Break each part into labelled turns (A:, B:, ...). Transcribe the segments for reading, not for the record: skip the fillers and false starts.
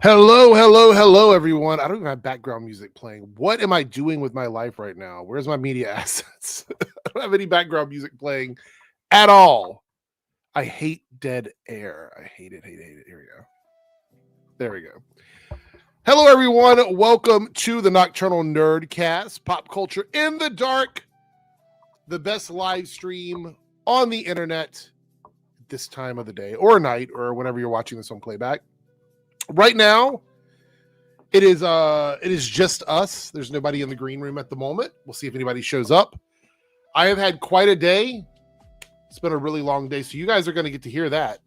A: Hello, hello, hello, everyone. I don't even have background music playing. What am I doing with my life right now? Where's my media assets? I don't have any background music playing at all. I hate dead air. I hate it, hate it, hate it. Here we go. There we go. Hello, everyone. Welcome to the Nocturnal Nerdcast, Pop Culture in the Dark, the best live stream on the internet this time of the day or night or whenever you're watching this on playback. Right now, it is just us. There's nobody in the green room at the moment. We'll see if anybody shows up. I have had quite a day. It's been a really long day, so you guys are going to get to hear that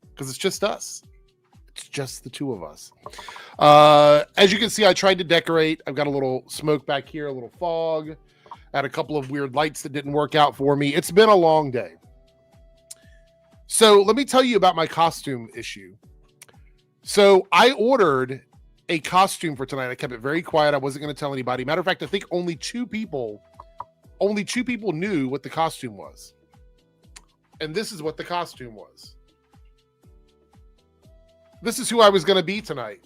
A: because it's just us. It's just the two of us. As you can see, I tried to decorate. I've got a little smoke back here, a little fog. I had a couple of weird lights that didn't work out for me. It's been a long day. So let me tell you about my costume issue. So I ordered a costume for tonight. I kept it very quiet. I wasn't going to tell anybody. Matter of fact, I think only two people knew what the costume was. And this is what the costume was. This is who I was going to be tonight.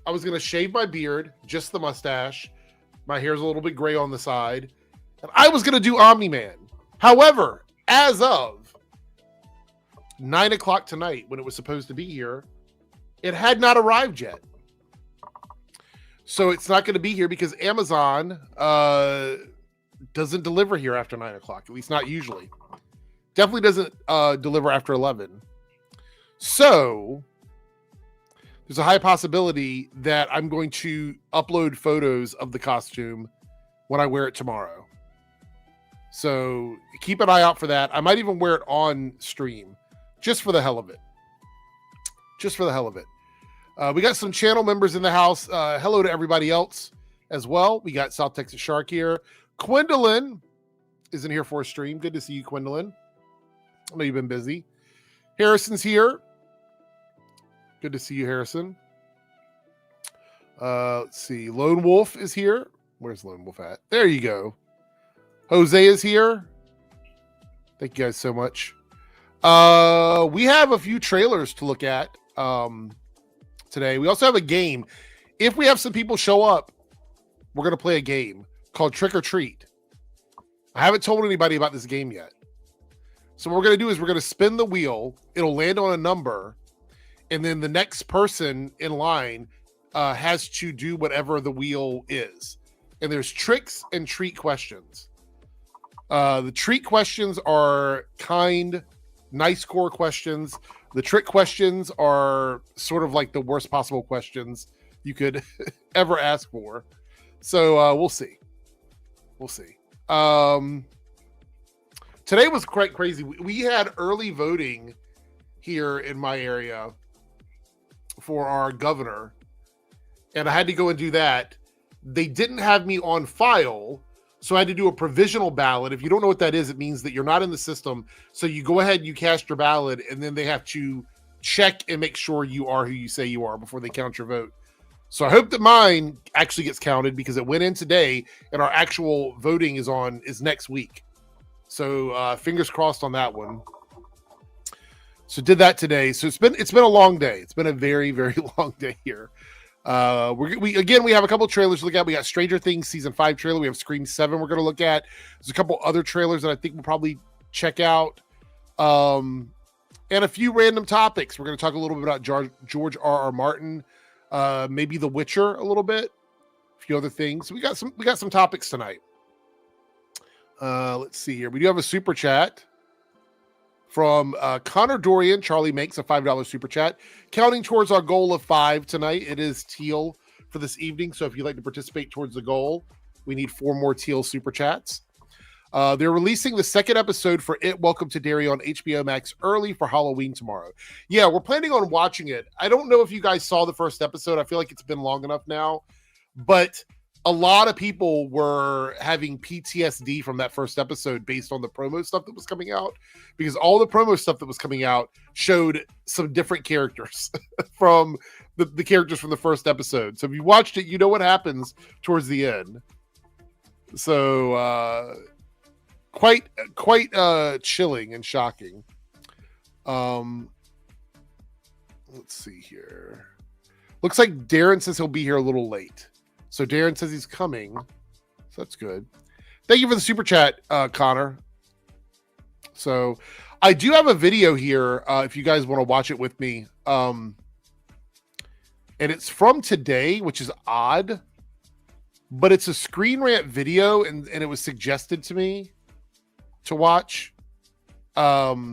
A: I was going to shave my beard, just the mustache. My hair's a little bit gray on the side. And I was going to do Omni-Man. However, as of 9 o'clock tonight, when it was supposed to be here, it had not arrived yet. So it's not going to be here because Amazon doesn't deliver here after 9 o'clock, at least not usually. Definitely doesn't deliver after 11. So there's a high possibility that I'm going to upload photos of the costume when I wear it tomorrow. So keep an eye out for that. I might even wear it on stream just for the hell of it. Just for the hell of it. We got some channel members in the house. Hello to everybody else as well. We got South Texas Shark here. Quindolin isn't here for a stream. Good to see you, Quindolin. I know you've been busy. Harrison's here. Good to see you, Harrison. Let's see. Lone Wolf is here. Where's Lone Wolf at? There you go. Jose is here. Thank you guys so much. We have a few trailers to look at today. We also have a game. If we have some people show up, we're going to play a game called Trick or Treat. I haven't told anybody about this game yet. So what we're going to do is we're going to spin the wheel. It'll land on a number. And then the next person in line has to do whatever the wheel is. And there's tricks and treat questions. The treat questions are kind, nice core questions. The trick questions are sort of like the worst possible questions you could ever ask for. So we'll see. We'll see. Today was quite crazy. We had early voting here in my area for our governor, and I had to go and do that. They didn't have me on file, so I had to do a provisional ballot. If you don't know what that is, it means that you're not in the system. So you go ahead and you cast your ballot, and then they have to check and make sure you are who you say you are before they count your vote. So I hope that mine actually gets counted because it went in today, and our actual voting is next week. So fingers crossed on that one. So did that today. So it's been a long day. It's been a very, very long day here. We have a couple trailers to look at. We got Stranger Things season 5 trailer. We have Scream 7 we're going to look at. There's a couple other trailers that I think we'll probably check out. And a few random topics. We're going to talk a little bit about George R.R. Martin, maybe The Witcher a little bit, a few other things. We got some topics tonight. Let's see here. We do have a super chat from Connor Dorian. Charlie makes a $5 super chat, counting towards our goal of 5 tonight. It is teal for this evening, so if you'd like to participate towards the goal, we need 4 more teal super chats. They're releasing the second episode for It Welcome to Derry on HBO Max early for Halloween tomorrow. Yeah, we're planning on watching it. I don't know if you guys saw the first episode. I feel like it's been long enough now, but a lot of people were having PTSD from that first episode based on the promo stuff that was coming out, because all the promo stuff that was coming out showed some different characters from the characters from the first episode. So if you watched it, you know what happens towards the end. So quite chilling and shocking. Let's see here. Looks like Darren says he'll be here a little late. So Darren says he's coming. So that's good. Thank you for the super chat, Connor. So I do have a video here if you guys want to watch it with me. And it's from today, which is odd. But it's a Screen Rant video, and it was suggested to me to watch. But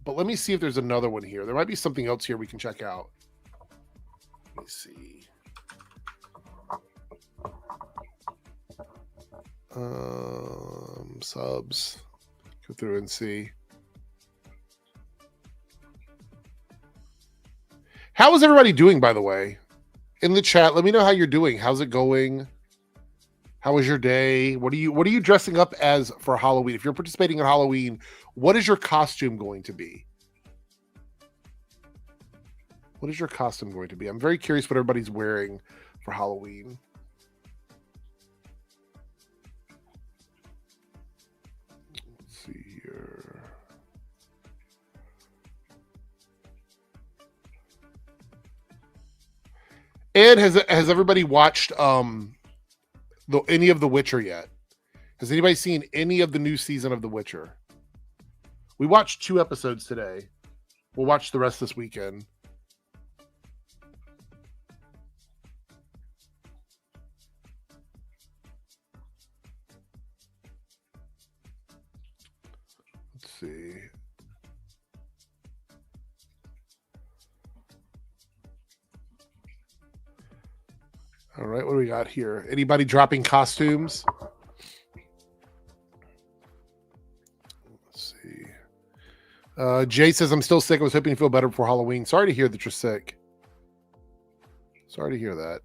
A: let me see if there's another one here. There might be something else here we can check out. Let me see. Subs. Go through and see. How is everybody doing, by the way? In the chat, let me know how you're doing. How's it going? How was your day? What are you dressing up as for Halloween? If you're participating in Halloween, what is your costume going to be? What is your costume going to be? I'm very curious what everybody's wearing for Halloween. Let's see here. And has everybody watched any of The Witcher yet? Has anybody seen any of the new season of The Witcher? We watched 2 episodes today. We'll watch the rest this weekend. Let's see. All right, what do we got here? Anybody dropping costumes? Let's see. Jay says, I'm still sick. I was hoping to feel better before Halloween. Sorry to hear that you're sick. Sorry to hear that.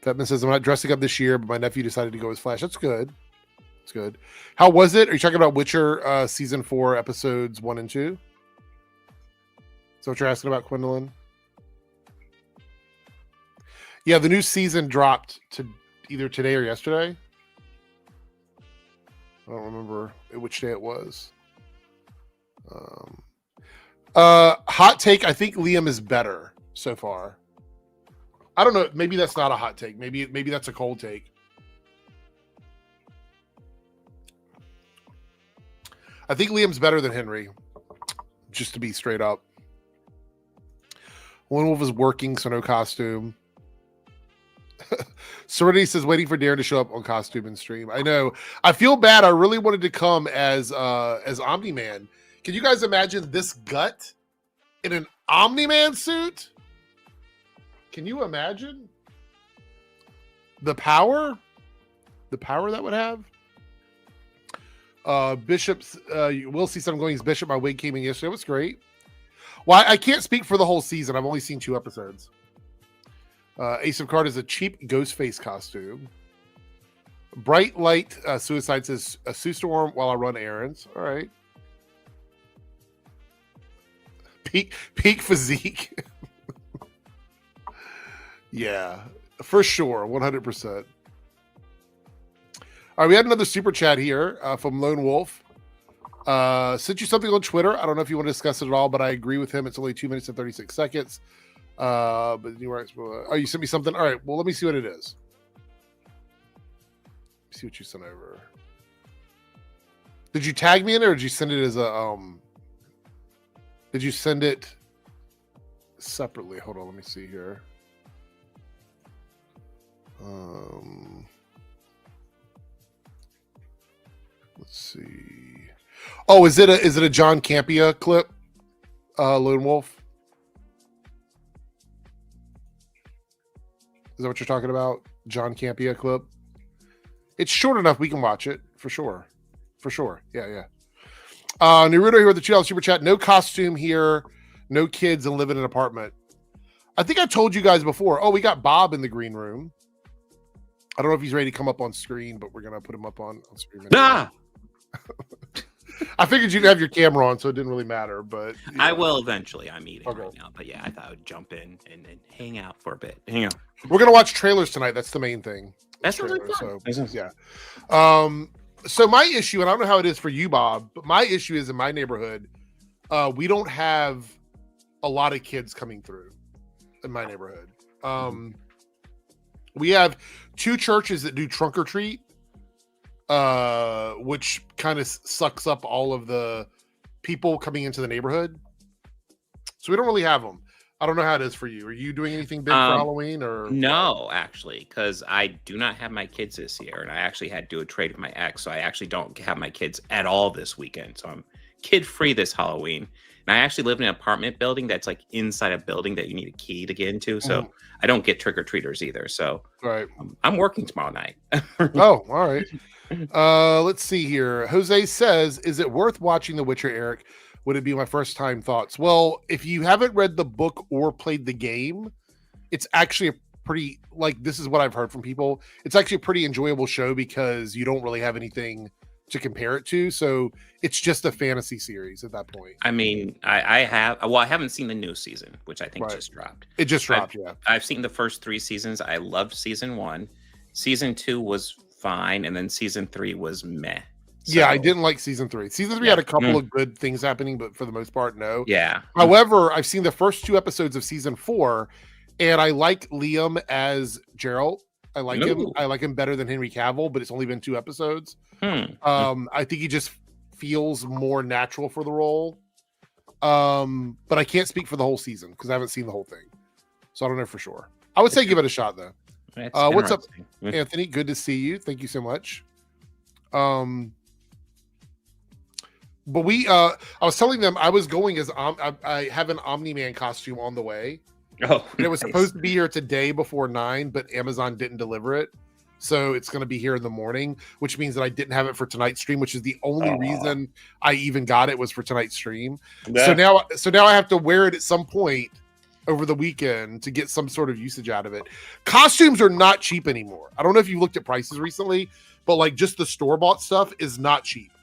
A: Fetman says, I'm not dressing up this year, but my nephew decided to go as Flash. That's good. That's good. How was it? Are you talking about Witcher season 4, episodes 1 and 2? Is that what you're asking about, Gwendolyn? Yeah, the new season dropped to either today or yesterday. I don't remember which day it was. Hot take, I think Liam is better so far. I don't know. Maybe that's not a hot take. Maybe that's a cold take. I think Liam's better than Henry, just to be straight up. Lone Wolf is working, so no costume. Serenity says, waiting for Darren to show up on costume and stream. I know. I feel bad. I really wanted to come as Omni-Man. Can you guys imagine this gut in an Omni-Man suit? Can you imagine the power? The power that would have? Bishop's, you will see some going as Bishop. My wig came in yesterday. It was great. Well, I can't speak for the whole season. I've only seen 2 episodes. Ace of Cards is a cheap Ghostface costume. Bright Light Suicide says, a Sue Storm while I run errands. All right. Peak physique. Yeah, for sure. 100%. All right, we had another super chat here from Lone Wolf. Sent you something on Twitter. I don't know if you want to discuss it at all, but I agree with him. It's only 2 minutes and 36 seconds. But you were, oh, you sent me something. All right, well, let me see what it is. See what you sent over. Did you tag me in it, or did you send it as a did you send it separately? Hold on, let me see here. Let's see. Oh, is it a John Campea clip? Lone Wolf. Is that what you're talking about? John Campea clip? It's short enough we can watch it, for sure. For sure. Yeah. Naruto here with the $2 super chat. No costume here. No kids and live in an apartment. I think I told you guys before. Oh, we got Bob in the green room. I don't know if he's ready to come up on screen, but we're going to put him up on screen.
B: Nah!
A: I figured you'd have your camera on, so it didn't really matter. But
B: I will eventually. I'm eating right now. But yeah, I thought I would jump in and hang out for a bit. Hang out.
A: We're going to watch trailers tonight. That's the main thing.
B: That's really fun.
A: So, yeah. So my issue, and I don't know how it is for you, Bob, but my issue is in my neighborhood, we don't have a lot of kids coming through in my neighborhood. We have 2 churches that do trunk or treat, which kind of sucks up all of the people coming into the neighborhood. So we don't really have them. I don't know how it is for you. Are you doing anything big for Halloween or?
B: No, actually, because I do not have my kids this year, and I actually had to do a trade with my ex, so I actually don't have my kids at all this weekend. So I'm kid-free this Halloween. And I actually live in an apartment building that's like inside a building that you need a key to get into. So I don't get trick-or-treaters either. So I'm working tomorrow night.
A: Oh, all right. Let's see here. Jose says, is it worth watching The Witcher, Eric? Would it be my first time thoughts? Well, if you haven't read the book or played the game, it's actually a pretty, like, this is what I've heard from people. It's actually a pretty enjoyable show because you don't really have anything to compare it to. So it's just a fantasy series at that point.
B: I mean, I haven't seen the new season, which I think just dropped.
A: It just dropped,
B: I've seen the first 3 seasons. I loved season 1. Season 2 was fine, and then season 3 was meh. So,
A: yeah, I didn't like season 3. Season 3 had a couple of good things happening, but for the most part, no.
B: Yeah.
A: However, I've seen the first 2 episodes of season 4, and I like Liam as Geralt. I like him. I like him better than Henry Cavill, but it's only been 2 episodes. I think he just feels more natural for the role. But I can't speak for the whole season because I haven't seen the whole thing, so I don't know for sure. I would say give it a shot though. What's up, Anthony? Good to see you. Thank you so much. But I was telling them I was going as I have an Omni-Man costume on the way.
B: Oh,
A: and it was supposed to be here today before 9, but Amazon didn't deliver it. So it's going to be here in the morning, which means that I didn't have it for tonight's stream, which is the only reason I even got it was for tonight's stream. So now I have to wear it at some point over the weekend to get some sort of usage out of it. Costumes are not cheap anymore. I don't know if you looked at prices recently, but like just the store-bought stuff is not cheap.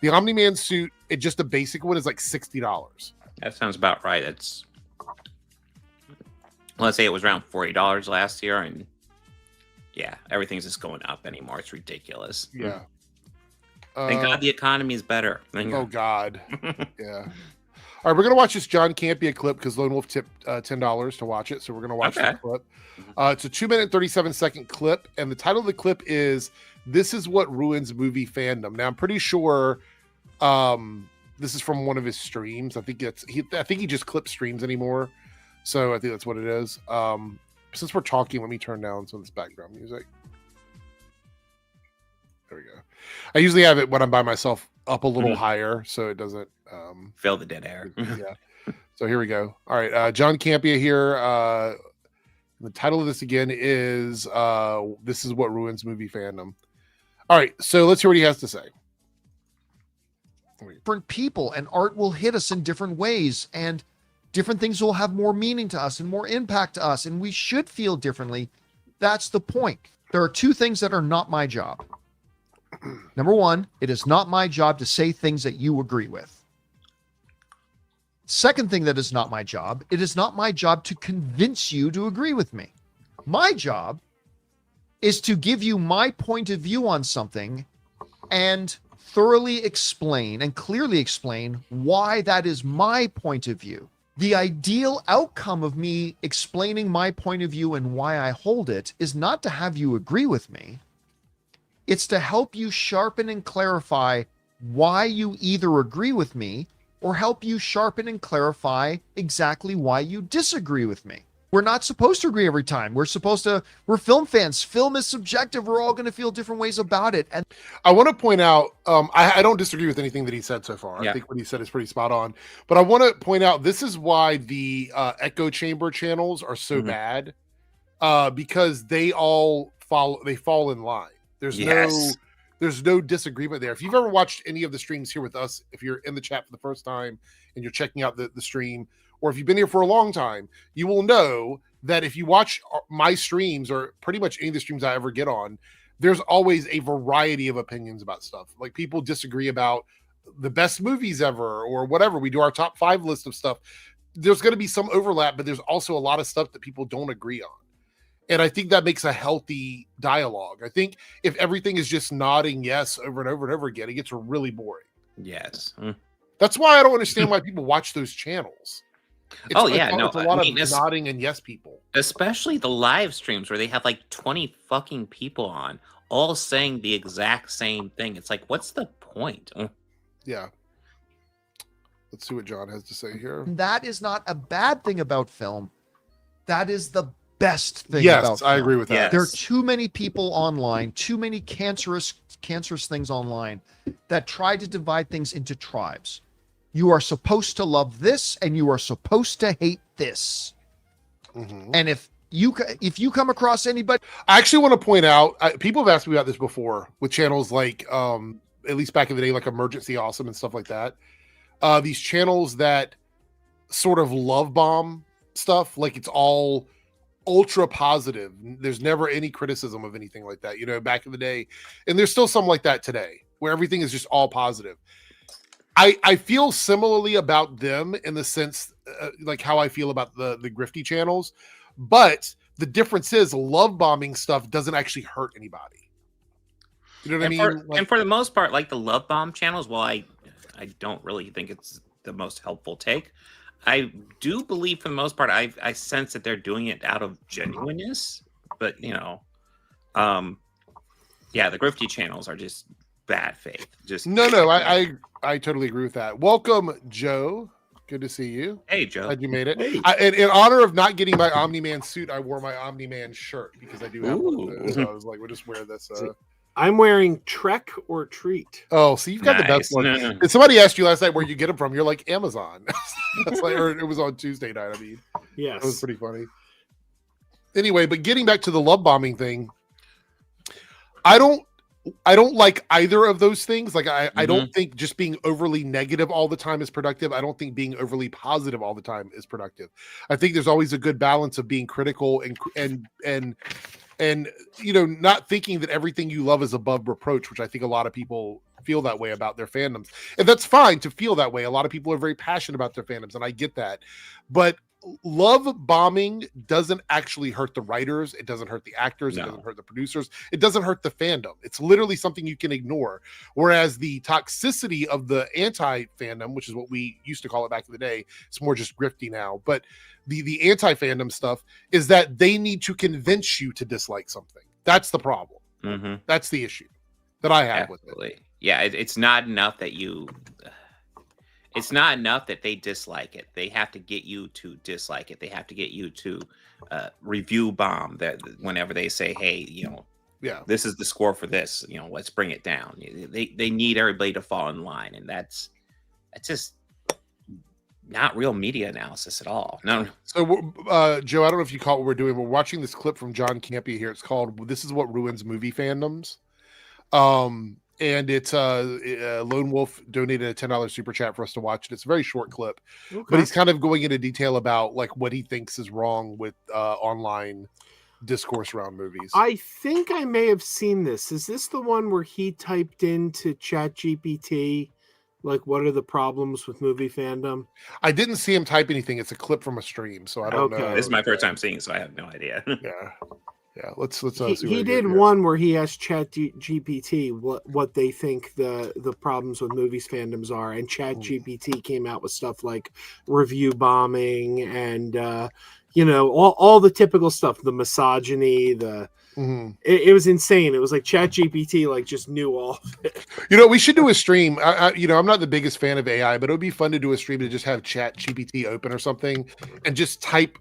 A: The Omni-Man suit, just a basic one, is like $60.
B: That sounds about right. Let's say it was around $40 last year, and yeah, everything's just going up anymore. It's ridiculous.
A: Yeah.
B: Thank God the economy is better.
A: Oh God. Yeah. All right, we're gonna watch this John Campea clip because Lone Wolf tipped $10 to watch it, so we're gonna watch that clip. It's a 2-minute 37-second clip, and the title of the clip is "This is what ruins movie fandom." Now, I'm pretty sure this is from one of his streams. I think he just clips streams anymore, so I think that's what it is. Since we're talking, let me turn down some of this background music. There we go. I usually have it when I'm by myself up a little higher, so it doesn't
B: fill the dead air.
A: Yeah. So here we go. All right, John Campea here. The title of this again is "This is what ruins movie fandom." All right, so let's hear what he has to say.
C: Different people, and art will hit us in different ways, and different things will have more meaning to us and more impact to us, and we should feel differently. That's the point. There are 2 things that are not my job. Number 1, it is not my job to say things that you agree with. Second thing that is not my job, it is not my job to convince you to agree with me. My job is to give you my point of view on something and thoroughly explain and clearly explain why that is my point of view. The ideal outcome of me explaining my point of view and why I hold it is not to have you agree with me. It's to help you sharpen and clarify why you either agree with me or help you sharpen and clarify exactly why you disagree with me. We're not supposed to agree every time. We're film fans. Film is subjective. We're all going to feel different ways about it. And
A: I want to point out, I don't disagree with anything that he said so far.
B: Yeah.
A: I think what he said is pretty spot on. But I want to point out, this is why the echo chamber channels are so bad, because they all fall in line. There's no disagreement there. If you've ever watched any of the streams here with us, if you're in the chat for the first time and you're checking out the stream, or if you've been here for a long time, you will know that if you watch my streams or pretty much any of the streams I ever get on, there's always a variety of opinions about stuff. Like people disagree about the best movies ever or whatever. We do our top 5 list of stuff. There's going to be some overlap, but there's also a lot of stuff that people don't agree on. And I think that makes a healthy dialogue. I think if everything is just nodding yes over and over and over again, it gets really boring.
B: Yes.
A: That's why I don't understand why people watch those channels.
B: Oh yeah, no,
A: it's a
B: I
A: lot
B: mean,
A: of nodding and yes people.
B: especially the live streams where they have like 20 fucking people on, all saying the exact same thing. It's like, what's the point?
A: Yeah. Let's see what John has to say here.
C: That is not a bad thing about film. That is the best thing
A: Yes,
C: about
A: I
C: film.
A: agree with that.
B: Yes.
C: There are too many people online, too many cancerous things online that try to divide things into tribes. You are supposed to love this and you are supposed to hate this.
A: Mhm.
C: And if you come across anybody,
A: I actually want to point out, people have asked me about this before with channels like, at least back in the day, like Emergency Awesome and stuff like that. These channels that sort of love bomb stuff, like it's all ultra positive. There's never any criticism of anything like that, back in the day. And there's still some like that today where everything is just all positive. I feel similarly about them in the sense, like how I feel about the grifty channels, but the difference is love bombing stuff doesn't actually hurt anybody. You know what I mean?
B: And for the most part, like the love bomb channels, well, I don't really think it's the most helpful take. I do believe for the most part, I sense that they're doing it out of genuineness, but yeah, the grifty channels are just bad faith. Just
A: no, I totally agree with that. Welcome, Joe. Good to see you.
B: Hey, Joe.
A: Glad you made it.
D: Hey.
A: In honor of not getting my Omni-Man suit, I wore my Omni-Man shirt because I do have one of those. So I was like, we'll just wear this.
D: I'm wearing Trek or Treat.
A: Oh, so you've got the best one. And somebody asked you last night where you get them from. You're like, Amazon. That's like, or it was on Tuesday night. I mean,
D: Yes.
A: it was pretty funny. Anyway, but getting back to the love bombing thing, I don't like either of those things. Like I don't think just being overly negative all the time is productive. I don't think being overly positive all the time is productive. I think there's always a good balance of being critical and not thinking that everything you love is above reproach, which I think a lot of people feel that way about their fandoms. And that's fine to feel that way. A lot of people are very passionate about their fandoms, and I get that. But love bombing doesn't actually hurt the writers. It doesn't hurt the actors.
B: No.
A: It doesn't hurt the producers. It doesn't hurt the fandom. It's literally something you can ignore. Whereas the toxicity of the anti-fandom, which is what we used to call it back in the day, it's more just grifty now. But the anti-fandom stuff is that they need to convince you to dislike something. That's the problem.
B: Mm-hmm.
A: That's the issue that I have with it.
B: Yeah, it's not enough that it's not enough that they dislike it. They have to get you to dislike it. They have to get you to review bomb that whenever they say, hey, this is the score for this, let's bring it down. They need everybody to fall in line. And that's just not real media analysis at all. No.
A: So, Joe, I don't know if you caught what we're doing. We're watching this clip from John Campea here. It's called "This Is What Ruins Movie Fandoms," and it's Lone Wolf donated a $10 super chat for us to watch it. It's a very short clip, but he's kind of going into detail about like what he thinks is wrong with online discourse around movies.
D: I think I may have seen this. Is this the one where he typed into ChatGPT? Like, what are the problems with movie fandom?
A: I didn't see him type anything. It's a clip from a stream, so I don't know.
B: This is my first time seeing, so I have no idea.
A: Yeah. Let's see.
D: He did one where he asked ChatGPT what they think the problems with movies fandoms are, and ChatGPT came out with stuff like review bombing and all the typical stuff, the misogyny, It was insane. It was like ChatGPT like just knew all of it.
A: We should do a stream. I'm not the biggest fan of AI, but it would be fun to do a stream to just have ChatGPT open or something and just type.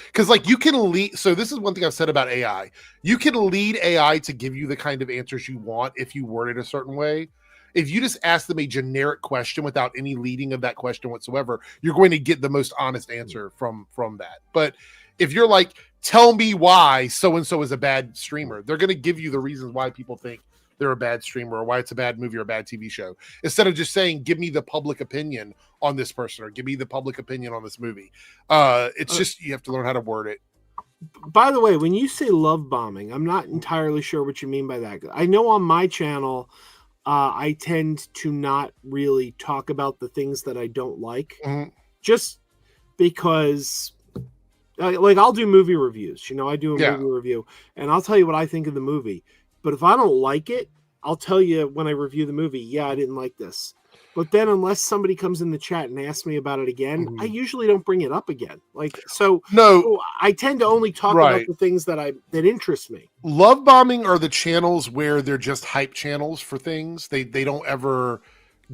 A: Because like you can lead. So this is one thing I've said about AI. You can lead AI to give you the kind of answers you want if you word it a certain way. If you just ask them a generic question without any leading of that question whatsoever, you're going to get the most honest answer from that. But if you're like, tell me why so-and-so is a bad streamer, they're going to give you the reasons why people think they're a bad streamer or why it's a bad movie or a bad TV show. Instead of just saying, give me the public opinion on this person or give me the public opinion on this movie. It's just, you have to learn how to word it.
D: By the way, when you say love bombing, I'm not entirely sure what you mean by that. I know on my channel, I tend to not really talk about the things that I don't like, just because... Like I'll do movie reviews, I do a movie review and I'll tell you what I think of the movie. But if I don't like it, I'll tell you when I review the movie, I didn't like this. But then unless somebody comes in the chat and asks me about it again, I usually don't bring it up again. Like, so I tend to only talk about the things that interest me.
A: Love bombing are the channels where they're just hype channels for things. They don't ever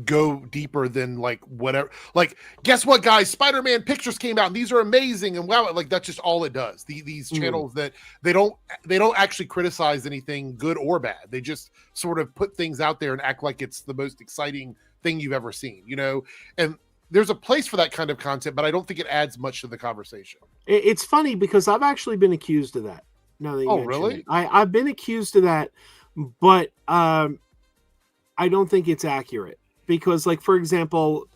A: go deeper than like whatever. Like, guess what, guys? Spider-Man pictures came out and these are amazing, and wow, like that's just all it does. These channels that they don't actually criticize anything good or bad. They just sort of put things out there and act like it's the most exciting thing you've ever seen, you know. And there's a place for that kind of content, but I don't think it adds much to the conversation.
D: It's funny because I've actually been accused of that. Now that you mention
A: really?
D: it. I've been accused of that, but I don't think it's accurate. Because, like, for example,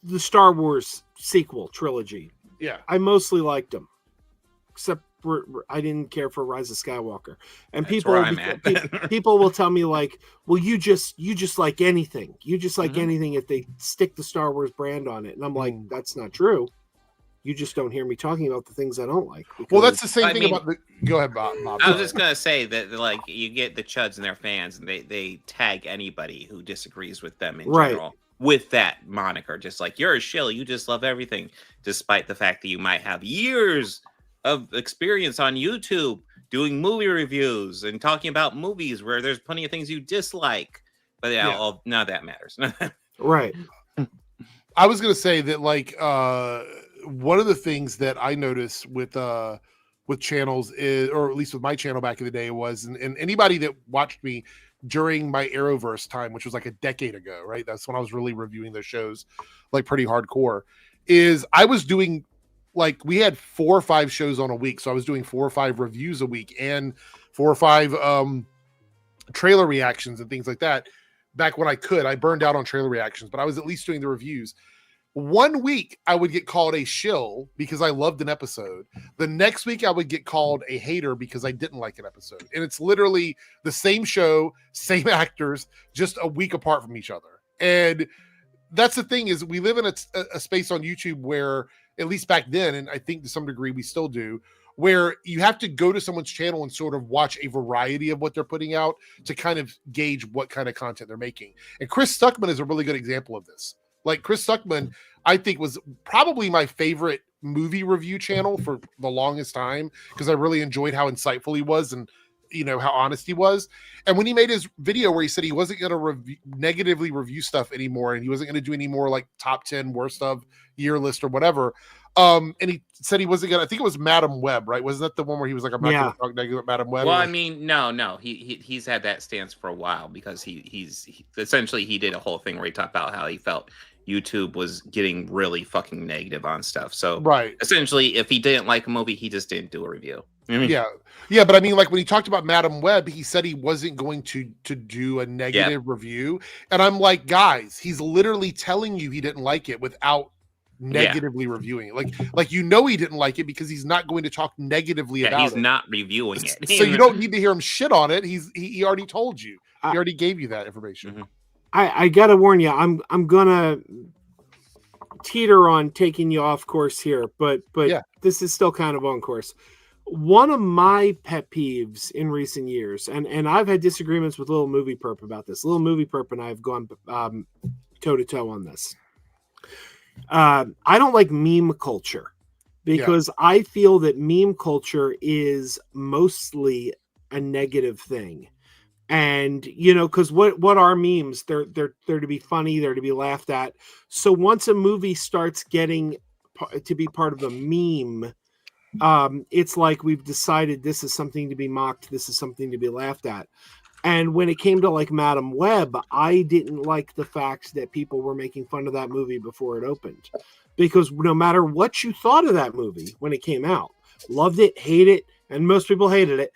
D: the Star Wars sequel trilogy.
A: Yeah.
D: I mostly liked them. Except I didn't care for Rise of Skywalker. And people will tell me, like, well, you just like anything. You just like anything if they stick the Star Wars brand on it. And I'm like, that's not true. You just don't hear me talking about the things I don't like.
A: Well, that's the same thing about the... Go ahead, Bob.
B: I was just going to say that, like, you get the chuds and their fans, and they tag anybody who disagrees with them in general with that moniker. Just like, you're a shill, you just love everything, despite the fact that you might have years of experience on YouTube doing movie reviews and talking about movies where there's plenty of things you dislike. But none of that matters.
D: Right.
A: I was going to say that, like, one of the things that I noticed with channels is, or at least with my channel back in the day, was, and anybody that watched me during my Arrowverse time, which was like a decade ago, right? That's when I was really reviewing those shows, like pretty hardcore, is I was doing, like, we had 4 or 5 shows on a week. So I was doing 4 or 5 reviews a week and 4 or 5 trailer reactions and things like that. Back when I could, I burned out on trailer reactions, but I was at least doing the reviews. One week I would get called a shill because I loved an episode. The next week I would get called a hater because I didn't like an episode. And it's literally the same show, same actors, just a week apart from each other. And that's the thing, is we live in a space on YouTube where, at least back then, and I think to some degree we still do, where you have to go to someone's channel and sort of watch a variety of what they're putting out to kind of gauge what kind of content they're making. And Chris Stuckman is a really good example of this. Like, Chris Stuckman, I think, was probably my favorite movie review channel for the longest time, because I really enjoyed how insightful he was and, you know, how honest he was. And when he made his video where he said he wasn't going to negatively review stuff anymore, and he wasn't going to do any more like top 10 worst of year list or whatever, and he said he wasn't going to, I think it was Madam Web, right? Wasn't that the one where he was like, I'm not going to talk negative about Madam Web?
B: Well, I mean, no, he's had that stance for a while, because he's essentially, he did a whole thing where he talked about how he felt YouTube was getting really fucking negative on stuff. So essentially, if he didn't like a movie, he just didn't do a review.
A: Yeah, but I mean, like, when he talked about Madam Web, he said he wasn't going to do a negative review. And I'm like, guys, he's literally telling you he didn't like it without negatively reviewing it. Like, you know, he didn't like it because he's not going to talk negatively about it.
B: He's not reviewing it.
A: So you don't need to hear him shit on it. He already told you. He already gave you that information.
D: I gotta warn you, I'm gonna teeter on taking you off course here, but this is still kind of on course. One of my pet peeves in recent years, and I've had disagreements with Little Movie Perp about this. Little Movie Perp and I have gone toe to toe on this. I don't like meme culture, because I feel that meme culture is mostly a negative thing. And, you know, because what are memes? They're to be funny, they're to be laughed at. So once a movie starts getting to be part of a meme, it's like we've decided this is something to be mocked, this is something to be laughed at. And when it came to, like, Madam Web, I didn't like the fact that people were making fun of that movie before it opened. Because no matter what you thought of that movie when it came out, loved it, hated it, and most people hated it,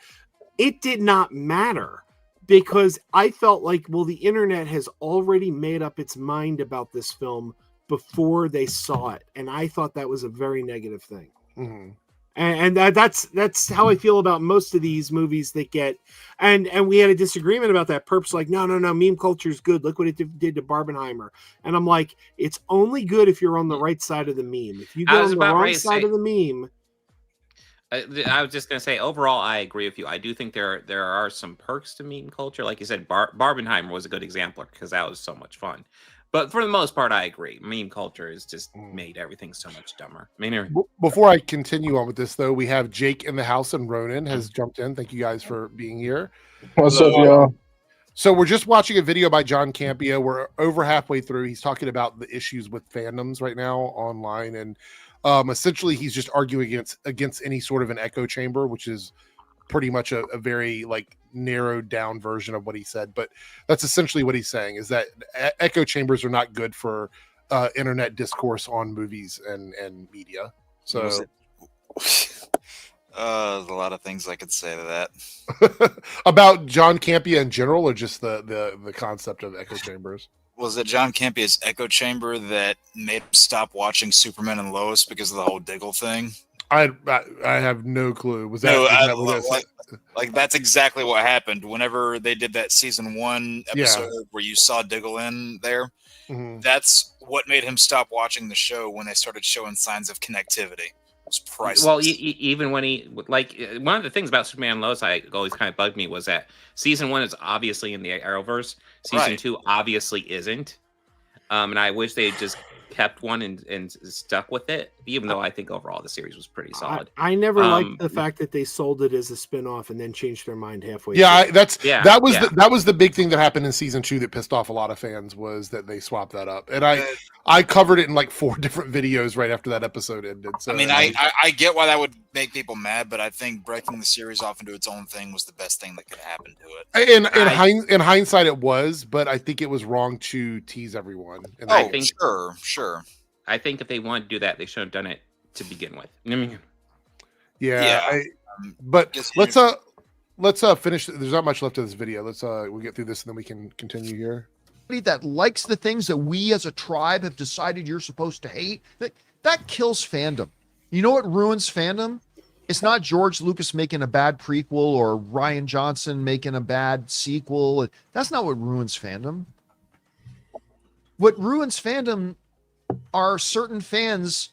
D: it did not matter. Because I felt like, well, the internet has already made up its mind about this film before they saw it. And I thought that was a very negative thing.
A: Mm-hmm.
D: And that's how I feel about most of these movies that get, and we had a disagreement about that. Perp's like, no, meme culture is good. Look what it did to Barbenheimer. And I'm like, it's only good if you're on the right side of the meme. If you go on the wrong side of the meme.
B: I was just going to say, overall, I agree with you. I do think there are some perks to meme culture. Like you said, Barbenheimer was a good example because that was so much fun. But for the most part, I agree. Meme culture has just made everything so much dumber. I mean,
A: before I continue on with this, though, we have Jake in the house and Ronan has jumped in. Thank you guys for being here.
E: What's up, y'all?
A: So we're just watching a video by John Campea. We're over halfway through. He's talking about the issues with fandoms right now online, and essentially he's just arguing against any sort of an echo chamber, which is pretty much a very like narrowed down version of what he said. But that's essentially what he's saying, is that echo chambers are not good for internet discourse on movies and media. So
F: there's a lot of things I could say to that.
A: about John Campea in general, or just the concept of echo chambers.
F: Was it John Campea's echo chamber that made him stop watching Superman and Lois because of the whole Diggle thing?
A: I have no clue. Was that,
F: like that's exactly what happened whenever they did that season 1 episode where you saw Diggle in there?
A: Mm-hmm.
F: That's what made him stop watching the show when they started showing signs of connectivity. It was priceless.
B: Well, even when he like one of the things about Superman and Lois I always kind of bugged me was that season 1 is obviously in the Arrowverse. Season 2 obviously isn't. And I wish they had just kept one and stuck with it, even though I think overall the series was pretty solid.
D: I never liked the fact that they sold it as a spin-off and then changed their mind halfway.
A: That was the big thing that happened in season 2 that pissed off a lot of fans, was that they swapped that up. And I covered it in like 4 different videos right after that episode ended. So
F: I mean, I get why that would make people mad, but I think breaking the series off into its own thing was the best thing that could happen to it.
A: In hindsight, it was, but I think it was wrong to tease everyone. And
F: I think sure.
B: I think if they wanted to do that, they should have done it to begin with. I mean,
A: but let's finish. There's not much left of this video. We'll get through this and then we can continue here.
C: That likes the things that we as a tribe have decided you're supposed to hate, that kills fandom. You know what ruins fandom? It's not George Lucas making a bad prequel or Rian Johnson making a bad sequel. That's not what ruins fandom. What ruins fandom are certain fans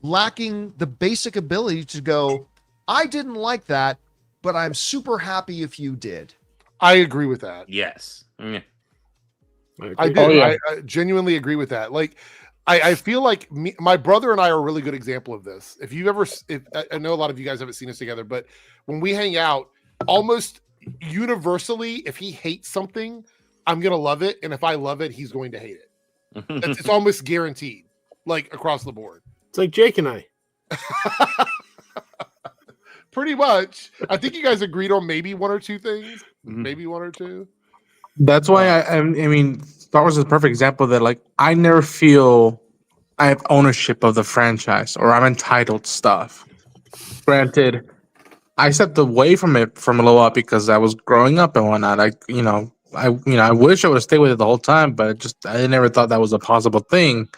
C: lacking the basic ability to go, I didn't like that, but I'm super happy if you did.
A: I agree with that.
B: Yes. Yeah.
A: I do. I genuinely agree with that. Like, I feel like my brother and I are a really good example of this. If I know a lot of you guys haven't seen us together, but when we hang out, almost universally, if he hates something, I'm going to love it. And if I love it, he's going to hate it. It's almost guaranteed, like across the board.
D: It's like Jake and I.
A: Pretty much. I think you guys agreed on maybe 1 or 2 things. Maybe 1 or 2.
E: That's why I mean, Star Wars is a perfect example that, like, I never feel I have ownership of the franchise or I'm entitled to stuff. Granted, I stepped away from it from a little while because I was growing up and whatnot. I wish I would have stayed with it the whole time, but I never thought that was a possible thing.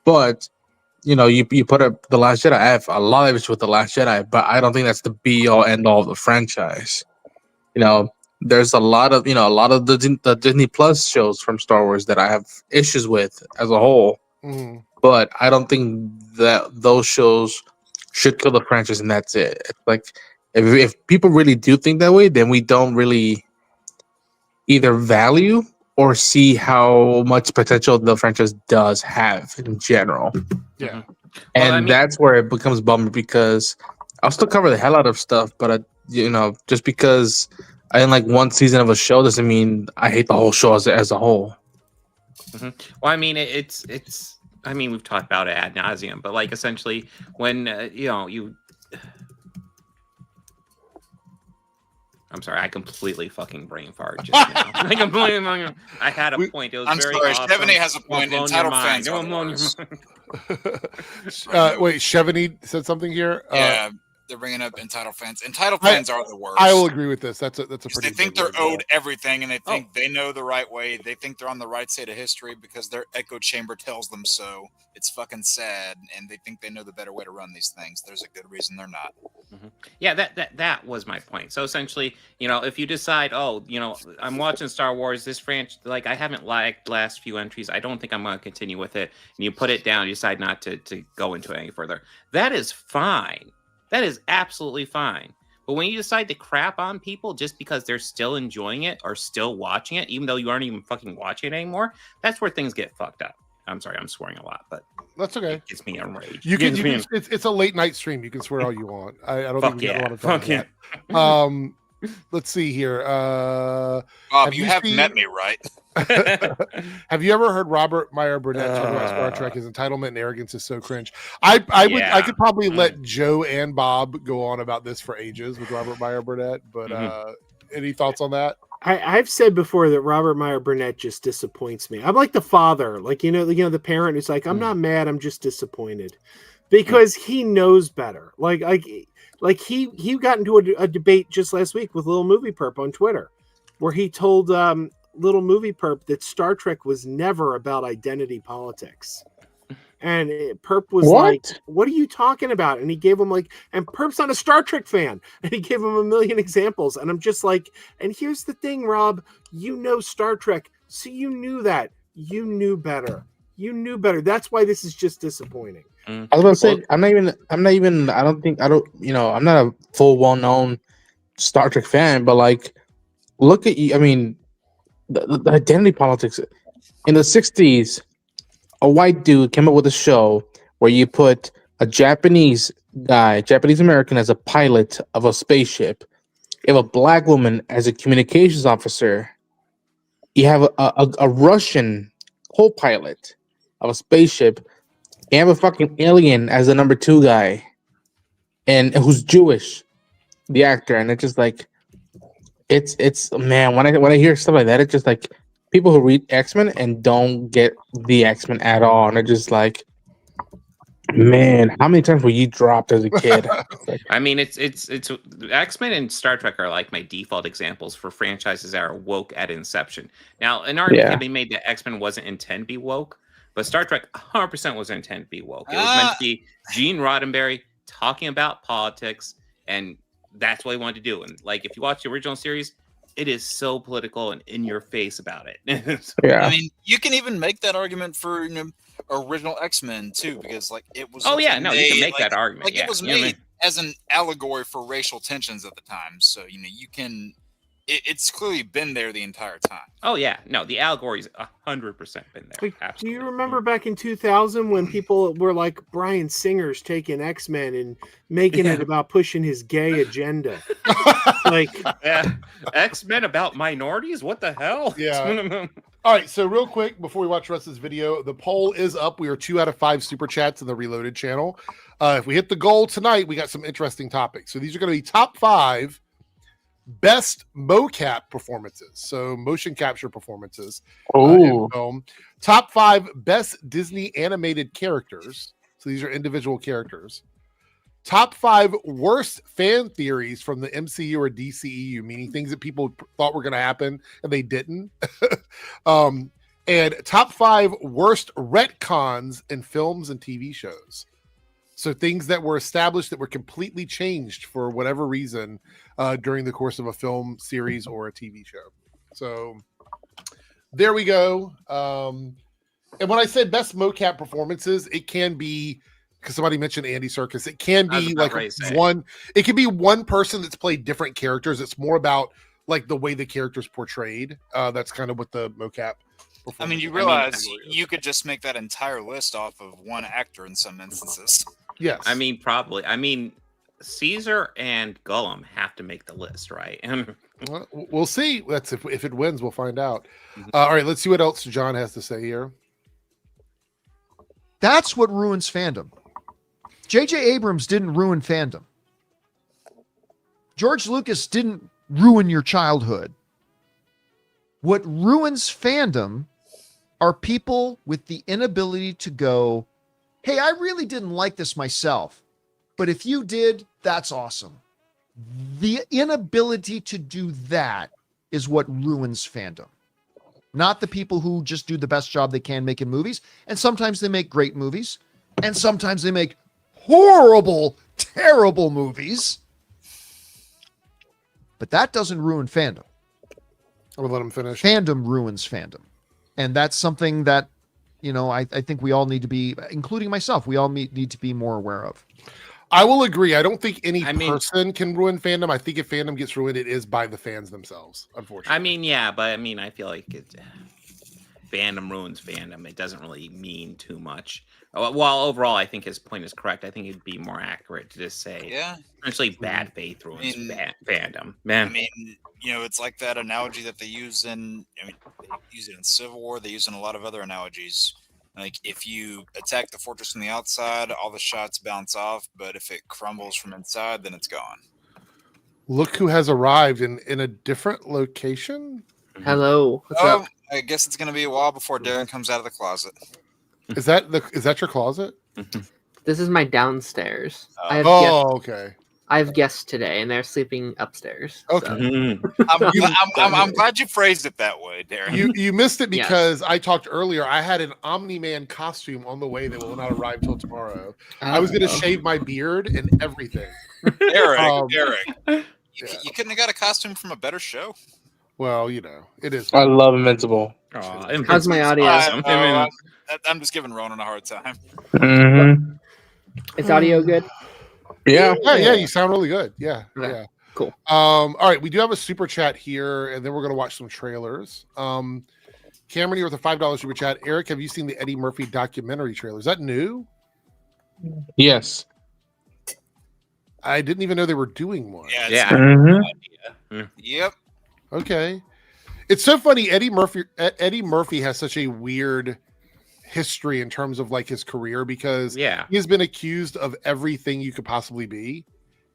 E: But you put up The Last Jedi. I have a lot of issues with The Last Jedi, but I don't think that's the be all end all of the franchise. There's a lot of the Disney Plus shows from Star Wars that I have issues with as a whole. But I don't think that those shows should kill the franchise, and that's it. It's like if people really do think that way, then we don't really either value or see how much potential the franchise does have in general.
A: Yeah.
E: And that's where it becomes bummer, because I'll still cover the hell out of stuff, but just because I didn't like one season of a show doesn't mean I hate the whole show as a whole.
B: Well, I mean, it's I mean, we've talked about it ad nauseum, but like essentially when I'm sorry, I completely fucking brain fart just now. I had a point. It was very awesome.
F: Chevany has a point. Entitled fans.
A: Wait, Chevany said something here?
F: Yeah, they're bringing up entitled fans. Entitled fans are the worst.
A: I will agree with this. That's a pretty.
F: They think they're owed everything, and they think they know the right way. They think they're on the right side of history because their echo chamber tells them so. It's fucking sad, and they think they know the better way to run these things. There's a good reason they're not.
B: Yeah, that was my point. So essentially, if you decide, I'm watching Star Wars, this franchise, like I haven't liked the last few entries, I don't think I'm going to continue with it, and you put it down, you decide not to go into it any further. That is fine. That is absolutely fine. But when you decide to crap on people just because they're still enjoying it or still watching it, even though you aren't even fucking watching it anymore, that's where things get fucked up. I'm sorry, I'm swearing a lot, but
A: that's okay.
B: It gets me enraged.
A: It's a late night stream. You can swear all you want. I don't think we got a lot of time.
B: Fuck yeah.
A: Let's see here.
F: Bob, you have met me, right?
A: Have you ever heard Robert Meyer Burnett talk about Star Trek? His entitlement and arrogance is so cringe. I could probably let Joe and Bob go on about this for ages with Robert Meyer Burnett, but any thoughts on that?
D: I've said before that Robert Meyer Burnett just disappoints me. I'm like the father, like you know the parent who's like, I'm not mad, I'm just disappointed, because he knows better. Like he got into a debate just last week with Little Movie Perp on Twitter, where he told Little Movie Perp that Star Trek was never about identity politics. And Perp was like, what are you talking about? And he gave him and Perp's not a Star Trek fan. And he gave him a million examples. And I'm just like, and here's the thing, Rob, you know Star Trek. So you knew that. You knew better. That's why this is just disappointing.
E: I was gonna say, I'm not a full well-known Star Trek fan, but look at you. I mean, the identity politics in the 60s. A white dude came up with a show where you put a Japanese American, as a pilot of a spaceship. You have a black woman as a communications officer. You have a Russian co-pilot of a spaceship. You have a fucking alien as the number 2 guy, and who's Jewish, the actor. And it's just it's man, when I hear stuff like that, it's just like people who read X-Men and don't get the X-Men at all, and they're just like, man, how many times were you dropped as a kid?
B: I mean, it's X-Men and Star Trek are like my default examples for franchises that are woke at inception. Now, an argument can be made that X-Men wasn't intended to be woke, but Star Trek 100% was intended to be woke. It was meant to be Gene Roddenberry talking about politics, and that's what he wanted to do. And if you watch the original series, it is so political and in your face about it.
F: I mean, you can even make that argument for original X-Men too, because it was.
B: Oh yeah, no, you can make that argument.
F: It was made as an allegory for racial tensions at the time, so you can. It's clearly been there the entire time.
B: Oh yeah, no, the allegory's 100% been there.
D: Do you remember back in 2000 when people were like, Bryan Singer's taking X-Men and making it about pushing his gay agenda?
B: X-Men about minorities? What the hell?
A: Yeah. All right, so real quick before we watch the rest of this video, the poll is up. We are 2 out of 5 super chats in the Reloaded channel. If we hit the goal tonight, we got some interesting topics. So these are going to be top 5 best mocap performances, so motion capture performances in film. Top 5 best Disney animated characters, so these are individual characters. Top 5 worst fan theories from the MCU or DCEU, meaning things that people thought were going to happen and they didn't. And top 5 worst retcons in films and TV shows. So things that were established that were completely changed for whatever reason during the course of a film series or a TV show. So there we go. And when I said best mocap performances, it can be, because somebody mentioned Andy Serkis, it can be it can be one person that's played different characters. It's more about the way the character's portrayed. That's kind of what the mocap.
F: I mean, you realize you could just make that entire list off of one actor in some instances.
A: Yes.
B: I mean, probably. I mean, Caesar and Gollum have to make the list, right?
A: Well, we'll see. That's if it wins, we'll find out. All right, let's see what else John has to say here.
C: That's what ruins fandom. J.J. Abrams didn't ruin fandom. George Lucas didn't ruin your childhood. What ruins fandom are people with the inability to go, hey, I really didn't like this myself, but if you did, that's awesome. The inability to do that is what ruins fandom. Not the people who just do the best job they can making movies. And sometimes they make great movies. And sometimes they make horrible, terrible movies. But that doesn't ruin fandom.
A: I'll let him finish.
C: Fandom ruins fandom. And that's something that, I think we all need to be, including myself, we all need to be more aware of.
A: I will agree. I don't think any
B: I mean-
A: person can ruin fandom. I think if fandom gets ruined, it is by the fans themselves, unfortunately.
B: I mean, yeah, but I mean, I feel like fandom ruins fandom. It doesn't really mean too much. While overall, I think his point is correct. I think it'd be more accurate to just say,
F: Yeah.
B: essentially, bad faith ruins
F: I mean-
B: fandom.
F: I
B: Man,
F: mean, it's like that analogy that they use in. They use it in Civil War. They use it in a lot of other analogies. Like if you attack the fortress from the outside, all the shots bounce off. But if it crumbles from inside, then it's gone.
A: Look who has arrived in a different location.
G: Hello.
A: What's up?
F: I guess it's gonna be a while before Darren comes out of the closet.
A: Is that your closet?
G: This is my downstairs. I have
A: Oh, okay.
G: I have guests today, and they're sleeping upstairs.
A: Okay.
G: so-
B: Mhm.
F: I'm glad you phrased it that way, Darren.
A: You missed it
G: Yes.
A: because I talked earlier. I had an Omni-Man costume on the way that will not arrive till tomorrow. I was going to
G: Oh.
A: shave my beard and everything.
F: Derek,
A: Yeah.
F: you couldn't have got a costume from a better show.
A: Well, it is.
E: I love Invincible.
B: Aw,
G: How's my audio?
B: awesome. I mean,
F: I'm just giving Ronan a hard time.
E: Mm-hmm.
G: Is audio good?
E: Yeah.
A: Yeah, you sound really good. Yeah,
G: Okay,
A: yeah.
G: cool.
A: All right, we do have a super chat here, and then we're going to watch some trailers. Cameron here with a $5 super chat. Eric, have you seen the Eddie Murphy documentary trailer? Is that new?
E: Yes.
A: I didn't even know they were doing one.
F: Yeah.
B: yeah.
E: Mhm.
F: Yep.
A: Okay. It's so funny. Eddie Murphy has such a weird history in terms of like his career because
B: Yeah.
A: he has been accused of everything you could possibly be,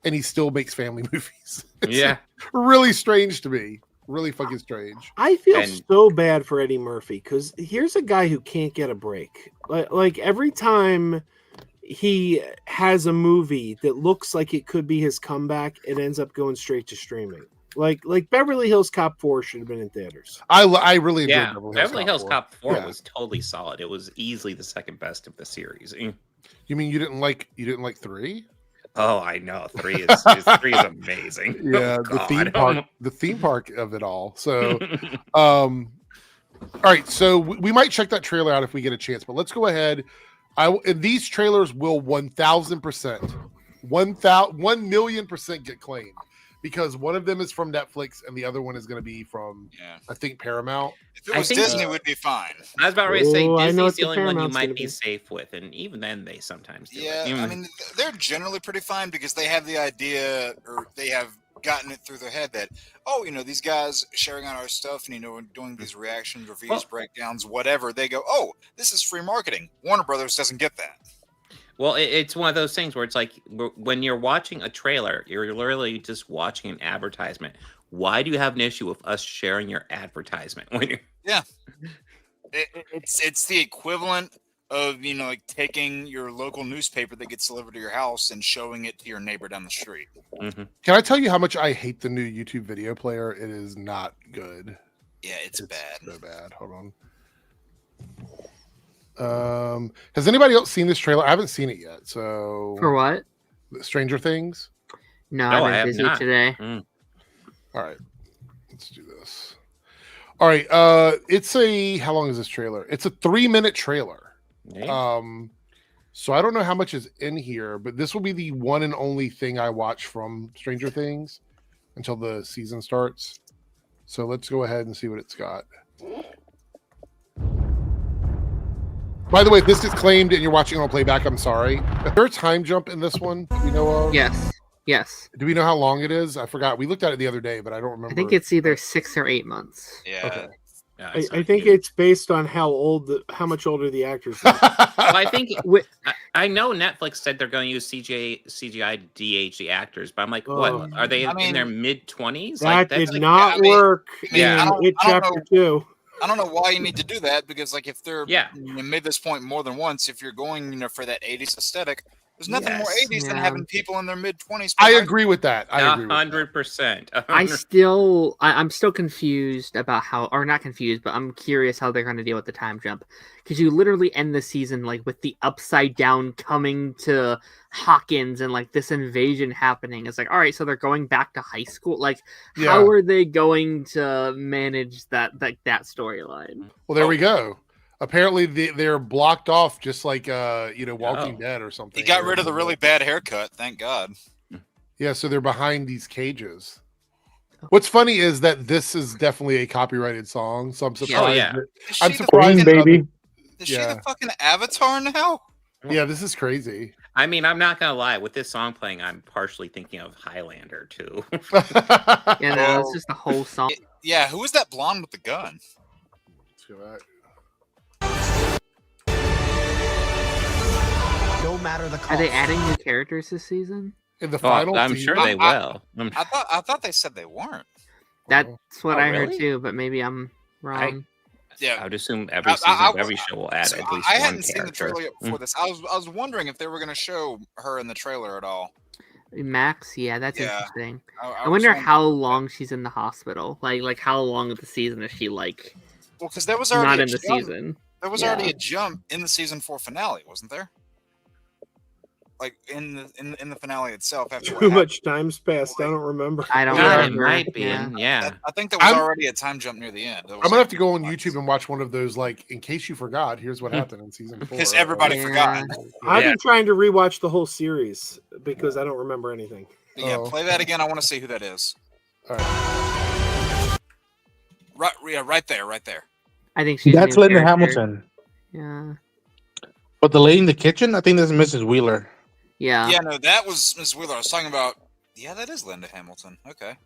A: and he still makes family movies. It's
B: Yeah.
A: really strange to me. Really fucking strange.
D: I feel
B: And-
D: so bad for Eddie Murphy because here's a guy who can't get a break. Like every time he has a movie that looks like it could be his comeback, it ends up going straight to streaming. Like Beverly Hills Cop 4 should have been in theaters.
A: I really enjoyed
B: Yeah. Beverly Hills
A: 4.
B: Cop 4
A: Yeah.
B: was totally solid. It was easily the second best of the series.
A: You mean you didn't like 3?
B: Oh, I know. 3 is amazing.
A: Yeah,
B: Oh,
A: the theme park of it all. So all right, so we might check that trailer out if we get a chance, but let's go ahead. And these trailers will 1,000%, 1,000,000% get claimed because one of them is from Netflix and the other one is going to be from,
F: Yeah.
A: I think, Paramount.
F: If it
B: I
F: was
B: think-
F: Disney, we'd be fine.
B: I was about ready to say
D: Oh, I know
B: Disney's
D: what
B: the
D: the
B: only one you
D: Paramount's
B: might
D: gonna
B: be
D: be.
B: safe with, and even then they sometimes do
F: Yeah,
B: it.
F: I mean, they're generally pretty fine because they have the idea, or they have gotten it through their head that, these guys sharing out our stuff and, doing these reactions, reviews,
B: Well-
F: breakdowns, whatever, they go, oh, this is free marketing. Warner Brothers doesn't get that.
B: Well, it's one of those things where it's like when you're watching a trailer, you're literally just watching an advertisement. Why do you have an issue with us sharing your advertisement? When you're...
F: It's the equivalent of, like taking your local newspaper that gets delivered to your house and showing it to your neighbor down the street.
B: Mhm.
A: Can I tell you how much I hate the new YouTube video player? It is not good.
F: Yeah, it's bad.
A: So bad. Hold on. Has anybody else seen this trailer? I haven't seen it yet. So
G: For what?
A: Stranger Things.
G: No,
B: No, I
G: I've
B: have
G: been busy
B: not.
G: today.
A: All right, let's do this. All right, how long is this trailer? It's a 3-minute trailer.
B: Yeah.
A: So I don't know how much is in here, but this will be the one and only thing I watch from Stranger Things until the season starts. So let's go ahead and see what it's got. By the way, if this is claimed and you're watching on playback, I'm sorry. Is there a time jump in this one? Do we know of?
G: Yes.
A: Do we know how long it is? I forgot. We looked at it the other day, but I don't remember.
G: I think it's either 6 or 8 months.
F: Yeah.
A: Okay.
B: Yeah,
D: I
B: it's not
D: think
B: huge.
D: it's based on how much older the actors are.
B: Well, I think
G: Wi-
B: I know Netflix said they're going to use CGI DH the actors, but I'm like, what?
D: Oh.
B: Are they
F: I
B: in
F: mean,
B: their mid-20s?
D: That
B: that's
D: did not work
F: yeah, I
D: in
F: don't-
D: It
F: I don't
D: Chapter 2.
F: I don't know why you need to do that because, if they're
B: Yeah.
F: made this point more than once, if you're going, for that '80s aesthetic, there's nothing more
B: Yes.
F: '80s than
G: Yeah.
F: having people in their mid-20s.
A: I agree with that. I agree with that.
B: 100%.
G: I'm still confused about or not confused, but I'm curious how they're going to deal with the time jump. Because you literally end the season with the Upside Down coming to Hawkins and this invasion happening. It's all right, so they're going back to high school. How
A: Yeah.
G: are they going to manage that storyline?
A: Well, there we go. Apparently, they're blocked off, just like Walking
B: Oh.
A: Dead or something.
F: He got rid of the really bad haircut. Thank God.
A: Yeah, so they're behind these cages. What's funny is that this is definitely a copyrighted song, so I'm surprised.
B: Oh, yeah.
A: I'm
F: Is she the
A: surprised,
F: fucking-
E: baby.
F: Is she the fucking Avatar now?
A: Yeah, this is crazy.
B: I mean, I'm not gonna lie. With this song playing, I'm partially thinking of Highlander too.
G: Yeah, no, it's just the whole song.
F: Yeah, who was that blonde with the gun?
H: No matter the cost.
G: Are they adding new characters this season?
A: In the
B: Oh,
A: final,
B: I'm
A: season?
B: sure they will.
F: I thought they said they weren't.
G: That's what
B: Oh,
G: I heard
B: really?
G: too, but maybe I'm wrong.
F: Yeah,
B: I would assume every
F: I-
B: season
F: I-
B: of every show will add
F: so
B: at least
F: I
B: one
F: hadn't seen the
B: character.
F: trailer yet before this. I was wondering if they were going to show her in the trailer at all.
G: Max, yeah, that's
F: Yeah.
G: interesting.
F: I
G: I
F: was
G: wonder
F: wondering-
G: how long she's in the hospital. Like how long of the season is she like
F: Well, because there was already
G: not
F: a
G: in the
F: jump.
G: season?
F: There was
G: Yeah.
F: already a jump in the season 4 finale, wasn't there? Like in the finale itself. After what
D: Too
F: happened.
D: much time's passed. I don't remember.
G: I don't
B: God, it
G: remember.
B: might be.
G: Yeah.
B: Yeah.
F: I think there was
A: I'm-
F: already a time jump near the end.
A: I'm gonna have to go on YouTube and watch one of those. Like, in case you forgot, here's what happened in season 4.
F: Because everybody
G: Yeah.
F: forgot.
D: I've
B: Yeah.
D: been trying to rewatch the whole series because I don't remember anything.
F: Yeah,
A: Oh.
F: play that again. I want to see who that is.
A: All right.
F: Right, yeah, right there.
G: I think she's a
E: That's
G: new
E: Linda
G: character.
E: Hamilton.
G: Yeah.
E: But the lady in the kitchen, I think that's Mrs. Wheeler.
G: Yeah.
F: Yeah, no, that was Miss Wheeler. I was talking about. Yeah, that is Linda Hamilton. Okay,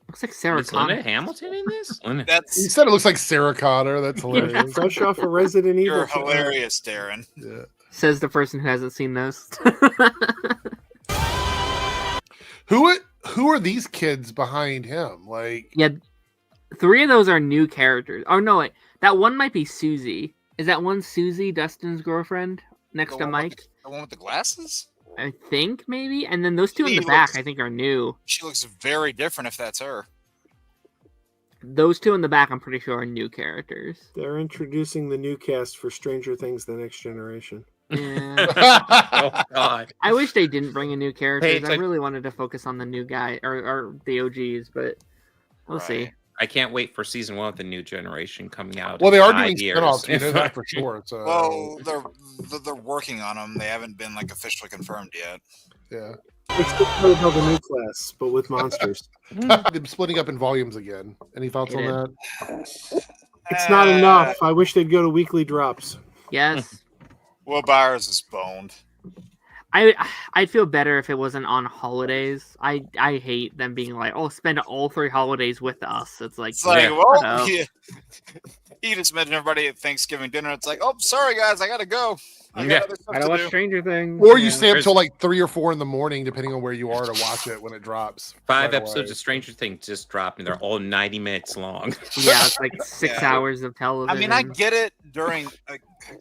G: Looks like Sarah
B: Is Linda
G: Connor.
B: Hamilton in this? Linda.
A: You
F: that's
A: said it looks like Sarah Connor. That's hilarious.
D: Fresh off a Resident Evil.
F: you're hilarious, Darren.
A: Yeah.
G: Says the person who hasn't seen those.
A: Who are these kids behind him? Like,
G: Yeah, 3 of those are new characters. Oh no, wait, that one might be Susie. Is that one Susie, Dustin's girlfriend, next
F: The
G: to
F: one with
G: Mike?
F: The one with the glasses?
G: I think maybe. And then those 2 in
F: She
G: the back,
F: looks-
G: I think, are new.
F: She looks very different if that's her.
G: Those 2 in the back, I'm pretty sure, are new characters.
D: They're introducing the new cast for Stranger Things: The Next Generation.
G: Yeah.
B: Oh God.
G: I wish they didn't bring in new characters.
B: Hey, it's
G: I
B: like-
G: really wanted to focus on the new guy or the OGs, but we'll see.
F: Right.
B: I can't wait for season 1 with the new generation coming out.
A: well,
B: in
A: they are
B: 5
A: doing
B: years.
A: spinoffs. You know that for sure. So,
F: Well, they're working on them. They haven't been like officially confirmed yet.
A: yeah.
D: It's the new class, but with monsters.
A: Them splitting up in volumes again. Any thoughts on
G: It
A: that?
D: It's not enough. I wish they'd go to weekly drops.
G: Yes.
F: Will Byers is boned.
G: I'd feel better if it wasn't on holidays. I hate them being like, oh, spend all 3 holidays with us. It's like,
F: It's like,
B: Yeah.
G: shut
F: well,
G: up.
F: yeah. You just imagine everybody at Thanksgiving dinner. It's like, oh, sorry guys, I gotta go. I got
B: Yeah.
F: other stuff
G: I don't
F: to
G: watch
F: do.
G: Stranger Things.
A: Or you
G: Yeah.
A: stay up
B: There's-
A: till like 3 or 4 in the morning, depending on where you are, to watch it when it drops.
B: 5
A: right
B: episodes
A: away.
B: of Stranger Things just dropped, and they're all 90 minutes long.
G: Yeah, it's like 6
F: Yeah.
G: hours of television.
F: I mean, I get it during.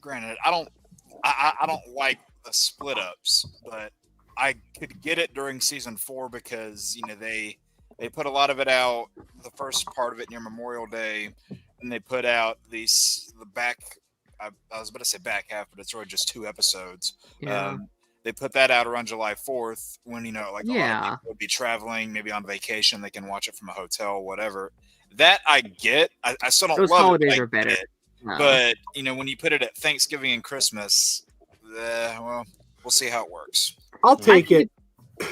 F: Granted, I don't like the split ups, but I could get it during season 4 because they put a lot of it out, the first part of it near Memorial Day, and they put out the back. I was about to say back half, but it's really just 2 episodes.
G: Yeah.
F: They put that out around July 4th when like a lot of
G: Yeah.
F: people would be traveling, maybe on vacation. They can watch it from a hotel, whatever. That I get. I still don't
G: Those
F: love
G: holidays
F: it. I
G: are better.
F: get it.
G: No.
F: But when you put it at Thanksgiving and Christmas, well, we'll see how it works.
D: I'll take
G: think
D: it.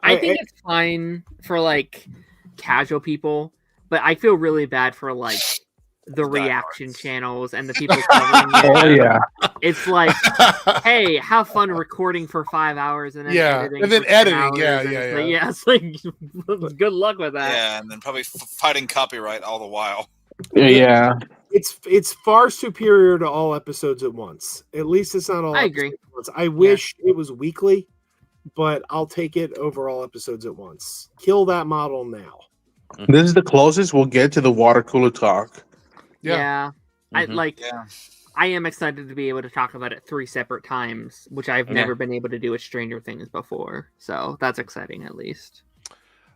G: I think it's fine for like casual people, but I feel really bad for like the reaction
F: diehards.
G: channels and the people covering it.
E: Oh yeah.
G: It's like, hey, have fun recording for 5 hours and then
A: Yeah,
G: editing
A: and then
G: for 10
A: editing,
G: hours,
A: yeah,
G: and
A: yeah,
G: it's like,
A: yeah.
G: it's like good luck with that.
F: Yeah, and then probably fighting copyright all the while.
E: Yeah.
D: It's far superior to all episodes at once. At least it's not all.
G: I agree.
D: episodes at once. I wish it was weekly, but I'll take it over all episodes at once. Kill that model now.
E: This is the closest we'll get to the water cooler talk.
A: Yeah.
G: I
B: Mhm.
G: like.
F: Yeah.
G: I am excited to be able to talk about it 3 separate times, which I've
B: Yeah.
G: never been able to do with Stranger Things before. So that's exciting, at least.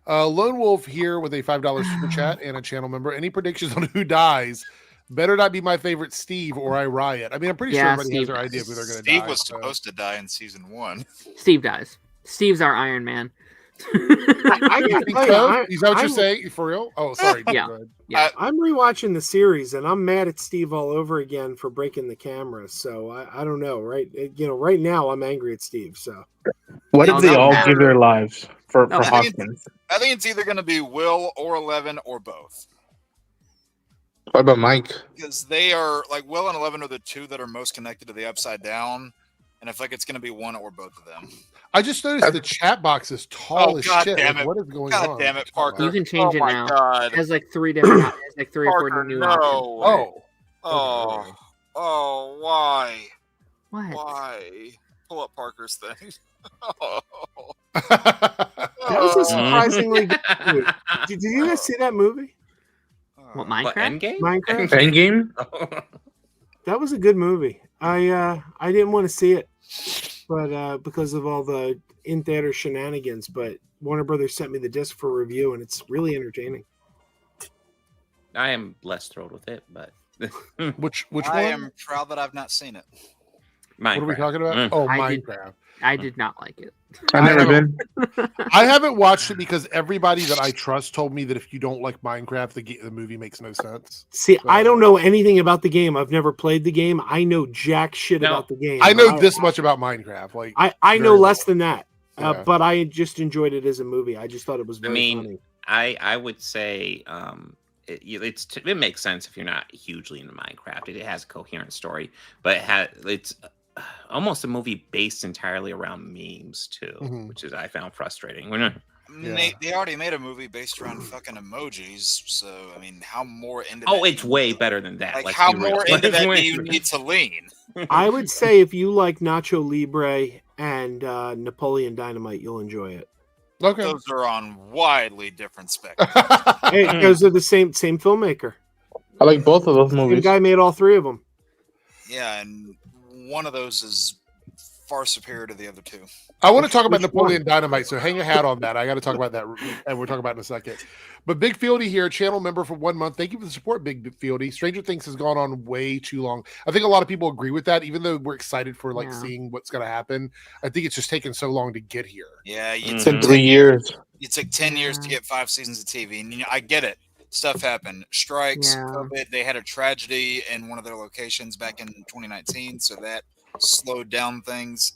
A: Lone Wolf here with a $5 super chat and a channel member. Any predictions on who dies? Better not be my favorite Steve or I riot. I mean, I'm pretty sure
G: Yeah,
A: everybody has
G: Steve.
A: their idea of who they're going to
F: Steve
A: die.
F: was
A: so.
F: supposed to die in season 1.
G: Steve dies. Steve's our Iron Man.
D: I
A: You
D: gotta
A: think
D: tell you,
A: so? Is that what you're
D: I'm-
A: saying? For real? Oh, sorry.
G: Yeah.
A: Go ahead.
G: Yeah.
D: I'm rewatching the series, and I'm mad at Steve all over again for breaking the camera. So I don't know, right? Right now I'm angry at Steve. So
E: What
G: Oh,
E: if they
G: no,
E: all
G: no.
E: give their lives for
G: No.
E: Hoskins?
F: I think it's either going to be Will or 11 or both.
E: What about Mike?
F: Because they are like Will and 11 are the two that are most connected to the Upside Down, and I feel like it's going to be one or both of them.
A: I just noticed the chat box is tall as
F: God
A: shit.
F: damn
A: Like,
F: it.
A: what is going
F: God
A: on?
F: damn it, Parker.
G: You can change it
F: my
G: now.
F: God.
G: It has like 3 different. It has like 3 or 4
F: Parker,
G: new
F: no.
G: options.
A: Oh.
F: Oh, why?
G: What?
F: Why? Pull up Parker's thing. Oh.
D: that was a surprisingly good movie.
B: What,
D: Did you guys see that movie?
G: What, Minecraft?
B: Endgame?
D: Minecraft?
E: Endgame?
D: That was a good movie. I didn't want to see it, but because of all the in theater shenanigans. But Warner Brothers sent me the disc for review, and it's really entertaining.
B: I am less thrilled with it, but
A: Which one?
F: I am proud that I've not seen it.
A: What are we talking about?
B: Mm.
A: Oh,
G: I did-
A: Minecraft.
G: I did not like it.
E: I've never been.
A: I haven't watched it because everybody that I trust told me that if you don't like Minecraft, the movie makes no sense.
D: See, I don't know anything about the game. I've never played the game. I know jack shit
B: No.
D: about the game.
A: I know
D: but
A: this much about Minecraft. Like
D: I know
A: very
D: less
A: little.
D: than that.
A: Yeah.
D: But I just enjoyed it as a movie. I just thought it was very funny.
B: I would say it makes sense if you're not hugely into Minecraft. It has a coherent story, but it's almost a movie based entirely around memes too,
A: Mhm.
B: which is I found frustrating. We're not,
A: Yeah.
F: They already made a movie based around fucking emojis, so I mean, how more into
B: oh,
F: that
B: it's way better than that.
F: like
B: let's
F: how
B: be real.
F: more into that do
B: Let's
F: you
B: be-
F: need to lean?
D: I would say if you like Nacho Libre and Napoleon Dynamite, you'll enjoy it.
A: Okay.
F: Those are on widely different spectrums.
D: Hey, those are the same filmmaker.
E: I like both of those
D: Same
E: movies.
D: guy made all 3 of them.
F: Yeah, and one of those is far superior to the other two.
A: I want to talk about
D: Which
A: Napoleon
D: one?
A: Dynamite, so hang a hat on that. I got to talk about that, and we'll talk about it in a second. But Big Fieldy here, channel member for 1 month. Thank you for the support, Big Fieldy. Stranger Things has gone on way too long. I think a lot of people agree with that, even though we're excited for
G: Yeah.
A: seeing what's going to happen. I think it's just taken so long to get here.
F: Yeah, you
B: Mhm.
E: It's in
F: took
E: 3 years.
F: It took 10 years to get 5 seasons of TV. And I get it. Stuff happened. Strikes,
G: Yeah.
F: COVID. They had a tragedy in one of their locations back in 2019. So that slowed down things.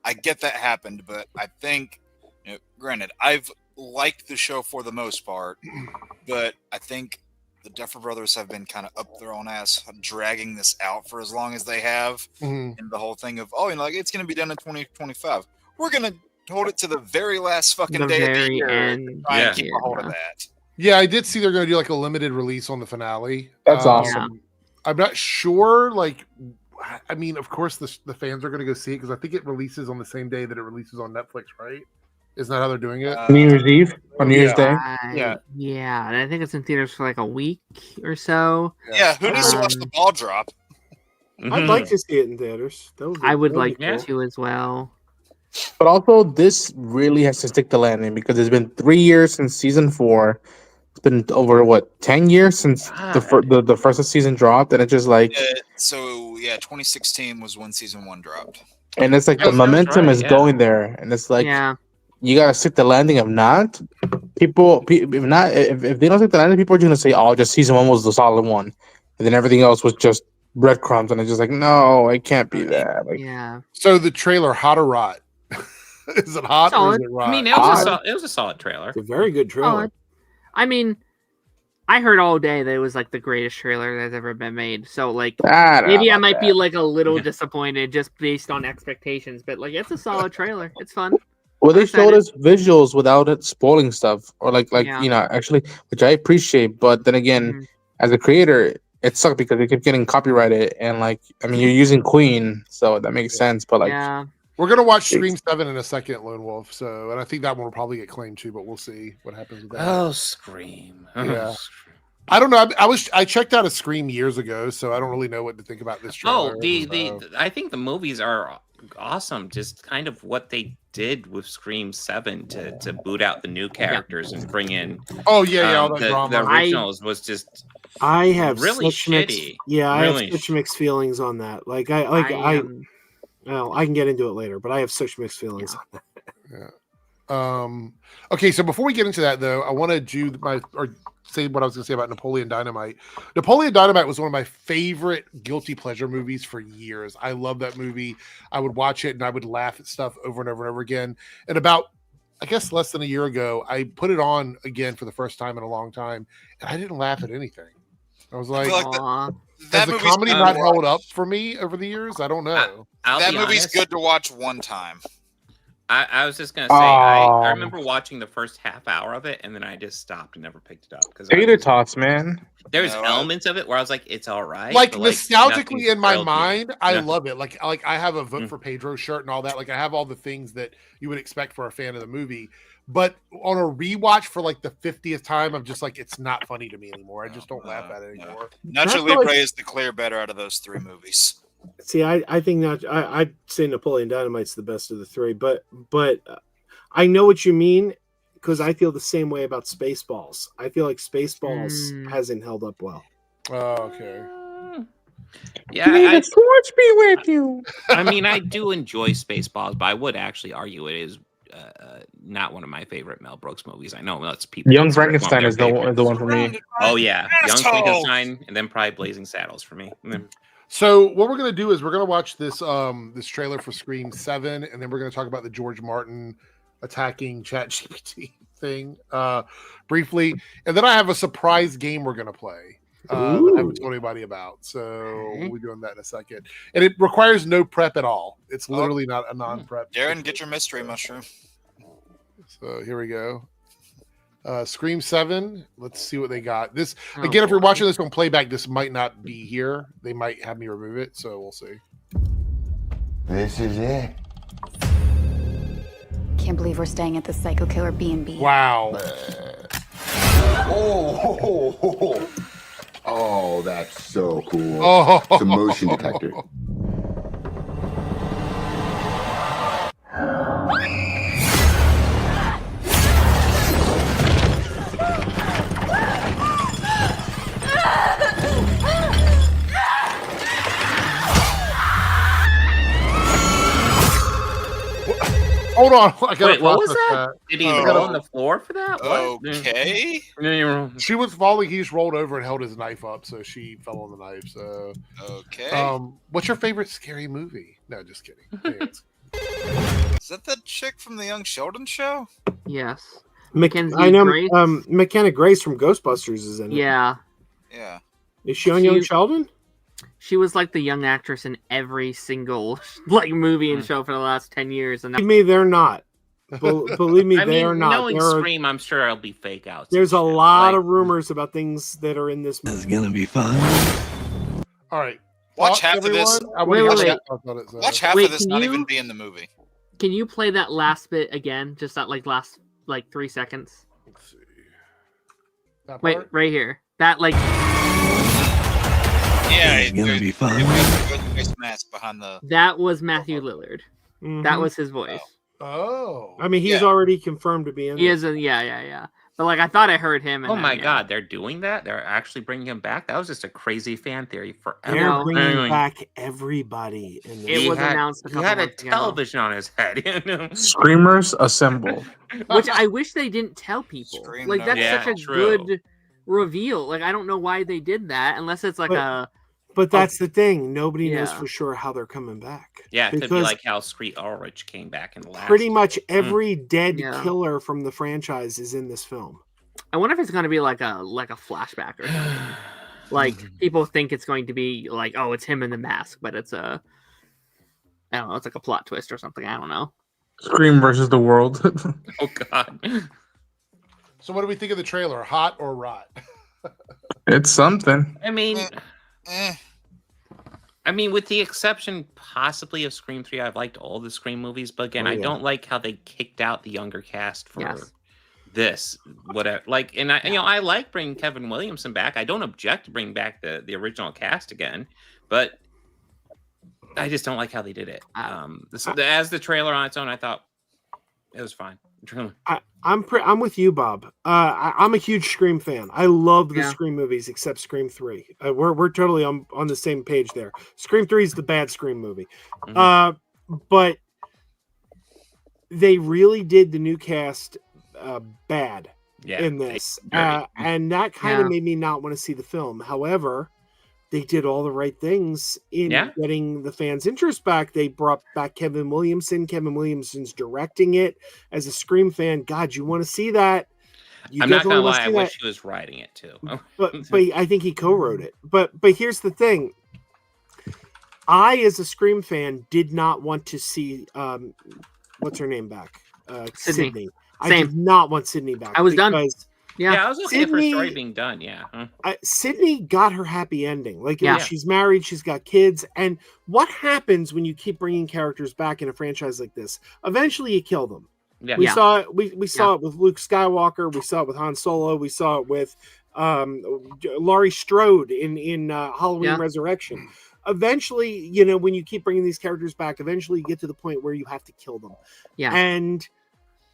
F: I get that happened. But I think, granted, I've liked the show for the most part. But I think the Duffer Brothers have been kind of up their own ass dragging this out for as long as they have.
A: Mhm.
F: And the whole thing of, it's going to be done in 2025. We're going to hold it to the very last fucking
G: The
F: day of the
G: very
F: year.
G: end.
F: Try
B: Yeah.
F: and keep a hold of that.
A: Yeah, I did see they're going to do a limited release on the finale.
E: That's awesome.
A: I'm not sure. I mean, of course, the fans are going to go see it because I think it releases on the same day that it releases on Netflix, right? Isn't that how they're doing it?
E: New Year's Eve or New Year's Day.
A: Yeah.
G: Yeah, and I think it's in theaters for like a week or so.
F: Yeah, who needs to watch the ball drop?
D: I'd like to see it in theaters.
G: I would like
B: Yeah.
G: to as well.
E: But also, this really has to stick the landing because it's been 3 years since season 4. It's been over 10 years since the first season dropped, and it's just like,
F: 2016 was when season 1 dropped.
E: and it's like the
B: Sounds
E: momentum
B: right,
E: is
B: yeah.
E: going there, and it's like
G: Yeah.
E: you gotta stick the landing. If not, if they don't stick the landing, people are just gonna say, "Oh, just season 1 was the solid one," and then everything else was just breadcrumbs, and it's just like, no, it can't be that. Like,
G: Yeah.
A: So the trailer, hot or rot? Is it hot or
G: Solid.
A: is it rot?
B: I mean, it was a solid trailer.
D: It's a very good trailer.
G: I mean, I heard all day that it was like the greatest trailer that's ever been made. So like
E: I don't
G: maybe
E: know
G: I
E: about
G: might be
E: that.
G: like a little disappointed just based on expectations, but like it's a solid trailer. It's fun.
E: Well, they
G: I'm
E: showed
G: excited.
E: us visuals without it spoiling stuff, or
G: Yeah.
E: actually, which I appreciate. But then again,
G: Mhm.
E: as a creator, it sucked because they kept getting copyrighted, and you're using Queen, so that makes sense. But
G: Yeah.
A: We're gonna watch Scream 7 in a second, Lone Wolf. So, and I think that one will probably get claimed too, but we'll see what happens with that.
B: Oh, Scream.
A: Yeah. I don't know. I checked out a Scream years ago, so I don't really know what to think about this trailer.
B: Oh, I think the movies are awesome. Just kind of what they did with Scream 7 to boot out the new characters and bring in
A: Oh yeah, all that
B: the
A: drama.
B: originals was just
D: I have
B: really
D: such mixed,
B: shitty.
D: I
B: Really
D: have such
B: sh-
D: mixed feelings on that.
G: I
D: I can get into it later, but I have such mixed feelings on that.
A: Okay, so before we get into that, though, I want to say what I was going to say about Napoleon Dynamite. Napoleon Dynamite was one of my favorite guilty pleasure movies for years. I love that movie. I would watch it and I would laugh at stuff over and over and over again. And about, I guess, less than a year ago, I put it on again for the first time in a long time, and I didn't laugh at anything. I was like, has the comedy not held up for me over the years? I don't know.
F: That movie's good to watch one time.
B: I was just gonna say I remember watching the first half hour of it and then I just stopped and never picked it up because
E: Tater tots, man.
B: There's elements of it where I was like, it's all right.
A: Like
B: but,
A: nostalgically in my mind,
B: me.
A: I love it. Like I have a vote for Pedro shirt and all that. Like I have all the things that you would expect for a fan of the movie. But on a rewatch for like the 50th time, I'm just like, it's not funny to me anymore. I just don't laugh at it anymore.
F: Nacho Libre is the clear better out of those three movies.
D: See, I think I'd say Napoleon Dynamite's the best of the three, but I know what you mean because I feel the same way about Spaceballs. I feel like Spaceballs hasn't held up well.
A: Oh, okay.
B: Yeah,
E: May the force be with you.
B: I mean, I do enjoy Spaceballs, but I would actually argue it is not one of my favorite Mel Brooks movies. I know that's people.
E: Young Frankenstein is the one for me.
B: Oh yeah, Young Frankenstein, and then probably Blazing Saddles for me.
A: So what we're gonna do is we're gonna watch this this trailer for Scream 7, and then we're gonna talk about the George Martin attacking ChatGPT thing briefly, and then I have a surprise game we're gonna play. I haven't told anybody about, so we'll be doing that in a second. And it requires no prep at all. It's literally not a non-prep.
F: Darren, get your mystery mushroom.
A: So here we go. Scream 7. Let's see what they got. This again, if you're watching this on playback, this might not be here. They might have me remove it, so we'll see.
I: This is it.
J: Can't believe we're staying at the Psycho Killer B&B.
A: Wow.
I: Oh, that's so cool.
A: Oh.
I: It's a motion detector.
A: Hold on.
B: Wait, what was that? Did he roll on the floor for that? What?
F: Okay.
A: She was falling. He just rolled over and held his knife up, so she fell on the knife. So
F: okay.
A: What's your favorite scary movie? No, just kidding.
F: Is that the chick from the Young Sheldon show?
G: Yes.
D: I know. McKenna Grace from Ghostbusters is in it.
G: Yeah.
F: Yeah.
D: Is she on Young Sheldon?
G: She was like the young actress in every single like movie and show for the last 10 years. And
D: Believe me, they're not. Believe me, they are not.
B: Knowing Scream, I'm sure it'll be fake outs.
D: There's a lot of rumors about things that are in this movie.
H: It's gonna be fun.
A: All right.
F: Watch half of this. Watch half of this not even be in the movie.
G: Can you play that last bit again? Just that last 3 seconds.
A: Let's see. That
G: Wait,
A: part?
G: right here. That
F: Yeah,
H: it's gonna be fun.
F: Mask behind the.
G: That was Matthew Lillard.
D: Mm-hmm.
G: That was his voice.
A: Oh.
D: I mean, he's already confirmed to be in.
G: He is. Yeah. But I thought I heard him.
B: Oh my God, they're doing that? They're actually bringing him back? That was just a crazy fan theory forever.
D: They're bringing back everybody.
G: It was announced a couple
B: He had a
G: months ago.
B: television on his head.
E: Screamers assemble.
G: Which I wish they didn't tell people. That's such a
B: true.
G: good reveal. I don't know why they did that unless it's
D: But that's the thing. Nobody knows for sure how they're coming back.
B: Yeah, it could be like how Screet Ulrich came back in the last.
D: Pretty much every dead killer from the franchise is in this film.
G: I wonder if it's going to be like a flashback or something. People think it's going to be it's him in the mask, but it's I don't know, it's like a plot twist or something. I don't know.
E: Scream versus the world.
B: Oh God.
A: So what do we think of the trailer? Hot or rot?
E: It's something.
B: I mean, with the exception possibly of Scream 3, I've liked all the Scream movies, but again, I don't like how they kicked out the younger cast for this. Whatever, I like bringing Kevin Williamson back. I don't object to bringing back the original cast again, but I just don't like how they did it. As the trailer on its own, I thought it was fine.
D: I'm with you, Bob. I'm a huge Scream fan. I love the Scream movies, except Scream 3. We're totally on the same page there. Scream 3 is the bad Scream movie.
B: Mm-hmm.
D: But they really did the new cast bad
B: Yeah,
D: in this,
B: dirty.
D: and that kind of
G: Yeah.
D: made me not want to see the film. However, they did all the right things in
B: Yeah.
D: getting the fans' interest back. They brought back Kevin Williamson. Kevin Williamson's directing it. As a Scream fan, God, you want to see that. You
B: I'm not
D: definitely
B: gonna
D: wanna
B: lie. I
D: see that.
B: wish he was writing it too.
D: But I think he co-wrote it. But here's the thing. I, as a Scream fan, did not want to see what's her name back?
G: Sydney.
D: Sydney. I
G: Same.
D: did not want Sydney back.
G: I was done.
D: because
G: Yeah.
B: I was okay for a story
D: Sydney-
B: being done. Yeah.
D: Sydney got her happy ending. Like,
G: Yeah.
D: she's married, she's got kids. And what happens when you keep bringing characters back in a franchise like this? Eventually, you kill them.
B: Yeah.
D: We
G: Yeah.
D: saw it. We saw it with Luke Skywalker. We saw it with Han Solo. We saw it with Laurie Strode in Halloween
G: Yeah.
D: Resurrection. Eventually, when you keep bringing these characters back, eventually you get to the point where you have to kill them.
G: Yeah.
D: And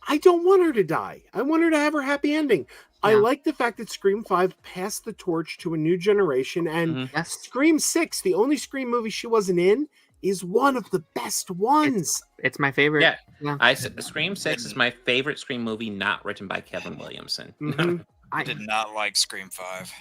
D: I don't want her to die. I want her to have her happy ending. I
G: Yeah.
D: like the fact that Scream 5 passed the torch to a new generation, and
B: Mhm.
G: Yes.
D: Scream 6, the only Scream movie she wasn't in, is one of the best ones.
G: It's my favorite.
B: Yeah.
G: Yeah.
B: Scream 6 is my favorite Scream movie not written by Kevin Williamson.
D: Mhm.
F: I did not like Scream 5.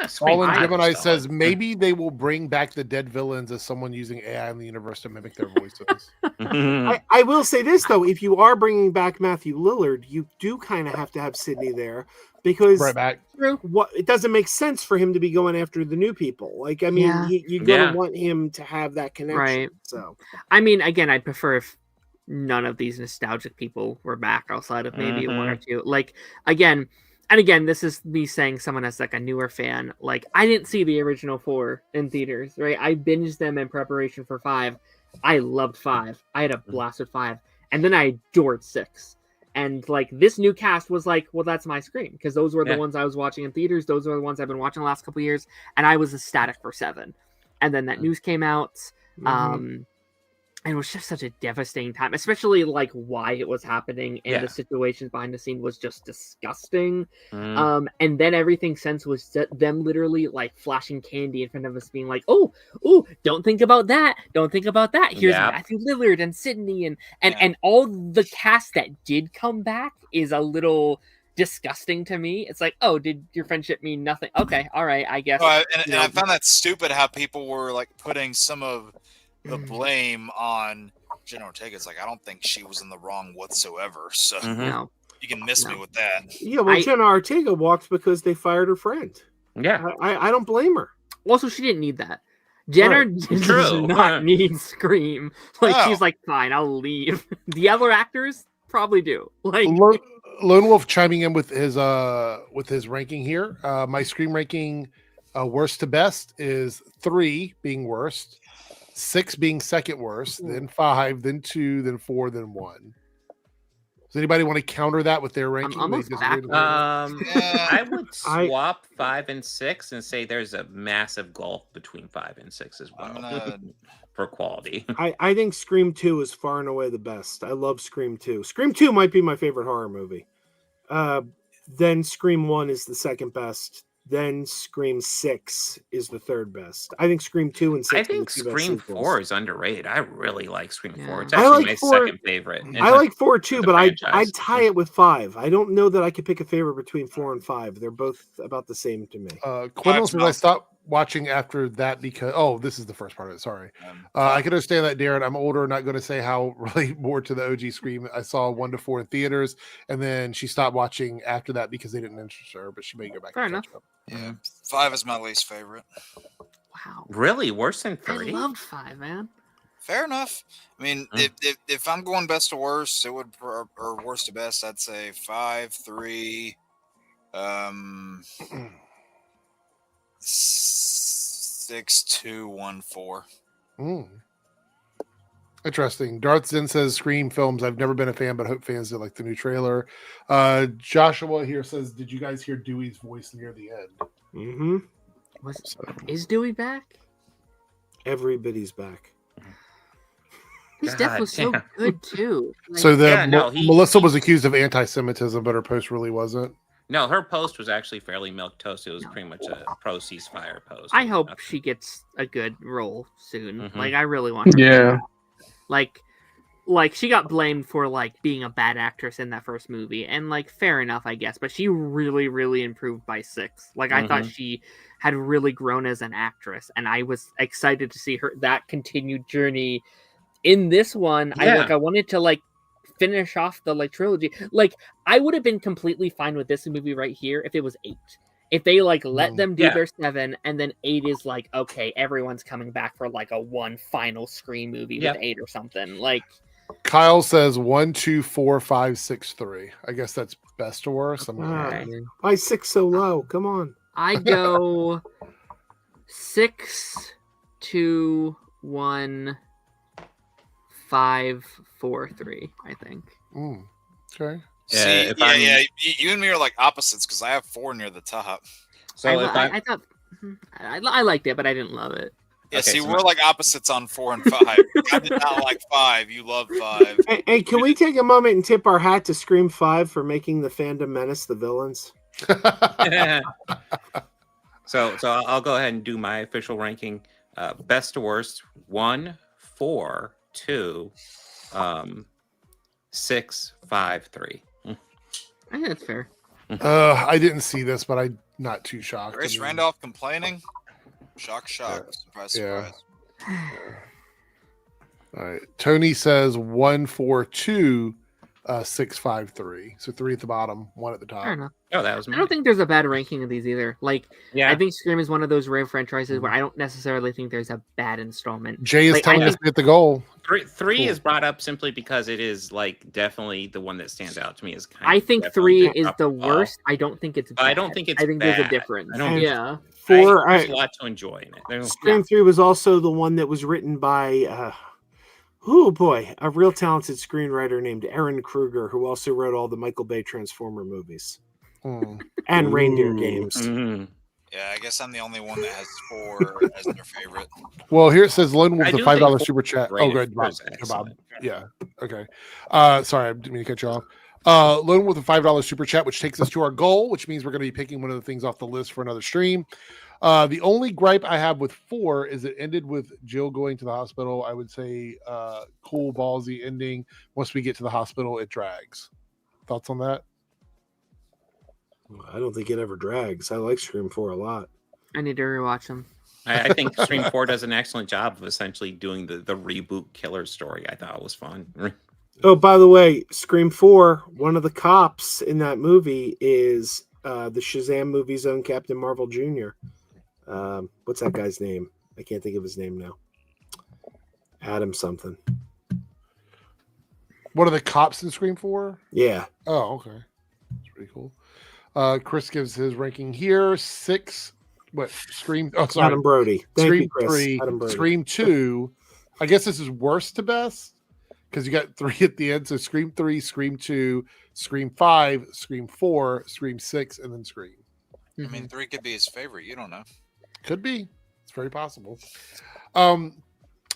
B: Scream
A: Fallen
B: 5
A: Gemini
B: was
A: says
B: solid.
A: maybe they will bring back the dead villains as someone using AI in the universe to mimic their voices.
D: I will say this, though. If you are bringing back Matthew Lillard, you do kind of have to have Sydney there, because
A: Right back.
D: it doesn't make sense for him to be going after the new people. Like, I mean,
G: Yeah.
D: you're going
B: Yeah.
D: to want him to have that connection.
G: Right.
D: So,
G: I mean, again, I'd prefer if none of these nostalgic people were back outside of maybe one or two. Like, again, this is me saying someone as like a newer fan. Like, I didn't see the original 4 in theaters, right? I binged them in preparation for 5. I loved 5. I had a blast with 5. And then I adored 6. And like, this new cast was like, well, that's my Scream, because those were the
B: Yeah.
G: ones I was watching in theaters. Those are the ones I've been watching the last couple years. And I was ecstatic for 7. And then that news came out. And it was just such a devastating time, especially like why it was happening, and
B: Yeah.
G: the situations behind the scene was just disgusting.
B: Mm.
G: And then everything since was them literally like flashing candy in front of us, being like, "Oh, don't think about that. Don't think about that. Here's
B: Yeah.
G: Matthew Lillard and Sydney and all the cast that did come back is a little disgusting to me. It's like, oh, did your friendship mean nothing? Okay, all right, I guess."
F: And I found that stupid how people were like putting some of the blame on Jenna Ortega. It's like, I don't think she was in the wrong whatsoever. So
G: No.
F: you can miss me with that.
D: yeah, well, Jenna Ortega walked because they fired her friend.
B: Yeah.
D: I don't blame her.
G: Also, she didn't need that. Jenna
D: Right.
G: does
B: True.
G: not need Scream. Like,
F: No.
G: she's like, fine, I'll leave. The other actors probably do. Like,
A: Lone Wolf chiming in with his ranking here. My Scream ranking, worst to best, is 3 being worst, 6 being second worst, then 5, then 2, then 4, then 1. Does anybody want to counter that with their ranking? They
G: almost
A: disagree
G: back-
A: with their-
B: I would swap 5 and 6 and say there's a massive gulf between 5 and 6 as well for quality.
D: I think Scream 2 is far and away the best. I love Scream 2. Scream 2 might be my favorite horror movie. Then Scream 1 is the second best. Then Scream 6 is the third best. I think Scream 2 and 6
B: I
D: are the
B: think
D: two best
B: Scream
D: sequels.
B: 4 is underrated. I really like Scream 4. It's
D: I
B: actually
D: like
B: my
D: 4
B: second favorite.
D: I like 4 too,
B: the
D: but I'd
B: franchise.
D: tie it with 5. I don't know that I could pick a favorite between 4 and 5. They're both about the same to me.
A: Quindle says I stopped watching after that because this is the first part of it. Sorry. I can understand that, Darren. I'm older, not going to say how really more to the OG Scream. I saw 1 to 4 in theaters, and then she stopped watching after that because they didn't interest her, but she may go back.
G: Fair
A: and
G: enough.
A: catch up.
F: Yeah, 5 is my least favorite.
G: Wow.
B: Really? Worse than
G: I
B: 30?
G: loved 5, man.
F: Fair enough. I mean, if I'm going best to worst, it would or worst to best, I'd say 5, 3, 6, 2, 1, 4.
A: Interesting. Darth Zen says Scream films. I've never been a fan, but hope fans did like the new trailer. Joshua here says, did you guys hear Dewey's voice near the end?
D: Mm-hmm.
G: Is Dewey back?
D: Everybody's back.
G: His death was so
B: damn.
G: good too. Like,
A: So
B: Yeah, no,
A: Melissa was accused of anti-Semitism, but her post really wasn't.
B: No, her post was actually fairly milquetoast. It was pretty much a pro ceasefire post.
G: I hope she gets a good role soon.
B: Mhm.
G: Like, I really want her.
E: Yeah.
G: Like, like she got blamed for like being a bad actress in that first movie, and like fair enough, I guess. But she really improved by 6. Like I thought she had really grown as an actress, and I was excited to see her that continued journey in this one. I wanted to like finish off the like trilogy. Like I would have been completely fine with this movie right here if it was 8. If they like let them do their 7, and then 8 is like, okay, everyone's coming back for like a one final Scream movie with 8 or something. Like
A: Kyle says 1, 2, 4, 5, 6, 3. I guess that's best or worst.
D: Why 6 so low? Come on.
G: I go 6, 2, 1, 5, 4, 3. I think.
A: Okay.
F: See, you and me are like opposites because I have 4 near the top.
G: So I thought I liked it, but I didn't love it.
F: Yeah, okay, see, we're like opposites on 4 and 5. I did not like 5. You love 5.
D: Hey, can we take a moment and tip our hat to Scream 5 for making the fandom menace the villains?
B: So I'll go ahead and do my official ranking. Best to worst: 1, 4, 2, 6, 5, 3.
G: I think that's fair.
A: I didn't see this, but I'm not too shocked.
F: Grace Randolph complaining. Shock. Surprise.
A: All right. Tony says 1, 4, 2, 6, 5, 3. So 3 at the bottom, 1 at the top.
G: Fair enough.
B: Oh, that was mine.
G: I don't think there's a bad ranking of these either. Like, I think Scream is one of those rare franchises where I don't necessarily think there's a bad installment.
A: Jay is telling us to hit the goal.
B: 3 is brought up simply because it is like definitely the one that stands out to me as kind
G: I
B: of
G: think 3 is the worst. I don't think it's bad.
B: I don't think it's
G: I think
B: bad.
G: there's a difference.
B: I don't,
G: yeah.
D: 4,
B: there's a lot to enjoy in it.
D: Scream 3 was also the one that was written by a real talented screenwriter named Aaron Kruger, who also wrote all the Michael Bay Transformer movies and Reindeer Games.
F: Yeah, I guess I'm the only one that has 4 as their favorite.
A: Well, here it says Lone Wolf,
B: I
A: the
B: do
A: $5
B: think
A: super chat.
B: rated
A: Oh, good,
B: four
A: Bob.
B: is
A: Bob.
B: excellent.
A: Yeah. Okay. Sorry, I didn't mean to cut you off. Lone Wolf, the $5 super chat, which takes us to our goal, which means we're going to be picking one of the things off the list for another stream. The only gripe I have with 4 is it ended with Jill going to the hospital. I would say cool, ballsy ending. Once we get to the hospital, it drags. Thoughts on that?
D: I don't think it ever drags. I like Scream 4 a lot.
G: I need to rewatch them.
B: I think Scream 4 does an excellent job of essentially doing the reboot killer story. I thought it was fun.
D: Oh, by the way, Scream 4, one of the cops in that movie is the Shazam movie's own Captain Marvel Jr. What's that guy's name? I can't think of his name now. Adam something.
A: What are the cops in Scream 4?
D: Yeah.
A: Oh, okay. That's pretty cool. Chris gives his ranking here. 6. What? Scream. Oh, sorry.
D: Adam Brody. Thank
A: Scream
D: you, Chris.
A: 3.
D: Adam Brody.
A: Scream 2. I guess this is worst to best because you got 3 at the end. So Scream 3, Scream 2, Scream 5, Scream 4, Scream 6, and then Scream.
F: I mean, 3 could be his favorite. You don't know.
A: Could be. It's very possible. All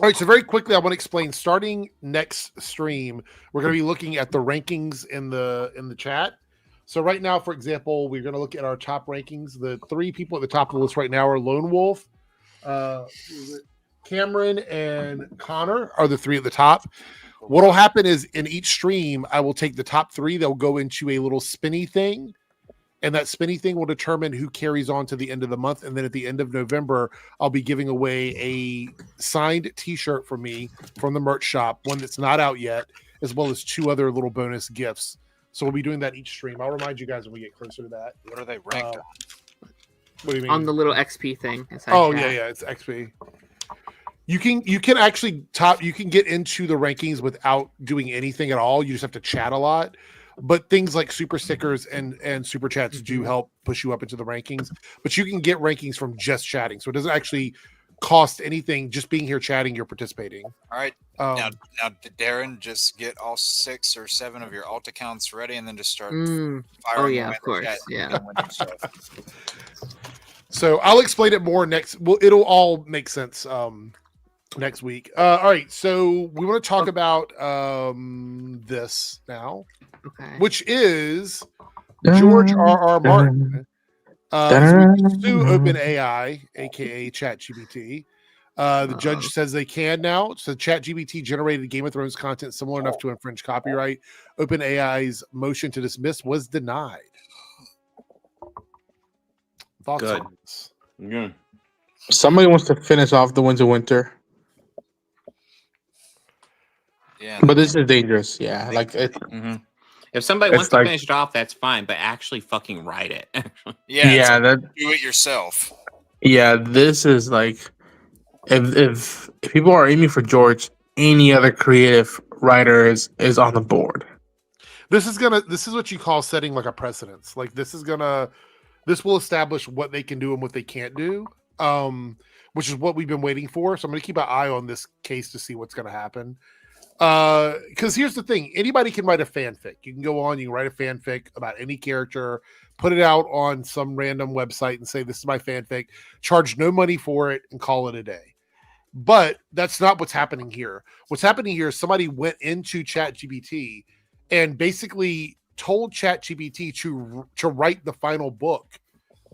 A: right, so very quickly, I want to explain. Starting next stream, we're going to be looking at the rankings in the chat. So right now, for example, we're going to look at our top rankings. The 3 people at the top of the list right now are Lone Wolf, Cameron, and Connor are the 3 at the top. What will happen is in each stream, I will take the top 3. They'll go into a little spinny thing. And that spinny thing will determine who carries on to the end of the month. And then at the end of November, I'll be giving away a signed t-shirt from me from the merch shop, one that's not out yet, as well as 2 other little bonus gifts. So we'll be doing that each stream. I'll remind you guys when we get closer to that.
F: What are they ranked on?
A: What do you mean?
G: On the little XP thing.
A: Oh, chat. Yeah, it's XP. You can actually you can get into the rankings without doing anything at all. You just have to chat a lot. But things like super stickers and super chats do help push you up into the rankings. But you can get rankings from just chatting. So it doesn't actually cost anything. Just being here chatting, you're participating.
F: All right. Now, Darren, just get all 6 or 7 of your alt accounts ready and then just start firing.
G: Oh, yeah, of course. Yeah.
A: So I'll explain it more next. Well, it'll all make sense next week. All right. So we want to talk about this now.
G: Okay.
A: Which is George R.R. Martin. So we sue OpenAI, aka ChatGPT, The judge says they can now. So ChatGPT generated Game of Thrones content similar enough to infringe copyright. OpenAI's motion to dismiss was denied. Thoughts
B: Good.
A: on this?
B: Yeah.
E: Somebody wants to finish off the Winds of Winter,
F: Yeah.
E: but this is dangerous. Yeah, like it.
B: Mhm. If somebody
E: It's
B: wants to
E: like-
B: finish it off, that's fine, but actually fucking write it.
F: Yeah. it's
E: Yeah,
F: like,
E: that.
F: do it yourself.
E: Yeah, this is like if people are aiming for George, any other creative writer is on the board.
A: This is what you call setting like a precedence. Like this will establish what they can do and what they can't do. Which is what we've been waiting for. So I'm gonna keep an eye on this case to see what's gonna happen. Because here's the thing: anybody can write a fanfic. You can go on, you can write a fanfic about any character, put it out on some random website, and say, "This is my fanfic." Charge no money for it and call it a day. But that's not what's happening here. What's happening here is somebody went into ChatGPT and basically told ChatGPT to write the final book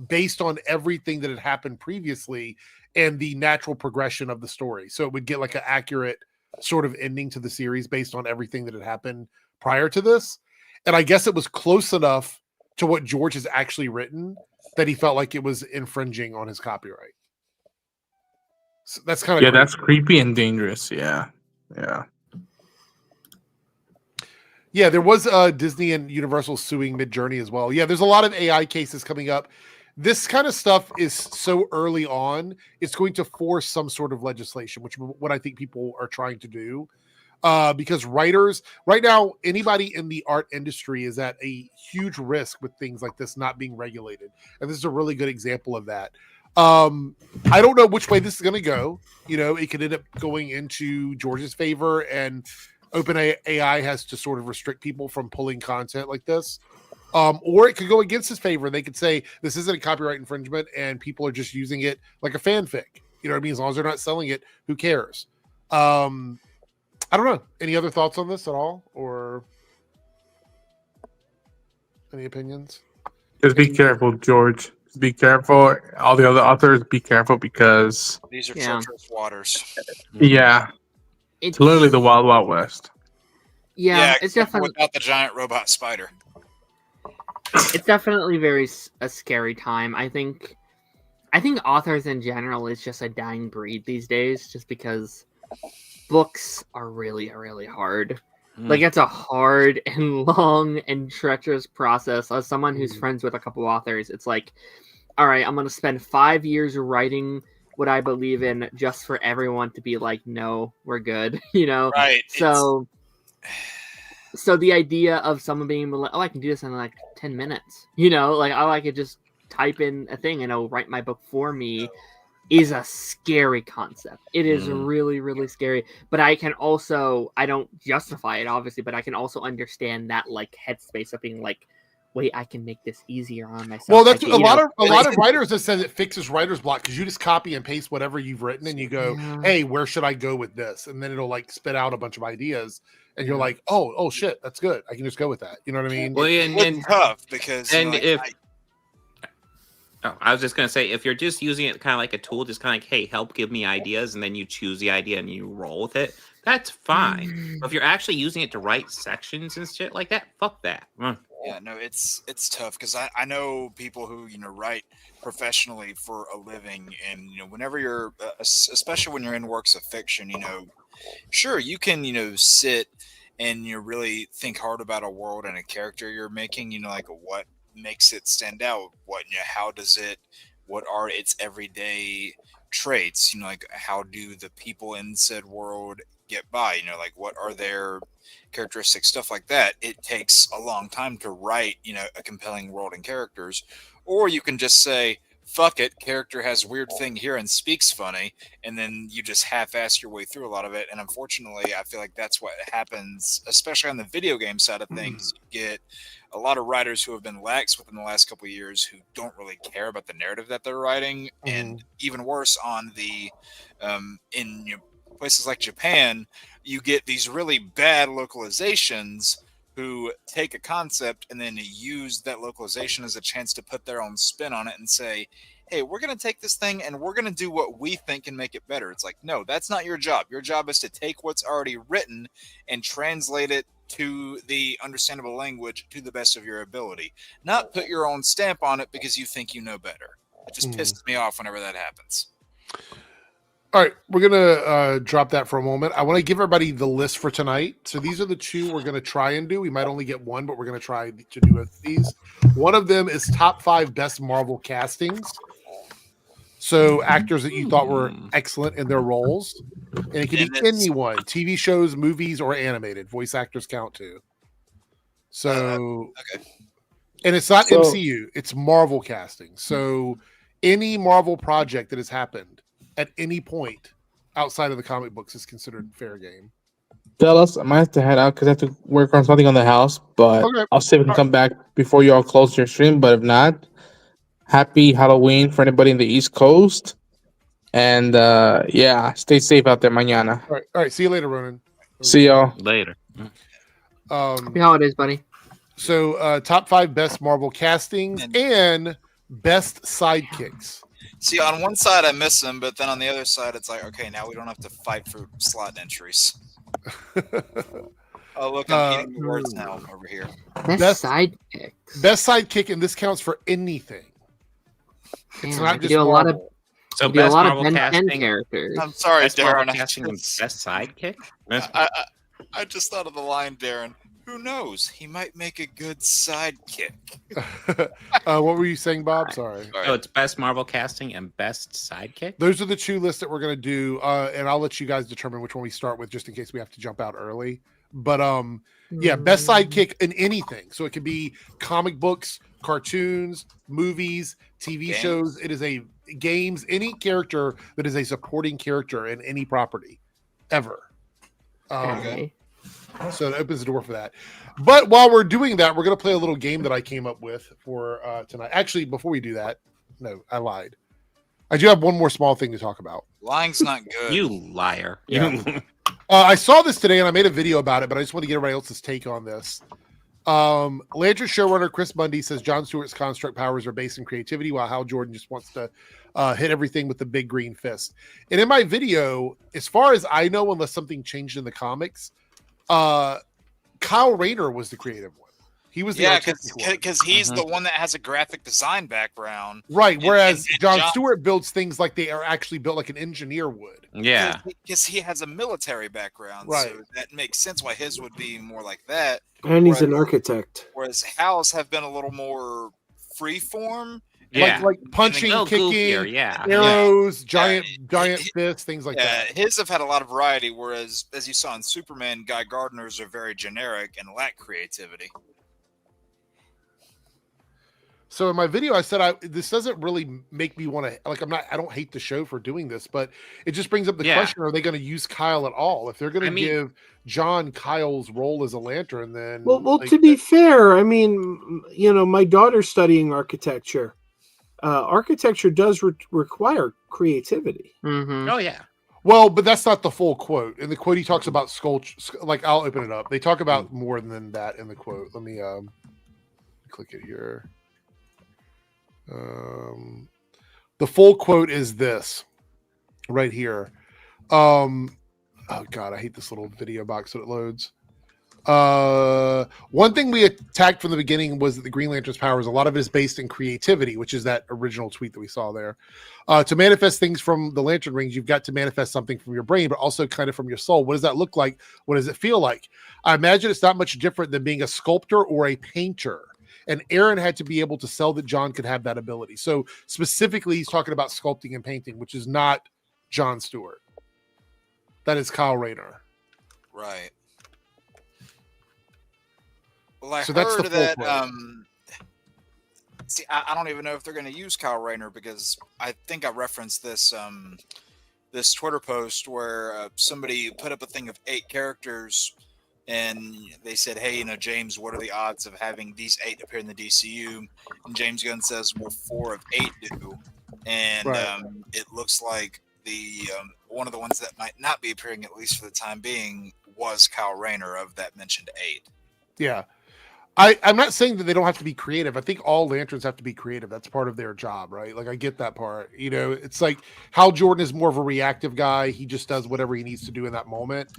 A: based on everything that had happened previously and the natural progression of the story. So it would get like an accurate sort of ending to the series based on everything that had happened prior to this. And I guess it was close enough to what George has actually written that he felt like it was infringing on his copyright. So that's kind of
E: That's creepy and dangerous. Yeah.
A: Yeah, there was Disney and Universal suing Mjölnir as well. Yeah, there's a lot of AI cases coming up. This kind of stuff is so early on, it's going to force some sort of legislation, which is what I think people are trying to do. Because writers, right now, anybody in the art industry is at a huge risk with things like this not being regulated. And this is a really good example of that. I don't know which way this is going to go. You know, it could end up going into George's favor, and OpenAI has to sort of restrict people from pulling content like this. Or it could go against his favor. They could say this isn't a copyright infringement and people are just using it like a fanfic. You know what I mean? As long as they're not selling it, who cares? I don't know. Any other thoughts on this at all? Or any opinions?
E: Just be careful, George. Be careful. All the other authors, be careful because
F: These are treacherous waters.
E: It's literally the Wild Wild West.
G: Yeah, it's
F: except
G: definitely
F: without the giant robot spider.
G: it's definitely a scary time. I think authors in general is just a dying breed these days, just because books are really hard. Like it's a hard and long and treacherous process. As someone who's friends with a couple authors, it's like, all right, I'm gonna spend 5 years writing what I believe in just for everyone to be like, no, we're good, you know?
F: Right.
G: So the idea of someone being able to, I can do this in like 10 minutes, you know, like I could just type in a thing and it'll write my book for me is a scary concept. It is really scary. But I don't justify it obviously, but I can also understand that like headspace of being like, wait, I can make this easier on myself.
A: Well, that's a lot of writers have said it fixes writer's block because you just copy and paste whatever you've written and you go, hey, where should I go with this? And then it'll like spit out a bunch of ideas. And you're like, oh shit, that's good. I can just go with that. You know what I mean?
B: Well,
F: It's tough because
B: I was just gonna say, if you're just using it kind of like a tool, just kind of like, hey, help give me ideas, and then you choose the idea and you roll with it, that's fine. But if you're actually using it to write sections and shit like that, fuck that.
F: Yeah, no, it's tough because I know people who write professionally for a living, and whenever you're especially when you're in works of fiction, sure you can sit and really think hard about a world and a character you're making, like what makes it stand out, what are its everyday traits, like how do the people in said world get by, like what are their characteristics, stuff like that. It takes a long time to write a compelling world and characters. Or you can just say, fuck it, character has weird thing here and speaks funny, and then you just half-ass your way through a lot of it. And unfortunately, I feel like that's what happens, especially on the video game side of things. You get a lot of writers who have been lax within the last couple of years who don't really care about the narrative that they're writing. And even worse, on the in places like Japan, you get these really bad localizations who take a concept and then use that localization as a chance to put their own spin on it and say, hey, we're going to take this thing and we're going to do what we think can make it better. It's like, no, that's not your job. Your job is to take what's already written and translate it to the understandable language to the best of your ability, not put your own stamp on it because you think you know better. It just pisses me off whenever that happens.
A: All right, we're gonna drop that for a moment. I want to give everybody the list for tonight. So these are the two we're gonna try and do. We might only get one, but we're gonna try to do these. One of them is top 5 best Marvel castings. So actors that you thought were excellent in their roles, and it can be anyone: TV shows, movies, or animated. Voice actors count too. So,
F: okay,
A: and it's not MCU; it's Marvel casting. So, any Marvel project that has happened at any point outside of the comic books is considered fair game.
E: Dallas, I might have to head out because I have to work on something on the house, but
A: Okay.
E: I'll see if I can come back before you all close your stream. But if not, happy Halloween for anybody in the East Coast. And yeah, stay safe out there mañana.
A: All right. See you later, Ronan.
E: See y'all
B: later.
G: Happy holidays, buddy.
A: So, top 5 best Marvel castings and best sidekicks.
F: See, on one side I miss him, but then on the other side it's like, okay, now we don't have to fight for slot entries. Oh, look, I'm eating the words now over here.
G: Best sidekick.
A: Best sidekick, and this counts for anything. It's
G: Damn,
A: not just
G: do a lot of
B: So
G: do a
B: best
G: lot
B: Marvel
G: of Ben 10
B: casting.
G: characters.
F: I'm sorry,
B: Best Marvel
F: Darren.
B: casting and best sidekick.
F: I just thought of the line, Darren. Who knows? He might make a good sidekick.
A: What were you saying, Bob? Sorry.
B: So it's best Marvel casting and best sidekick.
A: Those are the 2 lists that we're going to do, and I'll let you guys determine which one we start with, just in case we have to jump out early. But yeah, best sidekick in anything. So it could be comic books, cartoons, movies, TV shows. It is a games, any character that is a supporting character in any property, ever.
G: Okay.
A: So it opens the door for that. But while we're doing that, we're going to play a little game that I came up with for tonight. Actually, before we do that, no, I lied. I do have one more small thing to talk about.
F: Lying's not good.
B: You liar.
A: Yeah. I saw this today and I made a video about it, but I just want to get everybody else's take on this. Lantern showrunner Chris Mundy says Jon Stewart's construct powers are based in creativity, while Hal Jordan just wants to hit everything with the big green fist. And in my video, as far as I know, unless something changed in the comics, Kyle Rayner was the creative one. He was the
F: because he's the one that has a graphic design background,
A: right? Whereas
F: and
A: Jon Stewart builds things like they are actually built like an engineer would.
B: Yeah,
F: because he has a military background,
A: right?
F: So that makes sense why his would be more like that.
D: And he's an architect.
F: Whereas Hal's have been a little more freeform.
B: Yeah,
A: like punching, kicking,
B: goofier,
A: arrows, giant fists, things like that.
F: His have had a lot of variety, whereas as you saw in Superman, Guy Gardner's are very generic and lack creativity.
A: So in my video, I said this doesn't really make me want to I don't hate the show for doing this, but it just brings up the question: are they going to use Kyle at all? If they're going to give John Kyle's role as a Lantern, then
D: well, to be fair, I mean, my daughter's studying architecture. Architecture does require creativity.
G: Mm-hmm.
B: Oh yeah.
A: Well, but that's not the full quote. In the quote, he talks about sculpture. Like, I'll open it up. They talk about more than that in the quote. Let me click it here. The full quote is this right here. Oh God, I hate this little video box that it loads. One thing we attacked from the beginning was that the Green Lantern's powers, a lot of it is based in creativity, which is that original tweet that we saw there. To manifest things from the Lantern rings, you've got to manifest something from your brain, but also kind of from your soul. What does that look like? What does it feel like? I imagine it's not much different than being a sculptor or a painter. And Aaron had to be able to sell that John could have that ability. So specifically, he's talking about sculpting and painting, which is not Jon Stewart. That is Kyle Rayner.
F: Right. Well, I
A: so that's
F: heard
A: the
F: that. See, I don't even know if they're going to use Kyle Rayner because I think I referenced this this Twitter post where somebody put up a thing of 8 characters. And they said, hey, James, what are the odds of having these 8 appear in the DCU? And James Gunn says, well, 4 of 8 do. And it looks like the one of the ones that might not be appearing, at least for the time being, was Kyle Rayner of that mentioned 8.
A: Yeah. I'm not saying that they don't have to be creative. I think all lanterns have to be creative. That's part of their job, right? Like I get that part. You know, it's like Hal Jordan is more of a reactive guy. He just does whatever he needs to do in that moment.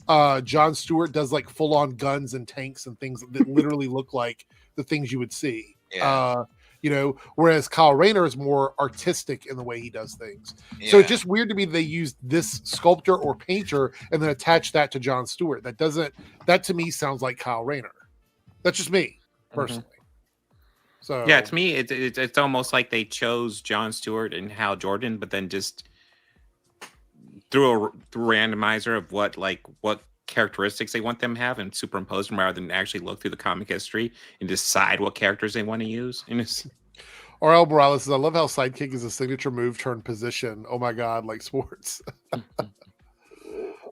A: Jon Stewart does like full on guns and tanks and things that literally look like the things you would see.
F: Yeah.
A: You know, whereas Kyle Rayner is more artistic in the way he does things. So it's just weird to me they used this sculptor or painter and then attach that to Jon Stewart. That to me sounds like Kyle Rayner. That's just me personally. So
B: yeah, to me, it's almost like they chose Jon Stewart and Hal Jordan, but then just through a randomizer of what characteristics they want them to have and superimpose them rather than actually look through the comic history and decide what characters they want to use. And it's
A: R.L. Morales says, I love how sidekick is a signature move turn position. Oh my God, like sports.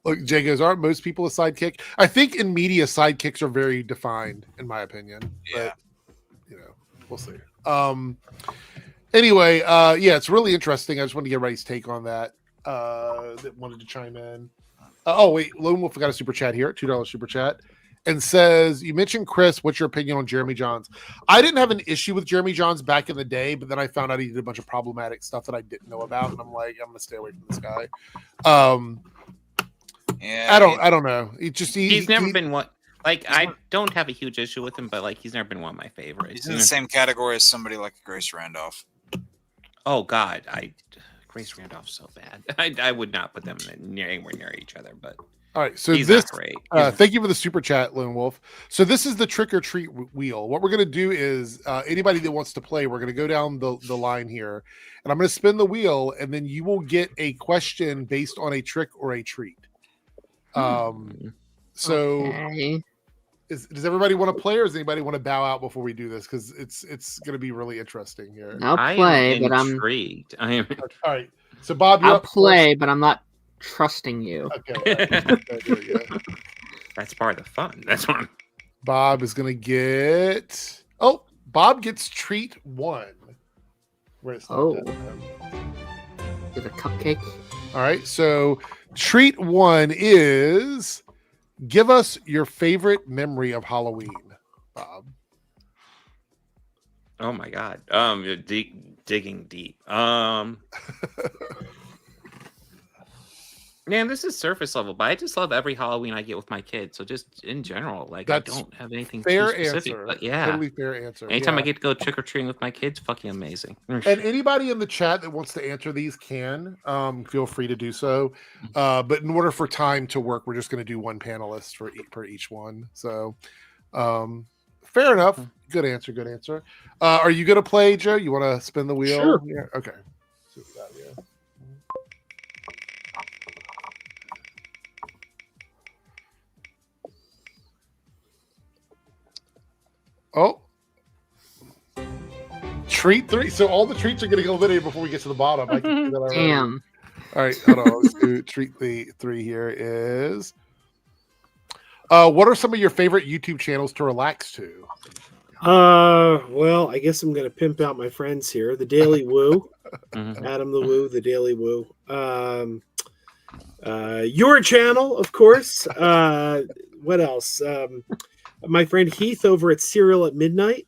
A: Look, Jay goes, aren't most people a sidekick? I think in media, sidekicks are very defined, in my opinion.
F: Yeah.
A: But, you know, we'll see. Anyway, yeah, it's really interesting. I just wanted to get Ray's take on that. That wanted to chime in. Oh, wait, Lone Wolf got a super chat here, $2 super chat, and says, you mentioned Chris, what's your opinion on Jeremy Johns? I didn't have an issue with Jeremy Johns back in the day, but then I found out he did a bunch of problematic stuff that I didn't know about, and I'm like, I'm going to stay away from this guy.
F: Yeah,
A: I don't know. He's
B: never been one. Like, I don't have a huge issue with him, but like he's never been one of my favorites.
F: He's in the same category as somebody like Grace Randolph.
B: Oh God, Grace Randolph's so bad. I would not put them anywhere near each other. But
A: all right, so
B: he's
A: this.
B: Not great.
A: Thank you for the super chat, Lone Wolf. So this is the trick or treat wheel. What we're gonna do is anybody that wants to play, we're gonna go down the line here, and I'm gonna spin the wheel, and then you will get a question based on a trick or a treat. So
G: Okay.
A: does everybody want to play, or does anybody want to bow out before we do this? Because it's going to be really interesting here.
G: I'll
B: I
G: play,
B: am
G: but I'm
B: intrigued. I am.
A: All right. So Bob, you're
G: I'll
A: up
G: play, but I'm not trusting you.
A: first. Okay. All right. Okay, there we go.
B: That's part of the fun. That's one.
A: Bob is going to get. Oh, Bob gets treat 1. Where it's
G: Oh. Is it a cupcake?
A: All right. So treat 1 is give us your favorite memory of Halloween, Bob.
B: Oh my God. Digging deep. Man, this is surface level, but I just love every Halloween I get with my kids. So just in general, like
A: That's
B: I don't have anything
A: fair
B: too specific.
A: answer.
B: But yeah,
A: Totally fair answer.
B: anytime
A: Yeah.
B: I get to go trick or treating with my kids, fucking amazing.
A: And anybody in the chat that wants to answer these can feel free to do so. But in order for time to work, we're just going to do one panelist for each one. So fair enough. Good answer. Good answer. Are you going to play, Joe? You want to spin the wheel?
D: Sure.
A: Yeah. Okay. See what we got here. Oh. Treat 3. So all the treats are getting eliminated before we get to the bottom. I can see that already.
G: Damn.
A: All right, hold on. Let's do treat the 3 here is. What are some of your favorite YouTube channels to relax to?
D: Well, I guess I'm gonna pimp out my friends here. The Daily Woo,
B: Mhm.
D: Adam the Woo, the Daily Woo. Your channel, of course. What else? My friend Heath over at Serial at Midnight.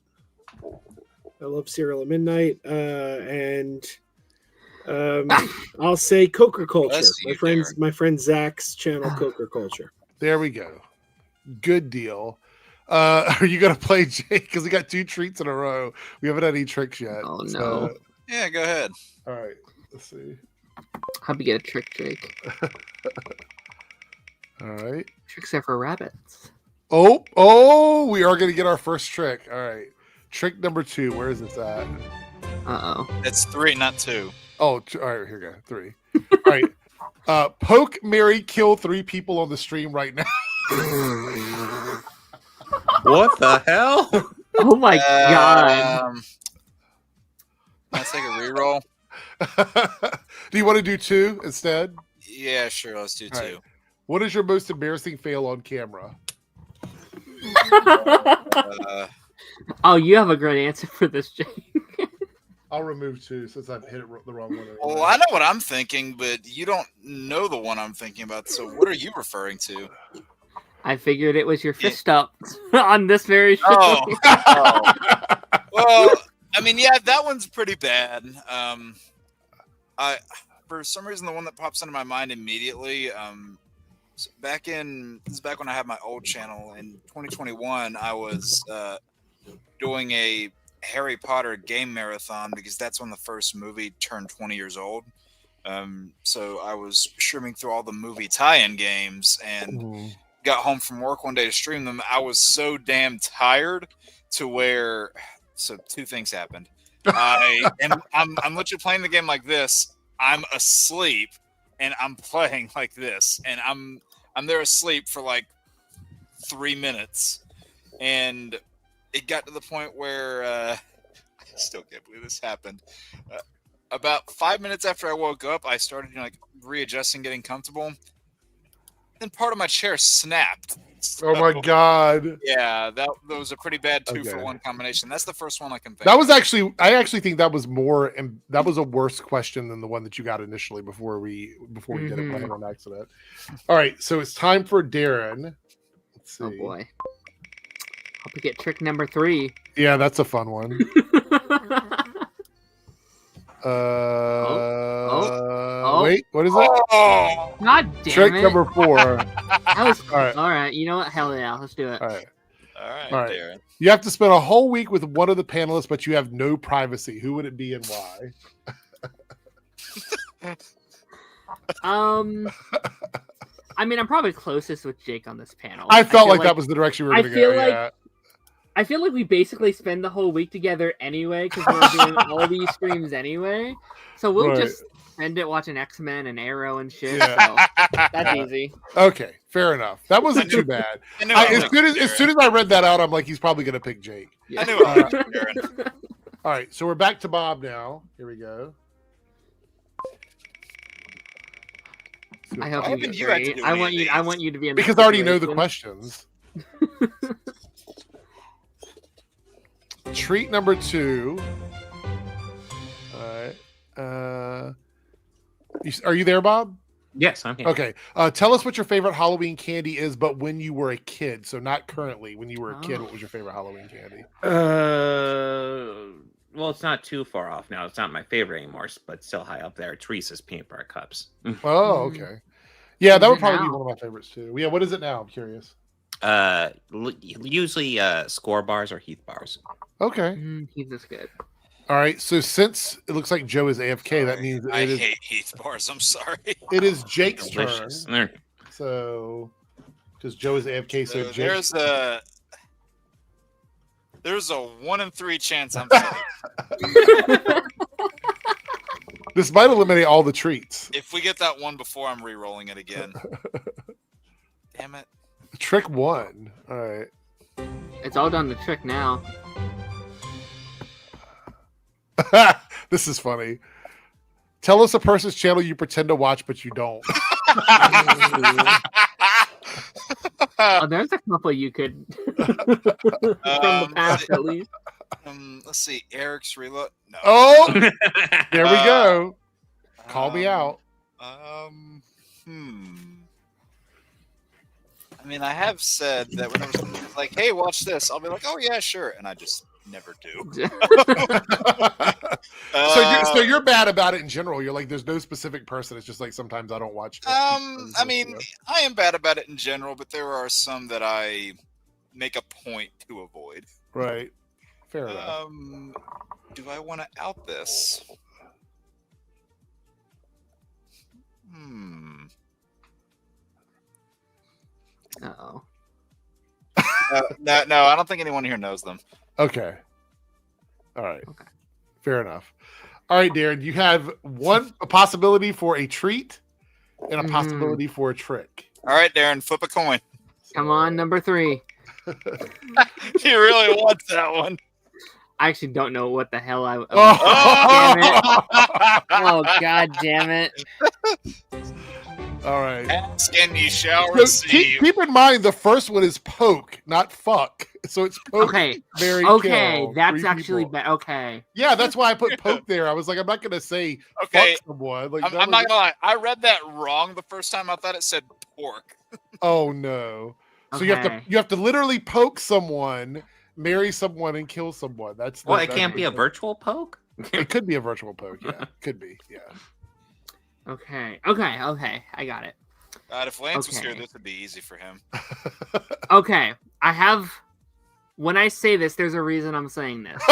D: I love Serial at Midnight. And I'll say Coker Culture.
F: Bless you,
D: My friend Zach's channel, Coker Culture.
A: There we go. Good deal. Are you gonna play, Jake? Because we got 2 treats in a row. We haven't had any tricks yet.
G: Oh, no.
A: So,
F: Yeah, go ahead.
A: all right. Let's see.
G: How'd you get a trick, Jake?
A: All right.
G: Tricks are for rabbits.
A: Oh, we are gonna get our first trick. All right. Trick number 2. Where is this at?
G: Uh-oh.
F: It's 3, not 2.
A: Oh, all right. Here we go. 3. All right. Poke, marry, kill 3 people on the stream right now.
B: What the hell?
G: Oh my god.
F: Let's take a reroll.
A: Do you want to do 2 instead?
F: Yeah, sure. Let's do 2.
A: All right. What is your most embarrassing fail on camera?
G: Oh, you have a great answer for this, Jake.
A: I'll remove 2 since I've hit it the wrong one. Anyway.
F: Well, I know what I'm thinking, but you don't know the one I'm thinking about. So, what are you referring to?
G: I figured it was your fist up on this very show.
F: Oh. Well, I mean, yeah, that one's pretty bad. For some reason, the one that pops into my mind immediately, back when I had my old channel in 2021, I was doing a Harry Potter game marathon because that's when the first movie turned 20 years old. So I was streaming through all the movie tie-in games and got home from work one day to stream them. I was so damn tired to where, so two things happened. I'm literally playing the game like this. I'm asleep and I'm playing like this, and I'm there asleep for like 3 minutes, and it got to the point where I still can't believe this happened. About 5 minutes after I woke up, I started readjusting, getting comfortable. Then part of my chair snapped. So,
A: oh my god!
F: Yeah, that was a pretty bad 2-for-1 combination. That's the first one I can think.
A: That was actually, I actually think that was more, and that was a worse question than the one that you got initially before we did it on accident. All right, so it's time for Darren. Let's see.
G: Oh boy! Hope we get trick number 3.
A: Yeah, that's a fun one. Wait, what is that?
F: Oh,
G: God damn
A: Trick
G: it!
A: number 4.
G: That was
A: All
G: right. You know what? Hell yeah, let's do it.
A: All right.
F: all right,
A: All right.
F: Darren.
A: You have to spend a whole week with one of the panelists, but you have no privacy. Who would it be and why?
G: I mean, I'm probably closest with Jake on this panel.
A: I felt
G: feel
A: like that was the direction we were
G: I
A: going to
G: feel
A: go.
G: like-
A: Yeah.
G: I feel like we basically spend the whole week together anyway because we're doing all these streams anyway. So we'll
A: Right.
G: just spend it watching X-Men and Arrow and shit.
A: Yeah.
G: So that's easy.
A: Okay, fair enough. That wasn't too bad.
F: I knew
A: As soon as I read that out, I'm like, he's probably going to pick Jake.
G: Yeah.
F: I knew it was Darren.
A: All right, so we're back to Bob now. Here we go.
G: I hope
F: Why
G: you
F: haven't
G: get
F: you had to
G: great.
F: do
G: I
F: any
G: want
F: of
G: you. I
F: these?
G: want you to be in
A: Because
G: this
A: I already know the
G: situation.
A: questions. Treat number 2. All right. Are you there, Bob?
B: Yes, I'm here.
A: Okay. Tell us what your favorite Halloween candy is, but when you were a kid. So not currently. When you were a kid, what was your favorite Halloween candy?
B: Well, it's not too far off now. It's not my favorite anymore, but still high up there. Teresa's peanut butter cups.
A: Oh, okay. Yeah, that
G: What
A: would
G: is it
A: probably be
G: now?
A: one of my favorites too. Yeah, what is it now? I'm curious.
B: Usually Score bars or Heath bars.
A: Okay.
G: He's this good.
A: All right. So since it looks like Joe is AFK, that means
F: I
A: it is
F: hate Heath bars. I'm sorry.
A: it is Jake's turn.
B: Delicious. There.
A: So because Joe is AFK, so Jake.
F: There's a 1 in 3 chance I'm sorry.
A: This might eliminate all the treats.
F: If we get that one before, I'm re-rolling it again. Damn it.
A: Trick 1. All right.
G: It's all done to trick now.
A: This is funny. Tell us a person's channel you pretend to watch, but you don't.
G: Oh, there's a couple you could from the past at least.
F: Let's see. Eric's reload. No.
A: Oh, there we go. Call me out.
F: I mean, I have said that whenever someone's like, "Hey, watch this," I'll be like, "Oh yeah, sure," and I just never do.
A: So you're bad about it in general. You're like, there's no specific person. It's just like sometimes I don't watch.
F: I mean, I am bad about it in general, but there are some that I make a point to avoid.
A: Right. Fair enough.
F: Do I want to out this?
G: Uh-oh.
F: No, I don't think anyone here knows them.
A: Okay. All right.
G: Okay.
A: Fair enough. All right, Darren, you have a possibility for a treat and a possibility for a trick.
F: All right, Darren, flip a coin.
G: Come on, number 3.
F: You really want that one?
G: I actually don't know what the hell I.
A: Oh,
G: Damn it. Oh god damn it!
A: All right.
F: Ask and you shall
A: So
F: receive.
A: keep in mind the first one is poke, not fuck. So it's poke.
G: Okay.
A: Marry,
G: Okay,
A: kill,
G: that's
A: 3
G: actually
A: people.
G: okay.
A: Yeah, that's why I put poke there. I was like, I'm not gonna say
F: Okay,
A: fuck someone. Like, that
F: I'm not
A: was-
F: gonna lie. I read that wrong the first time. I thought it said pork.
A: Oh no. So you have to literally poke someone, marry someone, and kill someone.
B: Well, it can't be a virtual poke.
A: It could be a virtual poke. Yeah, could be. Yeah.
G: Okay. I got it.
F: God, if Lance was here, this would be easy for him.
G: Okay, I have. When I say this, there's a reason I'm saying this.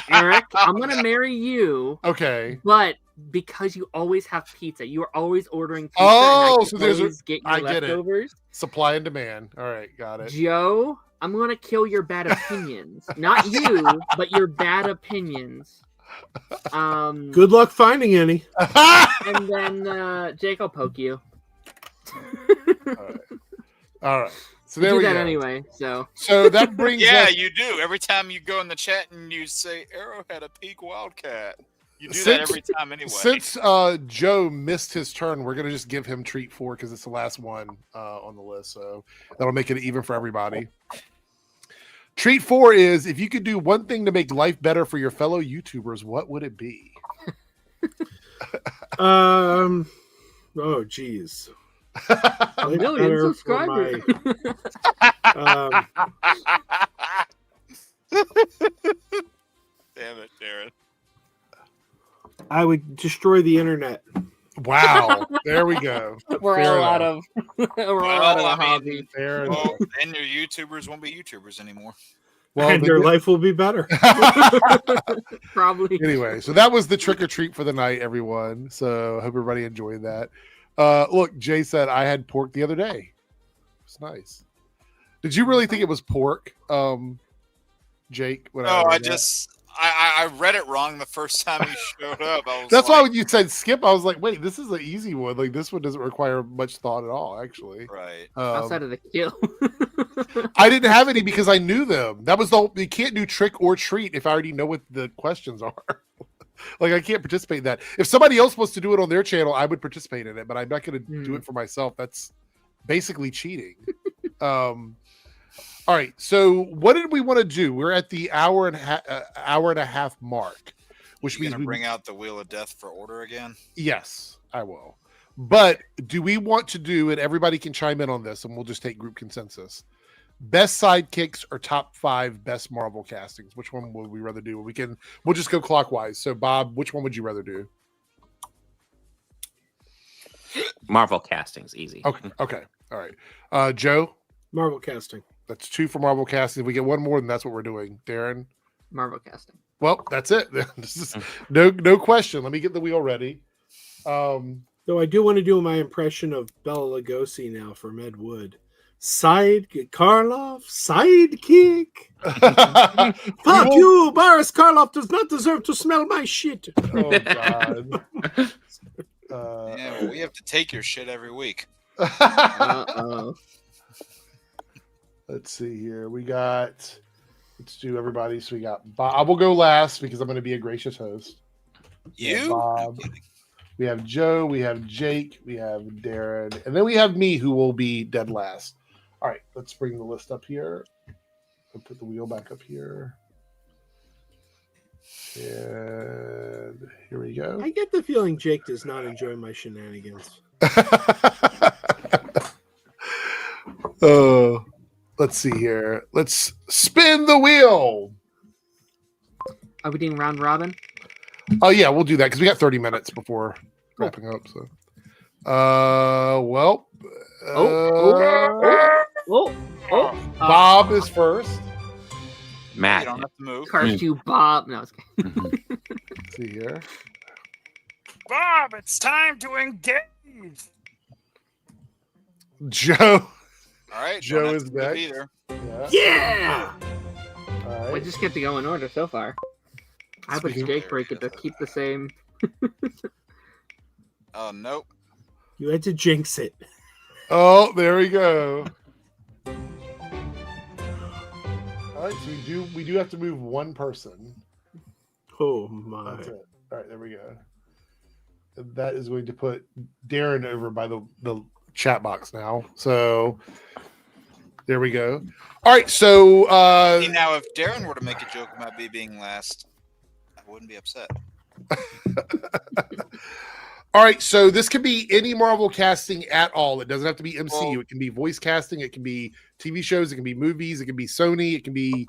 G: Eric, I'm gonna marry you.
A: Okay.
G: But because you always have pizza, you are always ordering pizza.
A: Oh,
G: and
A: so there's
G: I get leftovers.
A: it. Supply and demand. All right, got it.
G: Joe, I'm gonna kill your bad opinions. Not you, but your bad opinions.
D: Good luck finding any.
G: And then Jake, I'll poke you.
A: All right. So
G: we
A: there
G: do
A: we
G: that
A: go.
G: Anyway. So
A: that brings
F: yeah,
A: us...
F: you do. Every time you go in the chat and you say Arrowhead a peak wildcat, you do that every time anyway.
A: Since Joe missed his turn, we're gonna just give him treat 4 because it's the last one on the list. So that'll make it even for everybody. Treat 4 is, if you could do one thing to make life better for your fellow YouTubers, what would it be?
D: Oh, geez.
G: A million subscribers.
F: Damn it, Darren.
D: I would destroy the internet.
A: Wow. There we go.
G: We're all out of a hobby.
F: Well, then your YouTubers won't be YouTubers anymore.
A: Well,
D: and your life will be better.
G: Probably.
A: Anyway, so that was the trick or treat for the night, everyone. So hope everybody enjoyed that. Look, Jay said I had pork the other day. It's nice. Did you really think it was pork, Jake?
F: I read it wrong the first time you showed up.
A: That's why when you said skip, I was like, wait, this is an easy one. Like, this one doesn't require much thought at all, actually.
F: Right.
G: Outside of the kill.
A: I didn't have any because I knew them. That was you can't do trick or treat if I already know what the questions are. Like, I can't participate in that. If somebody else wants to do it on their channel, I would participate in it, but I'm not going to do it for myself. That's basically cheating. All right. So what did we want to do? We're at the hour and a half mark, which means
F: we bring out the Wheel of Death for order again.
A: Yes, I will. But do we want to do, and everybody can chime in on this, and we'll just take group consensus, best sidekicks or top 5 best Marvel castings? Which one would we rather do? We'll just go clockwise. So Bob, which one would you rather do?
B: Marvel castings, easy.
A: Okay. All right. Joe?
D: Marvel casting.
A: That's 2 for Marvel casting. If we get one more, then that's what we're doing. Darren?
G: Marvel casting.
A: Well, that's it. This is no question. Let me get the wheel ready.
D: Though I do want to do my impression of Bela Lugosi now from Ed Wood. Karloff, sidekick. Fuck you, Boris Karloff does not deserve to smell my shit.
A: Oh, God.
F: Yeah, well, we have to take your shit every week.
G: Uh-oh.
A: Let's see here. Let's do everybody. So we got Bob. I will go last because I'm going to be a gracious host.
F: You?
A: Bob. We have Joe. We have Jake. We have Darren. And then we have me, who will be dead last. All right. Let's bring the list up here. I'll put the wheel back up here. And here we go.
D: I get the feeling Jake does not enjoy my shenanigans.
A: Let's see here. Let's spin the wheel.
G: Are we doing round robin?
A: Oh yeah, we'll do that because we got 30 minutes before wrapping up. So, Bob is first.
B: Matt.
F: You don't have to move.
G: Curse you, Bob. No, it's okay.
A: Let's see here.
F: Bob, it's time to engage.
A: Joe.
F: All right,
A: Joe is next.
G: Yeah.
A: All right.
G: We just get to go in order so far. I put Jake break it to keep the same.
F: Oh, nope.
D: You had to jinx it.
A: Oh, there we go. All right, so we do have to move one person.
D: Oh my.
A: That's it. All right, there we go. And that is going to put Darren over by the chat box now. So there we go. All right, so
F: now if Darren were to make a joke about me being last, I wouldn't be upset.
A: All right, so this can be any Marvel casting at all. It doesn't have to be MCU.
F: Well-
A: It can be voice casting. It can be TV shows. It can be movies. It can be Sony. It can be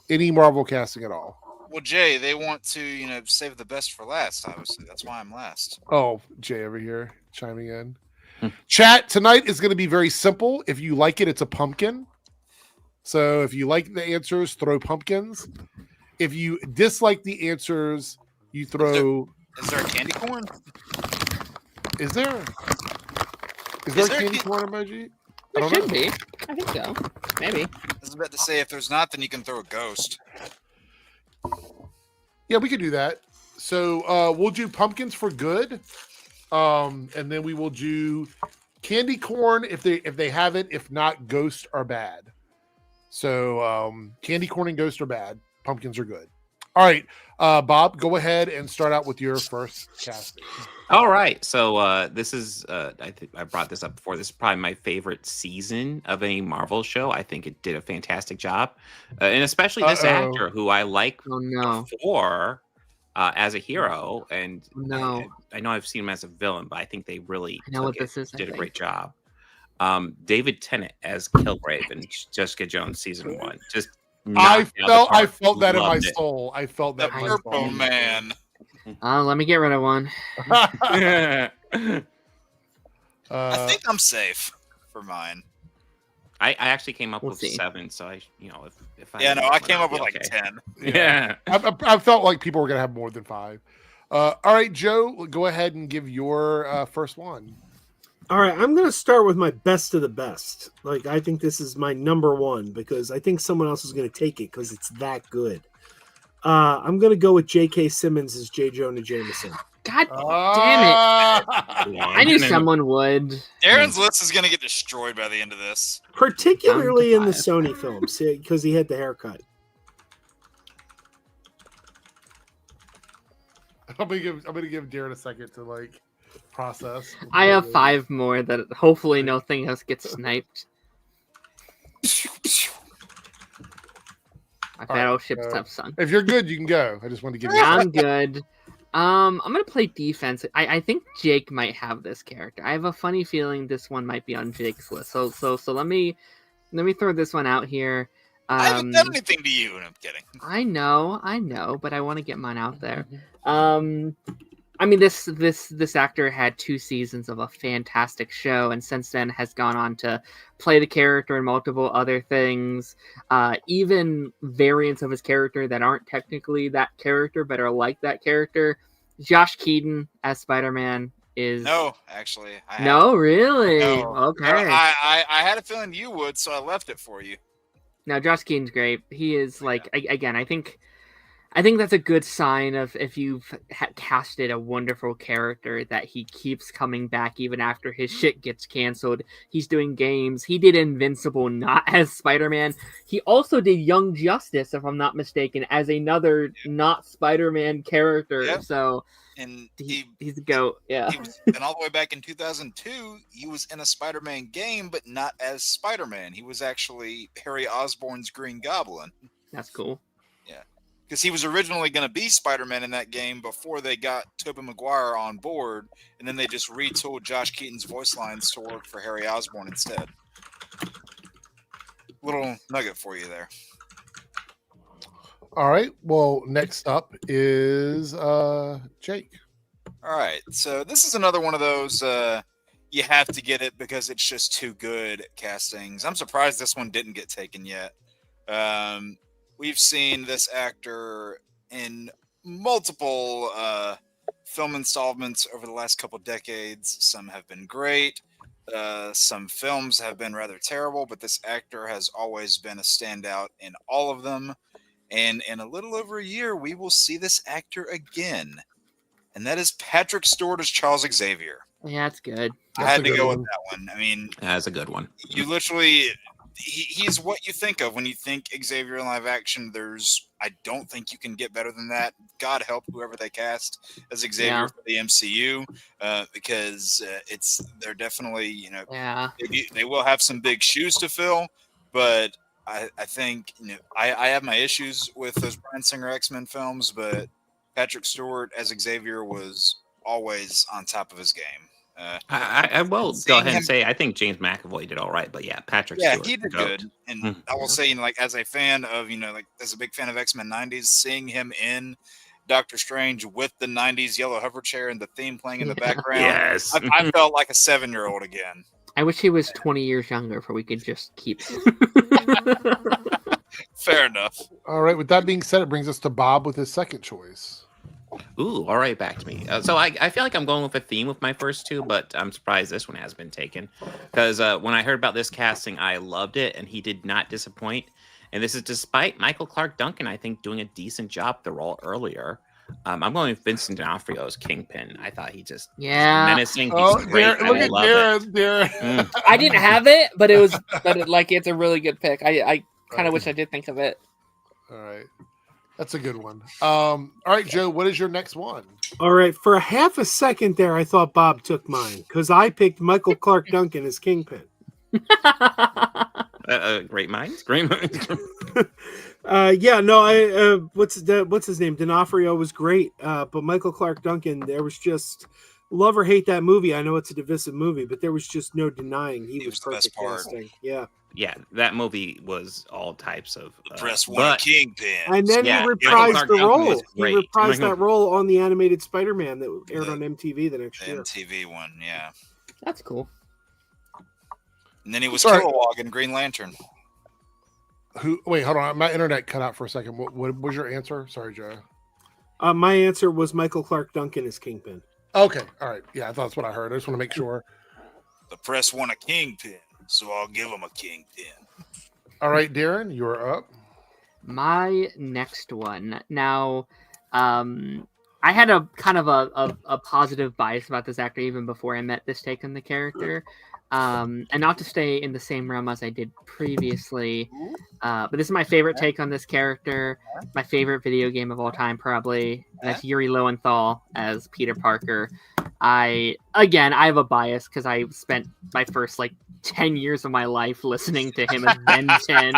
A: any Marvel casting at all.
F: Well, Jay, they want to, save the best for last. Obviously, that's why I'm last.
A: Oh, Jay over here chiming in. Chat, tonight is going to be very simple. If you like it, it's a pumpkin. So if you like the answers, throw pumpkins. If you dislike the answers, you throw.
F: Is there a candy corn?
A: Is there? Is
F: Is
A: there a
F: there
A: candy corn emoji? I
G: There
A: don't
G: should
A: know.
G: be. I think so. Maybe.
F: I was about to say, if there's not, then you can throw a ghost.
A: Yeah, we could do that. So we'll do pumpkins for good, and then we will do candy corn if they have it. If not, ghosts are bad. So candy corn and ghosts are bad. Pumpkins are good. All right, Bob, go ahead and start out with your first casting.
B: All right. So this is I think I brought this up before. This is probably my favorite season of a Marvel show. I think it did a fantastic job. And especially this actor who I like
G: Oh no.
B: before as a hero. And
G: No.
B: I know I've seen him as a villain, but I think they really
G: I know what this is, I
B: did a
G: think.
B: great job. David Tennant as Kilgrave in Jessica Jones season 1. Just
A: I
B: knocked it out of the
A: felt
B: park.
A: that in my
B: Loved it.
A: soul. I felt that
F: The
A: in my
F: Purple
A: soul.
F: Man.
G: Let me get rid of one.
F: I
A: Uh,
F: think I'm safe for mine.
B: I actually came up
G: We'll
B: with
G: see.
B: 7, so if I
F: Yeah, no,
B: had
F: I
B: one,
F: came
B: I'd
F: up
B: be
F: with like
B: okay.
F: 10.
B: Yeah.
A: I felt like people were gonna have more than 5. All right, Joe, go ahead and give your first one.
D: All right, I'm going to start with my best of the best. Like, I think this is my number one because I think someone else is going to take it because it's that good. I'm going to go with J.K. Simmons as J. Jonah Jameson.
G: God
A: Ah!
G: I knew someone would.
F: Darren's list is going to get destroyed by the end of this.
D: Particularly in the
G: five.
D: Sony films because he had the haircut.
A: I'm gonna give Darren a second to process.
G: I have 5 more that hopefully nothing else gets sniped. My battleship stepson.
A: If you're good, you can go. I just want to give you.
G: I'm good. I'm gonna play defense. I think Jake might have this character. I have a funny feeling this one might be on Jake's list. So let me throw this one out here.
F: I haven't done anything to you, and I'm kidding.
G: I know, but I want to get mine out there. I mean, this actor had 2 seasons of a fantastic show, and since then has gone on to play the character in multiple other things, even variants of his character that aren't technically that character but are like that character. Josh Keaton as Spider-Man is
F: No, actually.
G: really
F: No.
G: okay.
F: I had a feeling you would, so I left it for you.
G: No, Josh Keaton's great. He is again. I think that's a good sign of if you've casted a wonderful character that he keeps coming back even after his shit gets canceled. He's doing games. He did Invincible not as Spider-Man. He also did Young Justice, if I'm not mistaken, as another not Spider-Man character.
F: Yep.
G: So
F: And
G: he's a goat. Yeah.
F: and all the way back in 2002, he was in a Spider-Man game, but not as Spider-Man. He was actually Harry Osborn's Green Goblin.
G: That's cool.
F: Because he was originally going to be Spider-Man in that game before they got Tobey Maguire on board, and then they just retooled Josh Keaton's voice lines to work for Harry Osborn instead. Little nugget for you there.
A: All right. Well, next up is Jake.
F: All right, so this is another one of those you have to get it because it's just too good castings. I'm surprised this one didn't get taken yet. We've seen this actor in multiple film installments over the last couple decades. Some have been great. Some films have been rather terrible, but this actor has always been a standout in all of them. And in a little over a year, we will see this actor again. And that is Patrick Stewart as Charles Xavier.
G: Yeah, that's good.
F: I had to go with that one. I mean,
B: That's a good one.
F: you literally, he's what you think of when you think Xavier in live action. I don't think you can get better than that. God help whoever they cast as Xavier for the MCU, because they're definitely, they will have some big shoes to fill, but I think, I have my issues with those Bryan Singer X-Men films, but Patrick Stewart as Xavier was always on top of his game.
B: I will go
F: seeing
B: ahead
F: him-
B: and say I think James McAvoy did all right, but yeah, Patrick
F: Yeah,
B: Stewart.
F: he did
B: goat.
F: good. And I will say, like, as a fan of, like, as a big fan of X-Men 90s, seeing him in Doctor Strange with the 90s yellow hover chair and the theme playing in the background,
B: Yes.
F: I felt like a 7-year-old again.
G: I wish he was 20 years younger, for we could just keep.
F: Fair enough.
A: All right. With that being said, it brings us to Bob with his second choice.
B: Ooh, all right, back to me. So I feel like I'm going with a theme with my first two, but I'm surprised this one has been taken. Because when I heard about this casting, I loved it, and he did not disappoint. And this is despite Michael Clark Duncan, I think, doing a decent job the role earlier. I'm going with Vincent D'Onofrio as Kingpin. I thought he just menacing. He's great. I
A: look at
B: love it.
A: Darren.
K: I didn't have it, but it's a really good pick. I kind of wish I did think of it.
A: All right. That's a good one. All right, Joe, what is your next one?
D: All right. For a half a second there, I thought Bob took mine because I picked Michael Clark Duncan as Kingpin.
B: Great minds. Great minds.
D: What's his name? D'Onofrio was great, but Michael Clark Duncan, there was just love or hate that movie. I know it's a divisive movie, but there was just no denying he was
F: the best
D: perfect
F: part.
D: casting. Yeah.
B: Yeah, that movie was all types of.
F: Press one Kingpin.
D: And then
B: Yeah,
D: he
B: Michael
D: reprised
B: Clark
D: the
B: Duncan
D: role.
B: was
D: He
B: great.
D: reprised that role on the animated Spider-Man that aired on MTV the next year.
F: MTV one, yeah.
G: That's cool.
F: And then he was
A: Sorry.
F: Kilowog in Green Lantern.
A: Wait, hold on. My internet cut out for a second. What was your answer? Sorry, Joe.
D: My answer was Michael Clark Duncan as Kingpin.
A: Okay. All right. Yeah, I thought that's what I heard. I just want to make sure.
F: The press want a Kingpin, so I'll give him a Kingpin.
A: All right, Darren, you're up.
G: My next one. Now, I had a kind of a positive bias about this actor even before I met this take on the character. And not to stay in the same realm as I did previously, but this is my favorite take on this character, my favorite video game of all time, probably. And that's Yuri Lowenthal as Peter Parker. I have a bias because I spent my first 10 years of my life listening to him as Ben 10.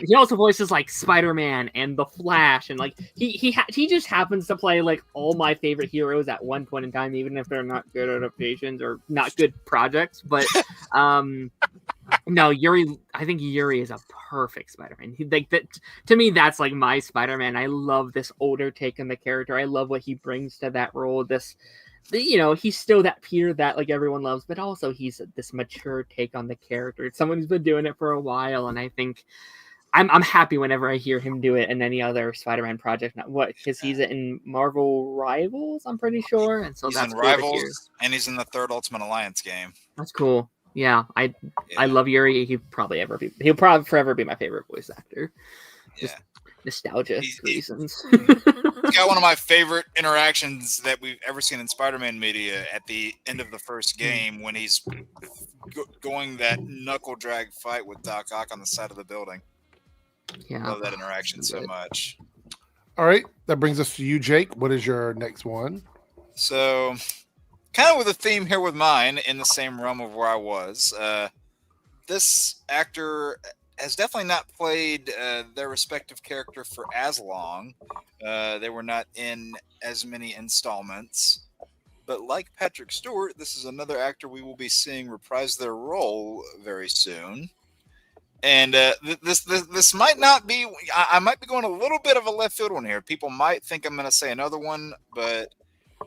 G: He also voices Spider-Man and the Flash, and he just happens to play all my favorite heroes at one point in time, even if they're not good adaptations or not good projects. But no, Yuri, I think Yuri is a perfect Spider-Man. To me, that's my Spider-Man. I love this older take on the character. I love what he brings to that role. He's still that Peter that everyone loves, but also he's this mature take on the character. It's someone who's been doing it for a while, and I think I'm happy whenever I hear him do it in any other Spider-Man project. Because he's in Marvel Rivals, I'm pretty sure, and so
F: He's
G: that's
F: in
G: cool to hear.
F: Rivals, and he's in the third Ultimate Alliance game.
G: That's cool. Yeah, I love Yuri. He'll probably forever be my favorite voice actor. Just nostalgia reasons.
F: He's got one of my favorite interactions that we've ever seen in Spider-Man media at the end of the first game when he's going that knuckle drag fight with Doc Ock on the side of the building.
G: Yeah,
F: love that interaction so much.
A: All right, that brings us to you, Jake. What is your next one?
F: So, kind of with a theme here with mine in the same realm of where I was. This actor has definitely not played their respective character for as long. They were not in as many installments. But like Patrick Stewart, this is another actor we will be seeing reprise their role very soon. And this might not be... I might be going a little bit of a left field one here. People might think I'm going to say another one, but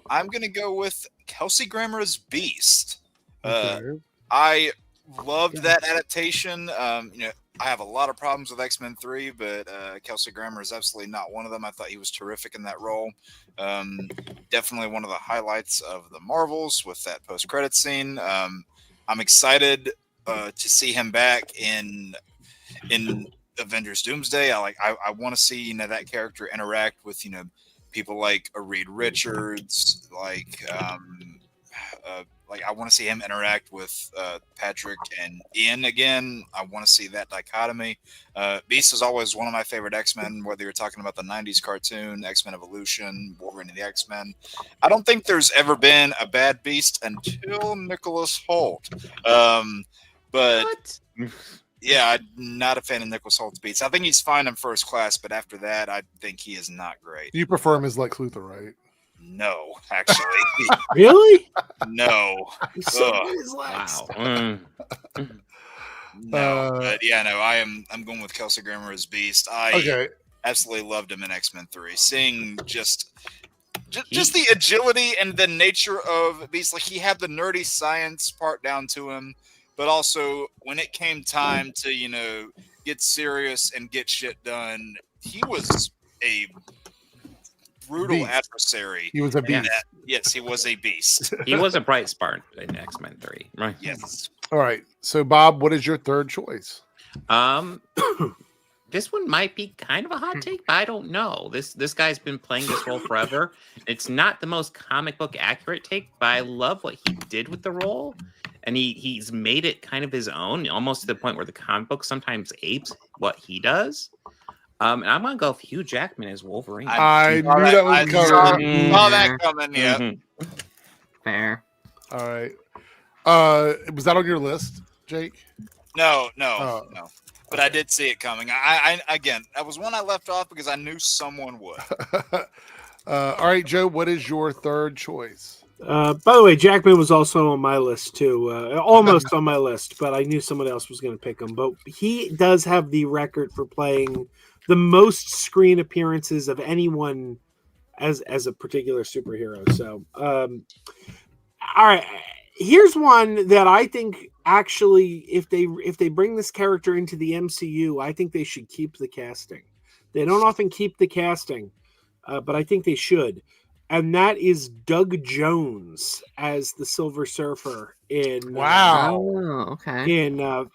F: I'm going to go with Kelsey Grammer's Beast. I loved that adaptation. I have a lot of problems with X-Men 3, but Kelsey Grammer is absolutely not one of them. I thought he was terrific in that role. Definitely one of the highlights of the Marvels with that post-credit scene. I'm excited to see him back in Avengers Doomsday. I want to see that character interact with people like a Reed Richards, I want to see him interact with Patrick and Ian again. I want to see that dichotomy. Beast is always one of my favorite X-Men, whether you're talking about the 90s cartoon, X-Men Evolution, Wolverine and the X-Men. I don't think there's ever been a bad Beast until Nicholas Hoult. But yeah, I'm not a fan of Nicholas Holt's Beast. I think he's fine in First Class, but after that, I think he is not great.
A: You prefer him as Lex Luthor, right?
F: No, actually,
D: Really?
F: no.
D: He's so
F: Ugh.
D: good as Lex.
B: Wow.
F: No, but yeah, no. I'm going with Kelsey Grammer as Beast. I absolutely loved him in X-Men 3. Seeing just the agility and the nature of Beast. Like, he had the nerdy science part down to him, but also when it came time to get serious and get shit done, he was a brutal adversary.
A: He was a beast.
F: Yes, he was a beast.
B: He was a bright spark in X-Men 3. Right.
F: Yes.
A: All right. So, Bob, what is your third choice?
B: This one might be kind of a hot take, but I don't know. This guy's been playing this role forever. It's not the most comic book accurate take, but I love what he did with the role. And he's made it kind of his own, almost to the point where the comic book sometimes apes what he does. And I'm gonna go with Hugh Jackman as Wolverine.
A: I knew that was coming.
F: Saw that coming. Yeah.
B: Mm-hmm.
G: Fair.
A: All right. Was that on your list, Jake?
F: No. But I did see it coming. I again, that was one I left off because I knew someone would.
A: All right, Joe. What is your third choice?
D: By the way, Jackman was also on my list too, almost on my list, but I knew someone else was going to pick him. But he does have the record for playing the most screen appearances of anyone as a particular superhero. So, all right, here's one that I think actually, if they bring this character into the MCU, I think they should keep the casting. They don't often keep the casting, but I think they should. And that is Doug Jones as the Silver Surfer in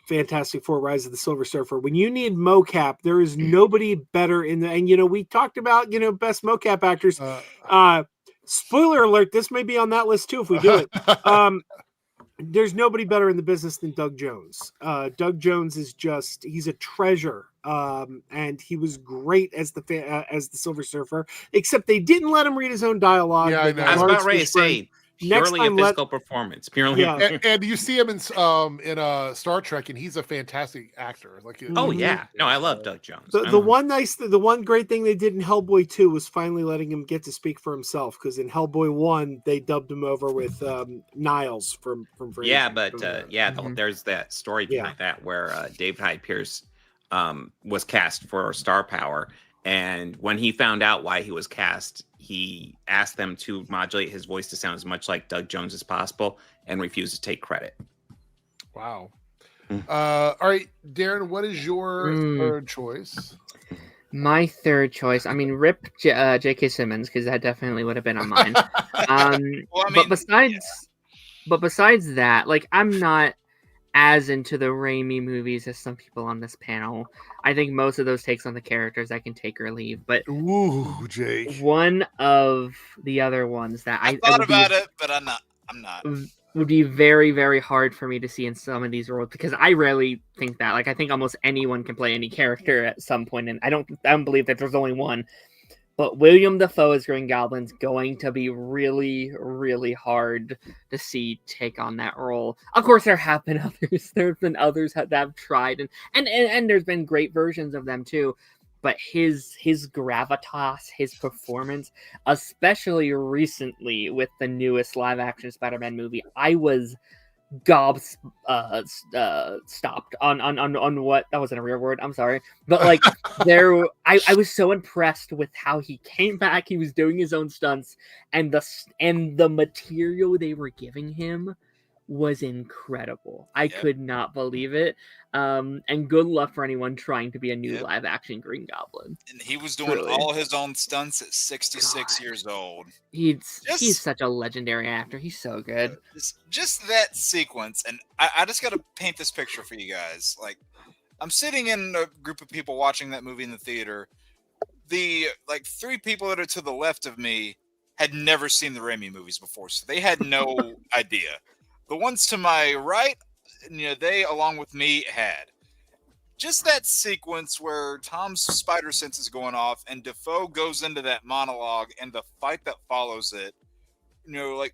D: Fantastic Four: Rise of the Silver Surfer. When you need mocap, there is nobody better in the. And we talked about best mocap actors. Spoiler alert: this may be on that list too if we do it. There's nobody better in the business than Doug Jones. Doug Jones is he's a treasure. And he was great as the Silver Surfer, except they didn't let him read his own dialogue.
A: Yeah, I know.
B: I was about ready to say purely a physical performance. Purely,
A: and you see him in Star Trek, and he's a fantastic actor.
B: I love Doug Jones.
D: The one great thing they did in Hellboy 2 was finally letting him get to speak for himself, because in Hellboy 1 they dubbed him over with Niles from
B: there's that story behind that where David Hyde Pierce was cast for star power, and when he found out why he was cast, he asked them to modulate his voice to sound as much like Doug Jones as possible and refused to take credit.
A: Wow. All right, Darren, what is your third choice?
G: My third choice, rip J.K. Simmons, because that definitely would have been on mine. But besides that, I'm not as into the Raimi movies as some people on this panel. I think most of those takes on the characters I can take or leave. But
A: Jake,
G: one of the other ones that
F: I thought about it, but I'm not.
G: Would be very, very hard for me to see in some of these roles, because I rarely think that. I think almost anyone can play any character at some point, and I don't believe that there's only one. But William Dafoe as Green Goblin's going to be really, really hard to see take on that role. Of course, there have been others. There have been others that have tried, and there's been great versions of them too. But his gravitas, his performance, especially recently with the newest live-action Spider-Man movie, I was stopped on what, that wasn't a real word, I'm sorry, but I was so impressed with how he came back. He was doing his own stunts, and the material they were giving him was incredible. I could not believe it. And good luck for anyone trying to be a new live action Green Goblin.
F: And he was doing all his own stunts at 66 years old.
G: He's such a legendary actor. He's so good.
F: Just that sequence, and I just got to paint this picture for you guys. I'm sitting in a group of people watching that movie in the theater. The three people that are to the left of me had never seen the Raimi movies before, so they had no idea. The ones to my right, they, along with me, had. Just that sequence where Tom's spider sense is going off and Dafoe goes into that monologue and the fight that follows it,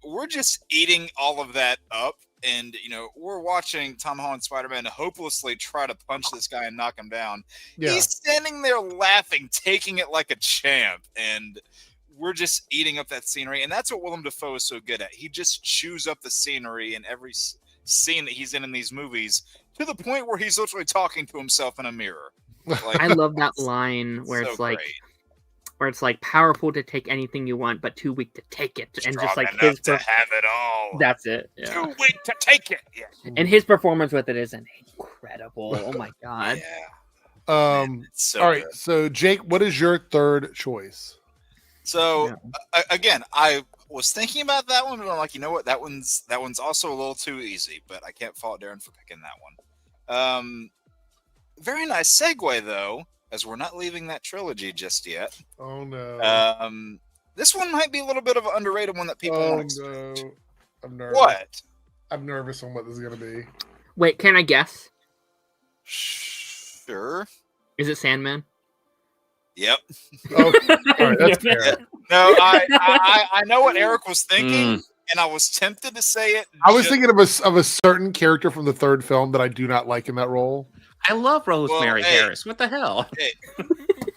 F: we're just eating all of that up. And, we're watching Tom Holland Spider-Man hopelessly try to punch this guy and knock him down. Yeah. He's standing there laughing, taking it like a champ. And we're just eating up that scenery, and that's what Willem Dafoe is so good at. He just chews up the scenery in every scene that he's in these movies, to the point where he's literally talking to himself in a mirror. Like,
G: I love that line where
F: so
G: it's like,
F: great.
G: where it's like powerful to take anything you want, but too weak to take it, and just like
F: Strong
G: his
F: enough to have it all.
G: That's it. Yeah.
F: Too weak to take it. Yeah.
G: And his performance with it is incredible. Oh my god.
F: Yeah. Man, it's so
A: all right.
F: good.
A: So Jake, what is your third choice?
F: So again, I was thinking about that one, but I'm like, you know what? That one's also a little too easy, but I can't fault Darren for picking that one. Very nice segue though, as we're not leaving that trilogy just yet.
A: Oh no.
F: This one might be a little bit of an underrated one that people won't expect.
A: No. I'm nervous.
F: What?
A: I'm nervous on what this is gonna be.
G: Wait, can I guess?
F: Sure.
G: Is it Sandman?
F: Yep.
A: Oh, all right, that's fair.
F: No, I know what Eric was thinking, and I was tempted to say it.
A: I was thinking of a certain character from the third film that I do not like in that role.
B: I love Rosemary Harris. What the hell?
F: Hey,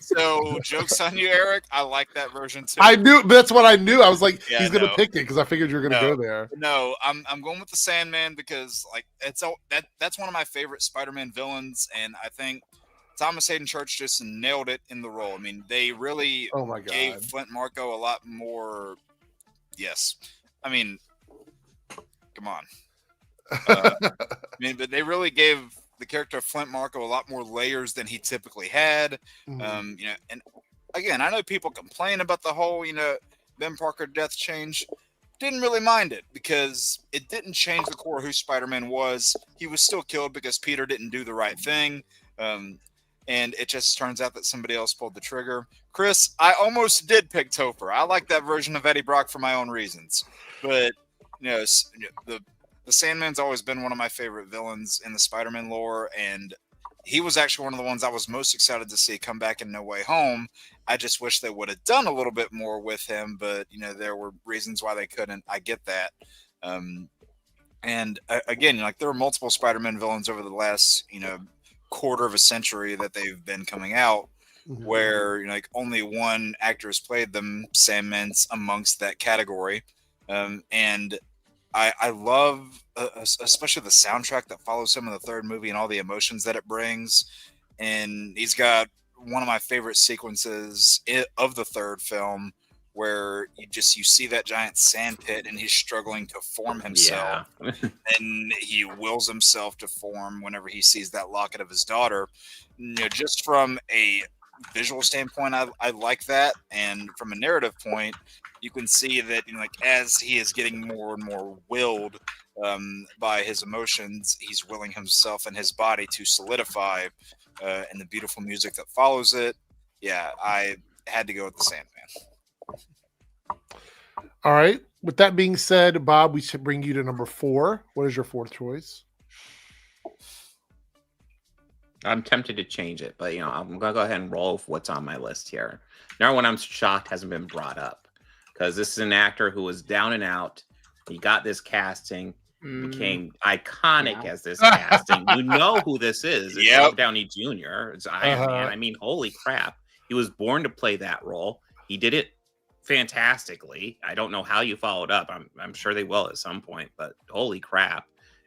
F: so jokes on you, Eric. I like that version too.
A: I knew that's what I knew. I was like,
F: Yeah,
A: he's gonna
F: no.
A: pick it because I figured you're gonna go there.
F: No, I'm going with the Sandman because like that's one of my favorite Spider-Man villains, and I think Thomas Hayden Church just nailed it in the role. I mean, they really gave Flint Marko a lot more. Yes, I mean, come on. I mean, but they really gave the character of Flint Marko a lot more layers than he typically had.
A: Mhm.
F: You know, and again, I know people complain about the whole, Ben Parker death change. Didn't really mind it because it didn't change the core of who Spider-Man was. He was still killed because Peter didn't do the right thing. And it just turns out that somebody else pulled the trigger. Chris, I almost did pick Topher. I like that version of Eddie Brock for my own reasons. But, the Sandman's always been one of my favorite villains in the Spider-Man lore, and he was actually one of the ones I was most excited to see come back in No Way Home. I just wish they would have done a little bit more with him, but, there were reasons why they couldn't. I get that. And again, there are multiple Spider-Man villains over the last, quarter of a century that they've been coming out, where only one actor has played them. Sandman's amongst that category, and I love especially the soundtrack that follows him in the third movie and all the emotions that it brings. And he's got one of my favorite sequences of the third film, where you see that giant sand pit and he's struggling to form himself. And he wills himself to form whenever he sees that locket of his daughter. Just from a visual standpoint, I like that. And from a narrative point, you can see that as he is getting more and more willed by his emotions, he's willing himself and his body to solidify, and the beautiful music that follows it. Yeah, I had to go with the Sandman.
A: All right. With that being said, Bob, we should bring you to number 4. What is your fourth choice?
B: I'm tempted to change it, but I'm gonna go ahead and roll with what's on my list here. Number one, I'm shocked hasn't been brought up because this is an actor who was down and out. He got this casting, became iconic as this casting. You know who this is? It's Robert Downey Jr. It's Iron Man. I mean, holy crap! He was born to play that role. He did it fantastically. I don't know how you followed up. I'm sure they will at some point, but holy crap!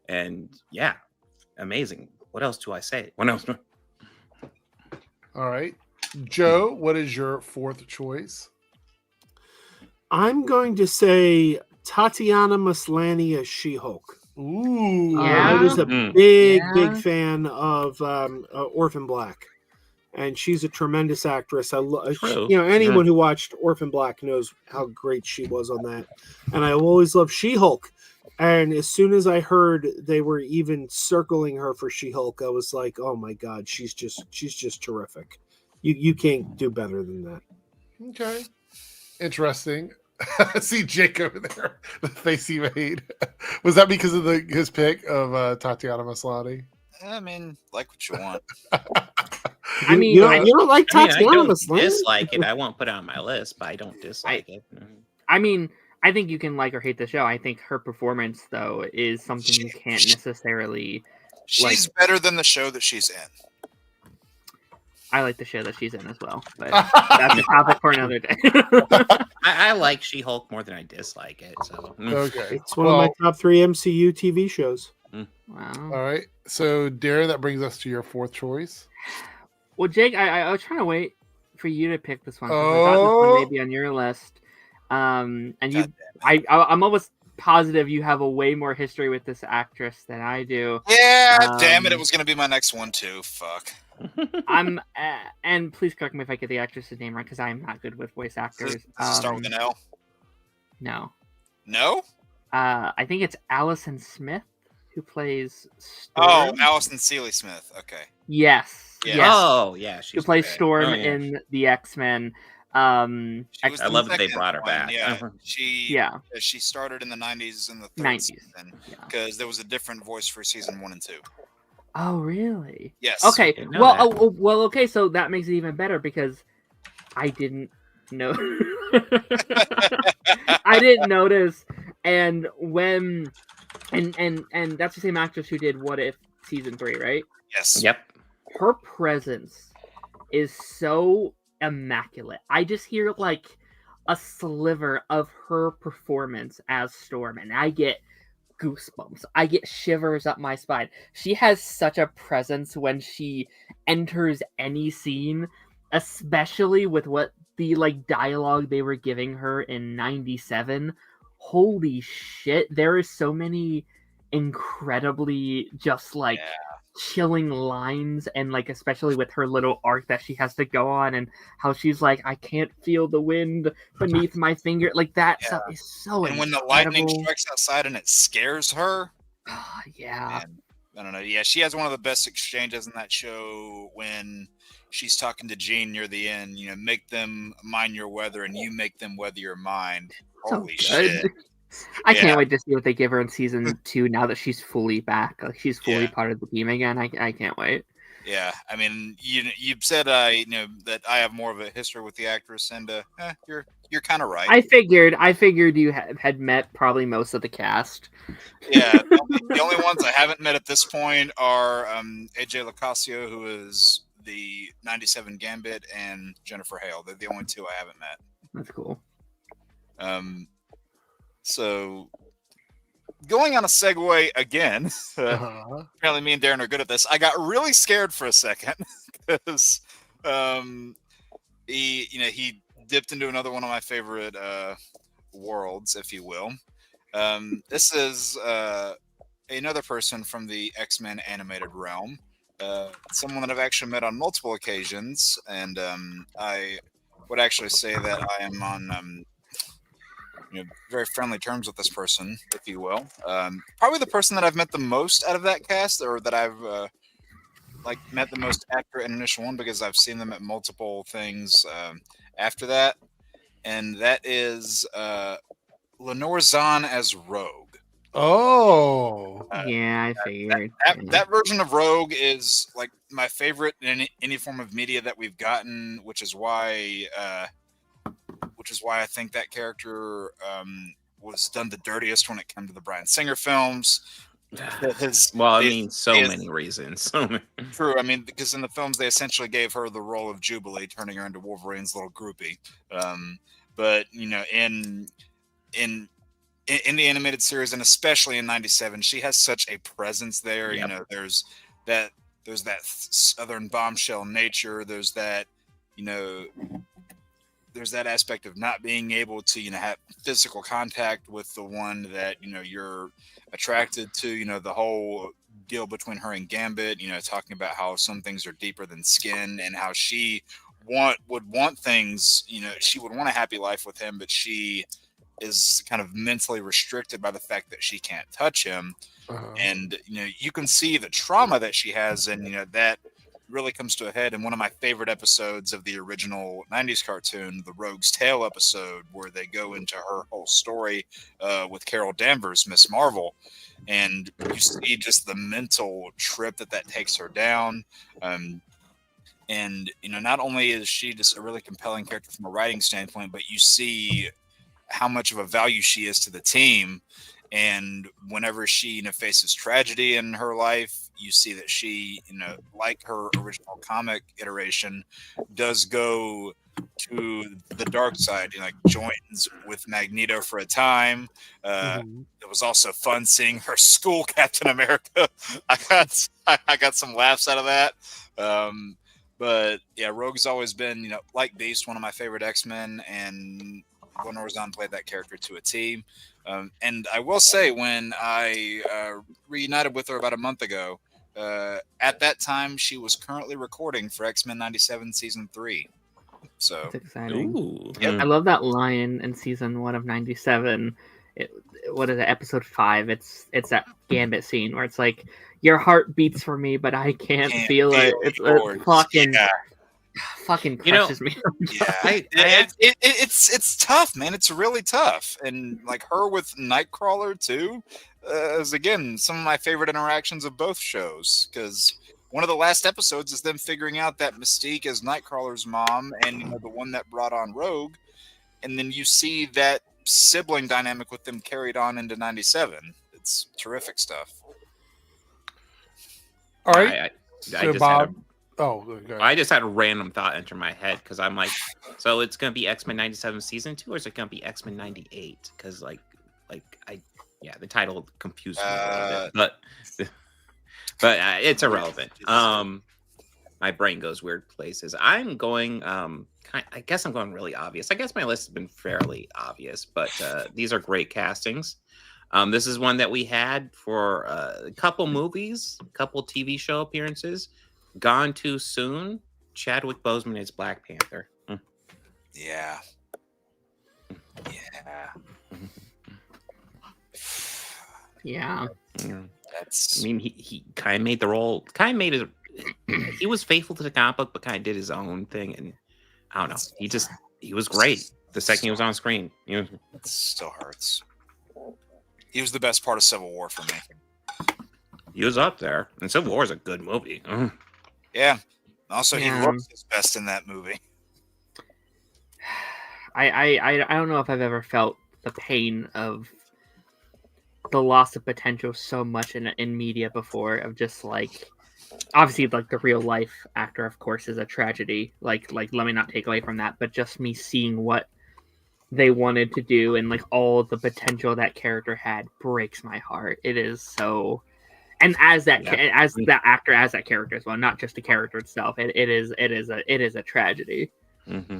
B: And yeah, amazing. What else do I say? What else?
A: All right. Joe, what is your fourth choice?
D: I'm going to say Tatiana Maslany as She-Hulk.
A: Ooh.
D: I was a big fan of Orphan Black. And she's a tremendous actress. Anyone who watched Orphan Black knows how great she was on that. And I always loved She-Hulk. And as soon as I heard they were even circling her for She-Hulk, I was like, "Oh my God, she's just terrific. You can't do better than that."
A: Okay, interesting. See Jake over there, the face he made. Was that because of his pick of Tatiana Maslany?
F: I mean, like what you want.
G: I mean,
D: you don't like Tatiana Maslany?
B: I dislike it. I won't put it on my list, but I don't dislike it.
G: I mean, I think you can like or hate the show. I think her performance, though, is something you can't necessarily.
F: She's better than the show that she's in.
G: I like the show that she's in as well, but that's a topic for another day.
B: I like She-Hulk more than I dislike it. So
A: Okay.
D: It's one of my top 3 MCU TV shows.
G: Wow.
A: All right. So, Darren, that brings us to your fourth choice.
G: Well, Jake, I was trying to wait for you to pick this one. 'Cause I thought this one may be on your list. And you, I'm almost positive you have a way more history with this actress than I do.
F: Yeah, damn it! It was gonna be my next one too. Fuck.
G: And please correct me if I get the actress's name right, because I'm not good with voice actors.
F: Does it start with an L?
G: No.
F: No?
G: I think it's Allison Smith who plays Storm.
F: Oh, Allison Seeley Smith. Okay.
G: Yes.
F: Yeah.
G: Yes.
B: Oh, yeah.
G: Who plays
B: great.
G: Storm
B: Oh, yeah.
G: in the X-Men.
B: I love that they brought her back.
F: Yeah. She started in the 90s in the third
G: 90s.
F: season because there was a different voice for season 1 and 2.
G: Oh, really?
F: Yes.
G: Okay.
B: Didn't know
G: Well,
B: that.
G: well, okay. So that makes it even better because I didn't know. I didn't notice, and when, and that's the same actress who did What If season 3, right?
F: Yes.
B: Yep.
G: Her presence is so immaculate. I just hear like a sliver of her performance as Storm, and I get goosebumps. I get shivers up my spine. She has such a presence when she enters any scene, especially with what the like dialogue they were giving her in 97. Holy shit, there is so many incredibly just like chilling lines, and like especially with her little arc that she has to go on, and how she's like, I can't feel the wind beneath my finger, like that stuff is so
F: And when the
G: incredible.
F: lightning strikes outside and it scares her.
G: Yeah.
F: Man, I don't know. Yeah, she has one of the best exchanges in that show when she's talking to Jean near the end. You know, make them mind your weather and you make them weather your mind.
G: So
F: Holy
G: good.
F: shit.
G: I can't wait to see what they give her in season 2 now that she's fully back. Like she's fully part of the team again. I can't wait.
F: Yeah, I mean, you said that I have more of a history with the actress, and you're kind of right.
G: I figured you had met probably most of the cast.
F: Yeah, the only ones I haven't met at this point are AJ Locascio, who is the 97 Gambit, and Jennifer Hale. They're the only two I haven't met.
G: That's cool.
F: So going on a segue again, apparently me and Darren are good at this. I got really scared for a second because he dipped into another one of my favorite worlds, if you will. This is another person from the X-Men animated realm, someone that I've actually met on multiple occasions, and I would actually say that I am on very friendly terms with this person, if you will. Probably the person that I've met the most out of that cast, or that I've met the most accurate and initial one, because I've seen them at multiple things after that, and that is Lenore Zahn as Rogue.
A: Oh,
G: yeah, I figured
F: that version of Rogue is like my favorite in any form of media that we've gotten, which is why I think that character was done the dirtiest when it came to the Bryan Singer films.
B: Many reasons.
F: True. I mean, because in the films they essentially gave her the role of Jubilee, turning her into Wolverine's little groupie. But in the animated series, and especially in '97, she has such a presence there.
B: Yep.
F: There's that Southern bombshell nature. There's that aspect of not being able to have physical contact with the one that you're attracted to. The whole deal between her and Gambit, talking about how some things are deeper than skin, and how she would want things, she would want a happy life with him, but she is kind of mentally restricted by the fact that she can't touch him. And you can see the trauma that she has, and that really comes to a head in one of my favorite episodes of the original 90s cartoon, the Rogue's Tale episode, where they go into her whole story with Carol Danvers, Miss Marvel, and you see just the mental trip that takes her down. And not only is she just a really compelling character from a writing standpoint, but you see how much of a value she is to the team. And whenever she faces tragedy in her life, you see that she, like her original comic iteration, does go to the dark side. Like joins with Magneto for a time. It was also fun seeing her school Captain America. I got some laughs out of that. But yeah, Rogue's always been, like Beast, one of my favorite X-Men, and Gwen Orzon played that character to a T. And I will say, when I reunited with her about a month ago, at that time she was currently recording for X-Men 97 season 3. So
G: That's exciting.
B: Ooh.
F: Yep.
G: I love that line in season 1 of 97. What is it? Episode 5. It's that Gambit scene where it's like, your heart beats for me, but I can't feel it. It's fucking.
F: Yeah.
G: Fucking crushes me.
F: Yeah, it's tough, man. It's really tough, and like her with Nightcrawler too is again some of my favorite interactions of both shows, because one of the last episodes is them figuring out that Mystique is Nightcrawler's mom and the one that brought on Rogue, and then you see that sibling dynamic with them carried on into 97. It's terrific stuff.
A: All right,
B: so
A: Bob. Okay.
B: I just had a random thought enter my head because I'm like, so it's gonna be X-Men 97 season 2, or is it gonna be X-Men 98? Because the title confused me a little bit, but it's irrelevant. My brain goes weird places. I'm going. I guess I'm going really obvious. I guess my list has been fairly obvious, but these are great castings. This is one that we had for a couple movies, a couple TV show appearances. Gone Too Soon. Chadwick Boseman is Black Panther.
F: Yeah.
G: Yeah.
F: That's.
B: I mean, he kind of made the role. He was faithful to the comic book, but kind of did his own thing, and I don't know. He was great the second he was on screen.
F: It still hurts. He was the best part of Civil War for me.
B: He was up there, and Civil War is a good movie.
F: Yeah. Also, he looks his best in that movie.
G: I don't know if I've ever felt the pain of the loss of potential so much in media before. Of just like, obviously, like the real life actor, of course, is a tragedy. Like let me not take away from that, but just me seeing what they wanted to do and like all the potential that character had breaks my heart. It is so. And as that actor, as that character as well, not just the character itself, it is a tragedy.
B: Mm-hmm.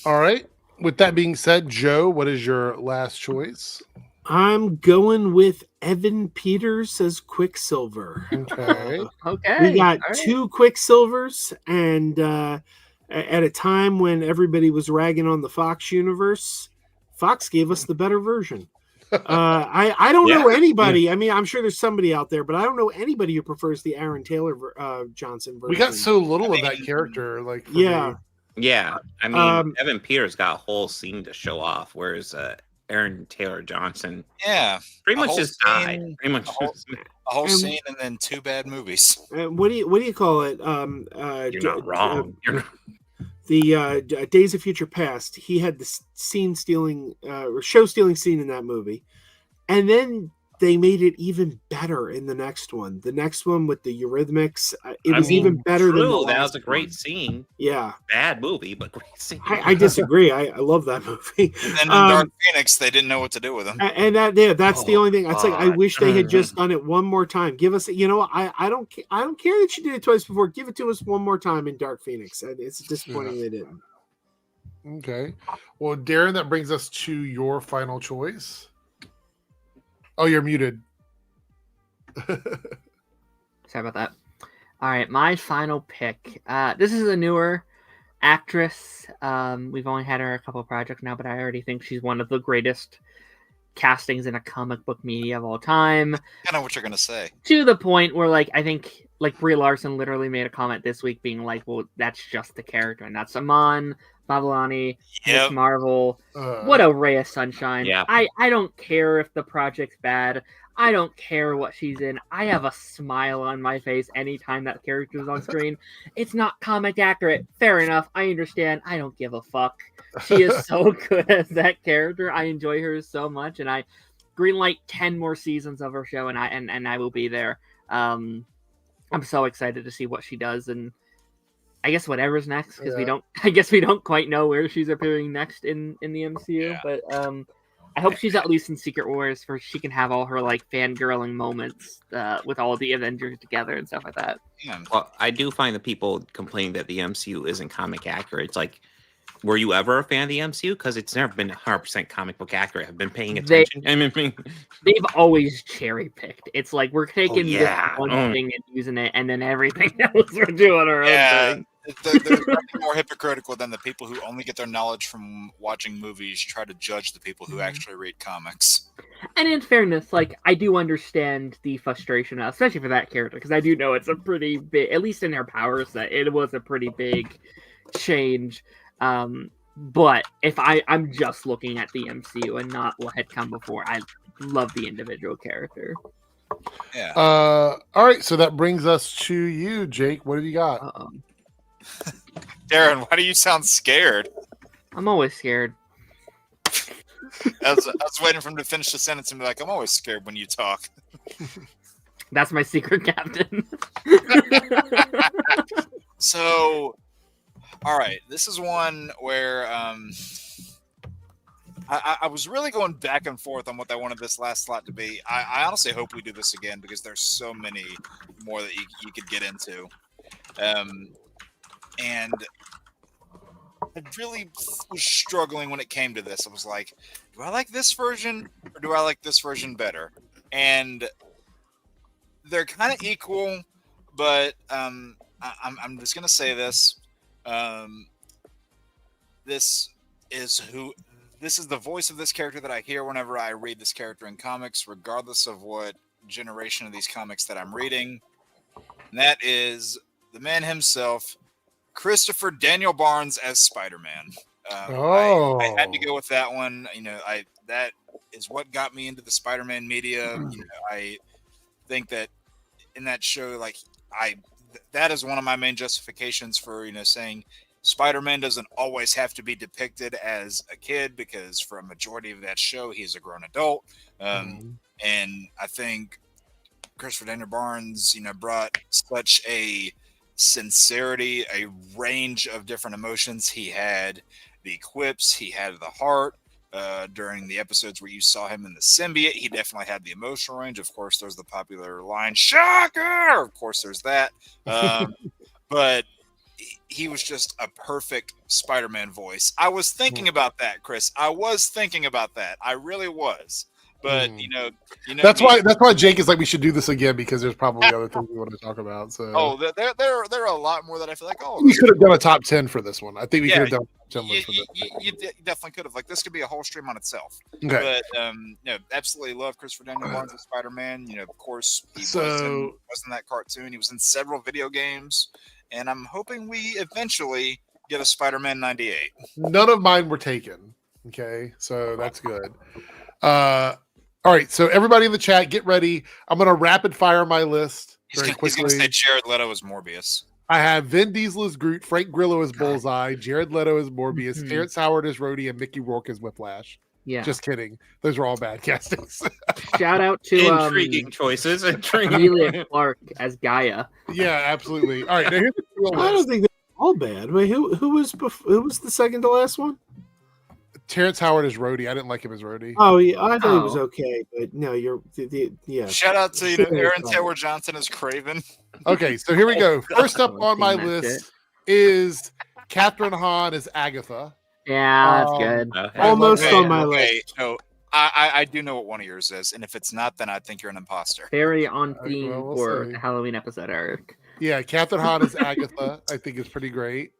A: All right. With that being said, Joe, what is your last choice?
D: I'm going with Evan Peters as Quicksilver.
A: Okay.
G: Okay.
D: We got two Quicksilvers, and at a time when everybody was ragging on the Fox universe, Fox gave us the better version. I don't know anybody. Yeah. I mean, I'm sure there's somebody out there, but I don't know anybody who prefers the Aaron Taylor Johnson version.
A: We got so little of that character. Like,
B: yeah. I mean, Evan Peters got a whole scene to show off, whereas Aaron Taylor Johnson, pretty much just died. Pretty much
F: a whole scene and then 2 bad movies.
D: What do you call it?
B: You're not wrong.
D: The Days of Future Past, he had the show stealing scene in that movie, and then they made it even better in the next one. The next one with the Eurythmics, it was even better than the last
B: that was a great
D: one.
B: Scene.
D: Yeah,
B: bad movie, but great scene.
D: I disagree. I love that movie.
F: And then in Dark Phoenix, they didn't know what to do with him.
D: And that's the only thing. It's like I wish they had just done it one more time. Give us, I don't care that you did it twice before. Give it to us one more time in Dark Phoenix. It's disappointing they didn't.
A: Okay, well, Darren, that brings us to your final choice. Oh, you're muted.
G: Sorry about that. All right, my final pick. This is a newer actress. We've only had her a couple of projects now, but I already think she's one of the greatest castings in a comic book media of all time.
F: I know what you're gonna say.
G: To the point where, like, I think like Brie Larson literally made a comment this week, being like, "Well, that's just the character, and that's Amon Bavalani, Miss Marvel. What a ray of sunshine."
B: Yeah.
G: I don't care if the project's bad. I don't care what she's in. I have a smile on my face anytime that character is on screen. It's not comic accurate. Fair enough. I understand. I don't give a fuck. She is so good as that character. I enjoy her so much, and I greenlight 10 more seasons of her show, and I will be there. I'm so excited to see what she does, and I guess whatever's next, because we don't quite know where she's appearing next in the MCU.
F: Yeah.
G: But I hope she's at least in Secret Wars, where she can have all her like fangirling moments with all the Avengers together and stuff like that.
F: Yeah.
B: Well, I do find that people complaining that the MCU isn't comic accurate. It's like, were you ever a fan of the MCU? Because it's never been 100% comic book accurate. I've been paying attention.
G: They've always cherry picked. It's like we're taking this one
B: Mm.
G: thing and using it, and then everything else we're doing our own thing.
F: There's nothing more hypocritical than the people who only get their knowledge from watching movies try to judge the people who actually read comics.
G: And in fairness, like, I do understand the frustration, especially for that character, because I do know it's a pretty big, at least in her power set, it was a pretty big change. But if I'm just looking at the MCU and not what had come before, I love the individual character.
F: Yeah.
A: All right, so that brings us to you, Jake. What have you got?
F: Darren, why do you sound scared?
G: I'm always scared.
F: I was waiting for him to finish the sentence and be like, I'm always scared when you talk.
G: That's my secret captain.
F: So, all right, this is one where I was really going back and forth on what I wanted this last slot to be. I honestly hope we do this again because there's so many more that you could get into. And I really was struggling when it came to this. I was like, do I like this version or do I like this version better? And they're kind of equal, but I'm just going to say this. This is the voice of this character that I hear whenever I read this character in comics, regardless of what generation of these comics that I'm reading. And that is the man himself, Christopher Daniel Barnes as Spider-Man. I had to go with that one. That is what got me into the Spider-Man media. I think that in that show, that is one of my main justifications for, saying Spider-Man doesn't always have to be depicted as a kid, because for a majority of that show, he's a grown adult. And I think Christopher Daniel Barnes, brought such a sincerity, a range of different emotions. He had the quips, he had the heart. During the episodes where you saw him in the symbiote, he definitely had the emotional range. Of course, there's the popular line, "Shocker!" Of course, there's that. But he was just a perfect Spider-Man voice. I was thinking about that, Chris. I was thinking about that. I really was. But
A: that's why Jake is like, we should do this again, because there's probably other things we want to talk about. So
F: there are a lot more that I feel like,
A: we could have done a top 10 for this one. I think we could have done a top 10 list for this.
F: You definitely could have. Like, this could be a whole stream on itself.
A: Okay.
F: But absolutely love Christopher Daniel Barnes as Spider-Man. Of course, he was in that cartoon. He was in several video games, and I'm hoping we eventually get a Spider-Man 98.
A: None of mine were taken. Okay, so that's good. All right, so everybody in the chat, get ready. I'm going to rapid fire my list very quickly.
F: He's going to say Jared Leto as Morbius.
A: I have Vin Diesel as Groot, Frank Grillo as Bullseye, Jared Leto as Morbius, Terrence Howard as Rhodey, and Mickey Rourke as Whiplash.
G: Yeah.
A: Just kidding. Those are all bad castings.
G: Shout out to
B: intriguing choices.
G: Emilia Clarke as Gaia.
A: Yeah, absolutely. All right, now here's the real list.
D: I don't think they're all bad. Wait, who was the second to last one?
A: Terrence Howard is Rhodey. I didn't like him as Rhodey.
D: Oh yeah, I thought he was okay, but no, yeah.
F: Shout out to Aaron Taylor Johnson as Craven.
A: Okay, so here we go. First up on my list is Catherine Hahn as Agatha.
G: Yeah, that's good.
D: Almost on my list.
F: So I do know what one of yours is, and if it's not, then I think you're an imposter.
G: Very on theme
A: we'll
G: for
A: see.
G: the Halloween episode, Eric.
A: Yeah, Catherine Hahn as Agatha. I think is pretty great.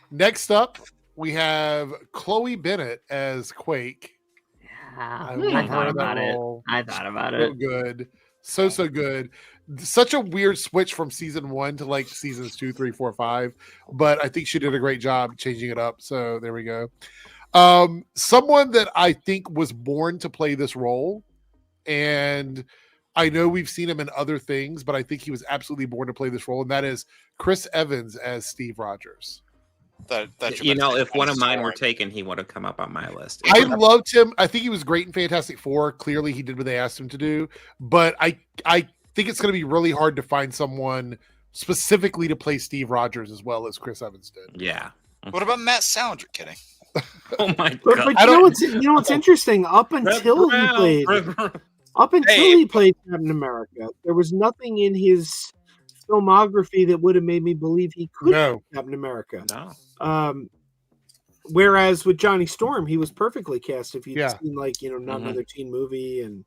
A: Next up, we have Chloe Bennett as Quake.
G: Yeah, I thought about it.
A: So good. So good. Such a weird switch from season 1 to like seasons 2, 3, 4, 5. But I think she did a great job changing it up. So there we go. Someone that I think was born to play this role. And I know we've seen him in other things, but I think he was absolutely born to play this role. And that is Chris Evans as Steve Rogers.
B: You know, if one of mine were taken, he would have come up on my list.
A: I loved him. I think he was great in Fantastic Four. Clearly, he did what they asked him to do. But I think it's going to be really hard to find someone specifically to play Steve Rogers as well as Chris Evans did.
B: Yeah.
F: What about Matt Salinger? Kidding.
B: Oh my god!
D: But you know what's interesting? Up until he played Captain America, there was nothing in his filmography that would have made me believe he could be Captain America.
B: No.
D: Whereas with Johnny Storm, he was perfectly cast. If you'd seen not another teen movie and.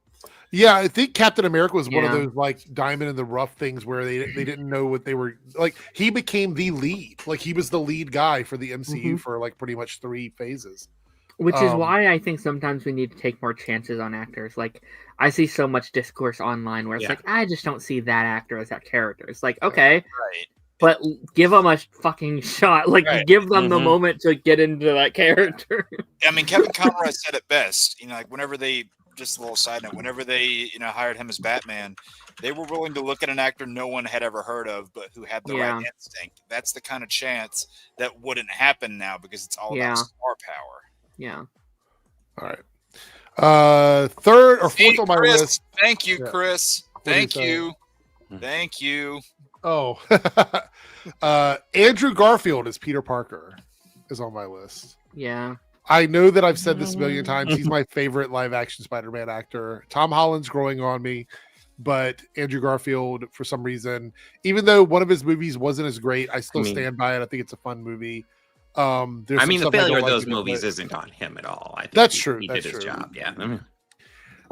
A: Yeah, I think Captain America was one of those like diamond in the rough things where they didn't know what they were like. He became the lead, like he was the lead guy for the MCU for like pretty much 3 phases.
G: Which is why I think sometimes we need to take more chances on actors. Like I see so much discourse online where it's like, I just don't see that actor as that character. It's like, okay, but give them a fucking shot. Like give them the moment to get into that character.
F: I mean, Kevin Conroy said it best. You know, like whenever they. Just a little side note. Whenever they, hired him as Batman, they were willing to look at an actor no one had ever heard of, but who had the right instinct. That's the kind of chance that wouldn't happen now because it's all about star power.
G: Yeah.
A: All right. Third or fourth on my list.
F: Thank you, Chris. Thank you. Thank you.
A: Oh, Andrew Garfield as Peter Parker is on my list.
G: Yeah.
A: I know that I've said this a million times. He's my favorite live-action Spider-Man actor. Tom Holland's growing on me, but Andrew Garfield, for some reason, even though one of his movies wasn't as great, I still stand by it. I think it's a fun movie.
B: The failure of those movies isn't on him at all. I think
A: that's true.
B: He did his job. Yeah.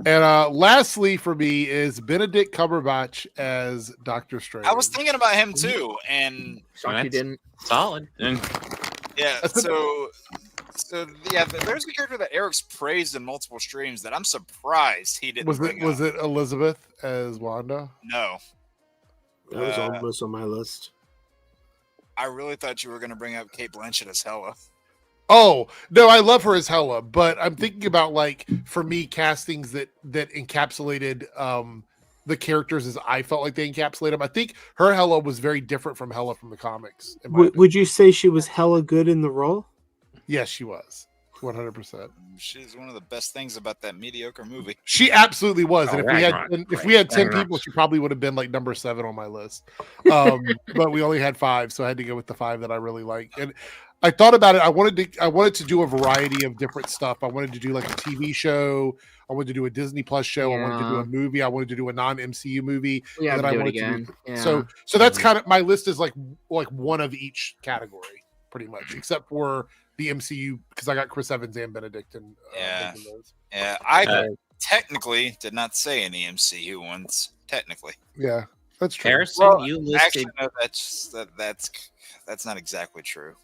A: And lastly, for me, is Benedict Cumberbatch as Doctor Strange.
F: I was thinking about him too, and
G: he didn't.
B: Solid.
F: Yeah. So there's a character that Eric's praised in multiple streams that I'm surprised he didn't.
A: Was it Elizabeth as Wanda?
F: No,
D: that was almost on my list.
F: I really thought you were going to bring up Kate Blanchett as Hela.
A: Oh no, I love her as Hela, but I'm thinking about like for me castings that encapsulated the characters as I felt like they encapsulated them. I think her Hela was very different from Hela from the comics.
D: Would you say she was hella good in the role?
A: Yes, she was. 100%.
F: She's one of the best things about that mediocre movie.
A: She absolutely was. And if we had 10 people, she probably would have been like number 7 on my list. But we only had 5, so I had to go with the 5 that I really like. And I thought about it. I wanted to do a variety of different stuff. I wanted to do like a TV show. I wanted to do a Disney Plus show. I wanted to do a movie. I wanted to do a non-MCU movie.
G: Yeah,
A: I wanted to do. So that's kind of my list is like one of each category, pretty much, except for the MCU because I got Chris Evans and Benedict and
F: I technically did not say any MCU ones. Technically,
A: yeah, that's true.
B: Harrison, you listed.
F: Actually, no, that's not exactly true.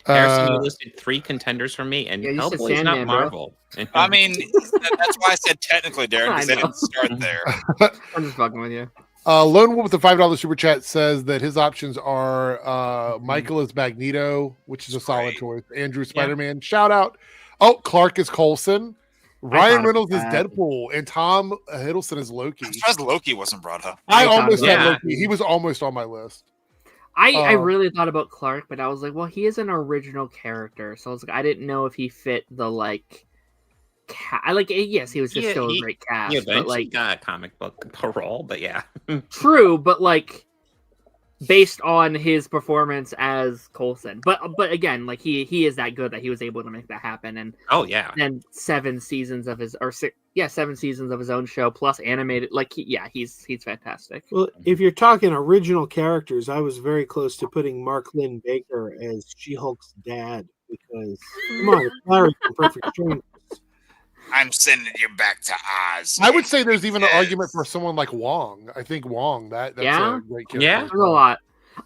B: Harrison, you listed 3 contenders for me, and Hellboy's not Marvel.
F: I mean, that's why I said technically, Darren, because I didn't start there.
G: I'm just fucking with you.
A: Lone Wolf with the $5 super chat says that his options are Michael as Magneto, which is a solid choice. Andrew Spider-Man, shout out. Oh, Clark is Coulson. Ryan Reynolds is Deadpool, and Tom Hiddleston is Loki.
F: I'm surprised Loki wasn't brought up.
A: I almost had Loki. He was almost on my list.
G: I really thought about Clark, but I was like, well, he is an original character, so I was like, I didn't know if he fit the like. Yes, he was just still a great cast.
B: He eventually
G: but
B: got a comic book role, but yeah,
G: true. But like, based on his performance as Coulson, but again, like he is that good that he was able to make that happen. And and 7 seasons of his 7 seasons of his own show plus animated. Like he's fantastic.
D: Well, if you're talking original characters, I was very close to putting Mark Lynn Baker as She-Hulk's dad because come on, it's Larry from Perfect Strangers.
F: I'm sending you back to Oz.
A: I would say there's even an argument for someone like Wong. I think Wong, that's a great character.
G: Yeah, there's a lot.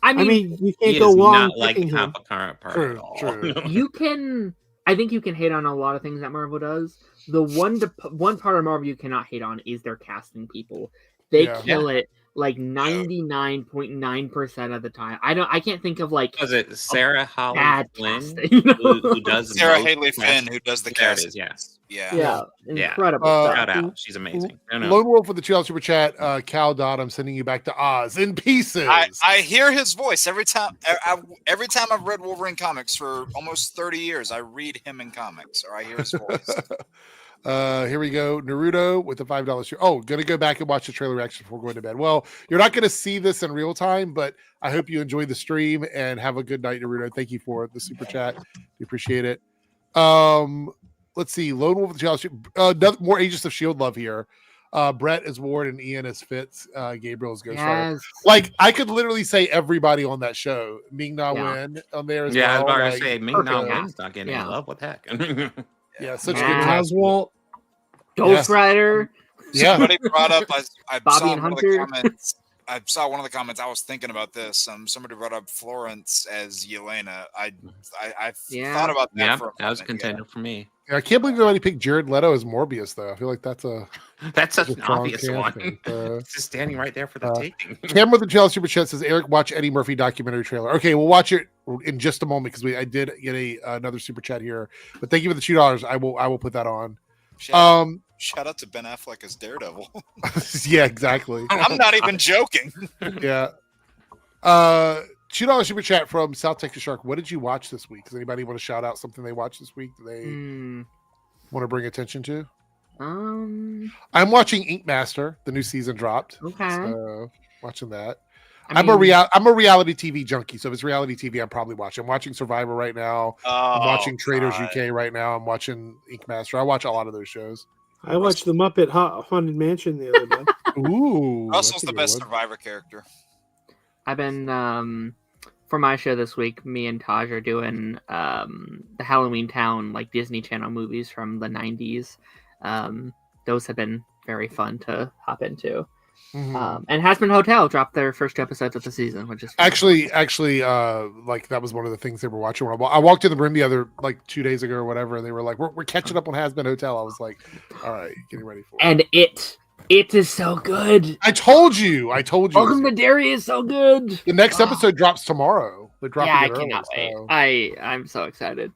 G: I mean
D: you can't go Wong.
B: Not like current part at all.
A: True.
G: I think you can hate on a lot of things that Marvel does. The one part of Marvel you cannot hate on is their casting people. They kill it like 99.9% of the time. I can't think of like
B: Was it Sarah Holly
G: bad
B: Flynn
G: casting, you know?
B: who does
F: Sarah
B: most
F: Haley
B: cast-
F: Finn, who does the
B: There it
F: cast.
B: is, yeah.
F: Yeah.
G: Incredible
B: Shout
G: stuff.
B: out. She's amazing. No.
A: Lone Wolf with the $2 super chat. Cal Dodd, I'm sending you back to Oz in pieces.
F: I hear his voice every time. Every time I've read Wolverine comics for almost 30 years, I read him in comics, or I hear his voice.
A: Here we go. Naruto with the $5 share. Oh, gonna go back and watch the trailer reaction before going to bed. Well, you're not gonna see this in real time, but I hope you enjoy the stream and have a good night, Naruto. Thank you for the super chat. We appreciate it. Let's see. Lone Wolf with the $2 more Agents of Shield love here. Brett is Ward and Ian is Fitz. Gabriel is Ghost Rider.
G: Yes.
A: Like I could literally say everybody on that show. Ming Na Wen on there as well.
B: I was about to
A: like,
B: say Ming Na
A: perfect.
B: Wen's not getting any love. What the heck?
A: Yeah, such good
D: Oswald,
G: Ghost Rider.
A: Yeah.
F: Somebody brought up. I
G: Bobby
F: saw
G: and
F: one of the
G: Hunter.
F: comments. I saw one of the comments. I was thinking about this. Somebody brought up Florence as Yelena. I thought about that.
B: Yeah,
F: for a
B: that was a
F: moment,
B: contender for me.
A: Yeah, I can't believe nobody picked Jared Leto as Morbius though. I feel like that's
B: such an
A: strong
B: obvious
A: casting.
B: one. It's just standing right there for the taking.
A: Cam with the $2 super chat says, Eric, watch Eddie Murphy documentary trailer. Okay, we'll watch it in just a moment because I did get another super chat here. But thank you for the $2. I will put that on.
F: Shout out to Ben Affleck as Daredevil.
A: Yeah, exactly.
F: I'm not even joking.
A: Yeah. $2 super chat from South Texas Shark. What did you watch this week? Does anybody want to shout out something they watched this week that they want to bring attention to? I'm watching Ink Master. The new season dropped.
G: Okay.
A: So watching that.
G: I'm
A: a reality TV junkie. So if it's reality TV, I'm probably watching. I'm watching Survivor right now. I'm watching Traders UK right now. I'm watching Ink Master. I watch a lot of those shows.
D: I watched the Muppet Haunted Mansion the other day.
A: Ooh,
F: Russell's the best Survivor character.
G: I've been for my show this week. Me and Taj are doing the Halloween Town like Disney Channel movies from the '90s. Those have been very fun to hop into. And Hazbin Hotel dropped their first 2 episodes of the season, which is fun.
A: Actually, like that was one of the things they were watching. When I walked in the room the other 2 days ago or whatever, and they were like, "We're catching up on Hazbin Hotel." I was like, "All right, getting ready for it."
G: And it is so good.
A: I told you.
G: Welcome to Derry is so good.
A: The next episode drops tomorrow. They're dropping
G: I
A: it early,
G: cannot wait.
A: so-
G: I'm so excited.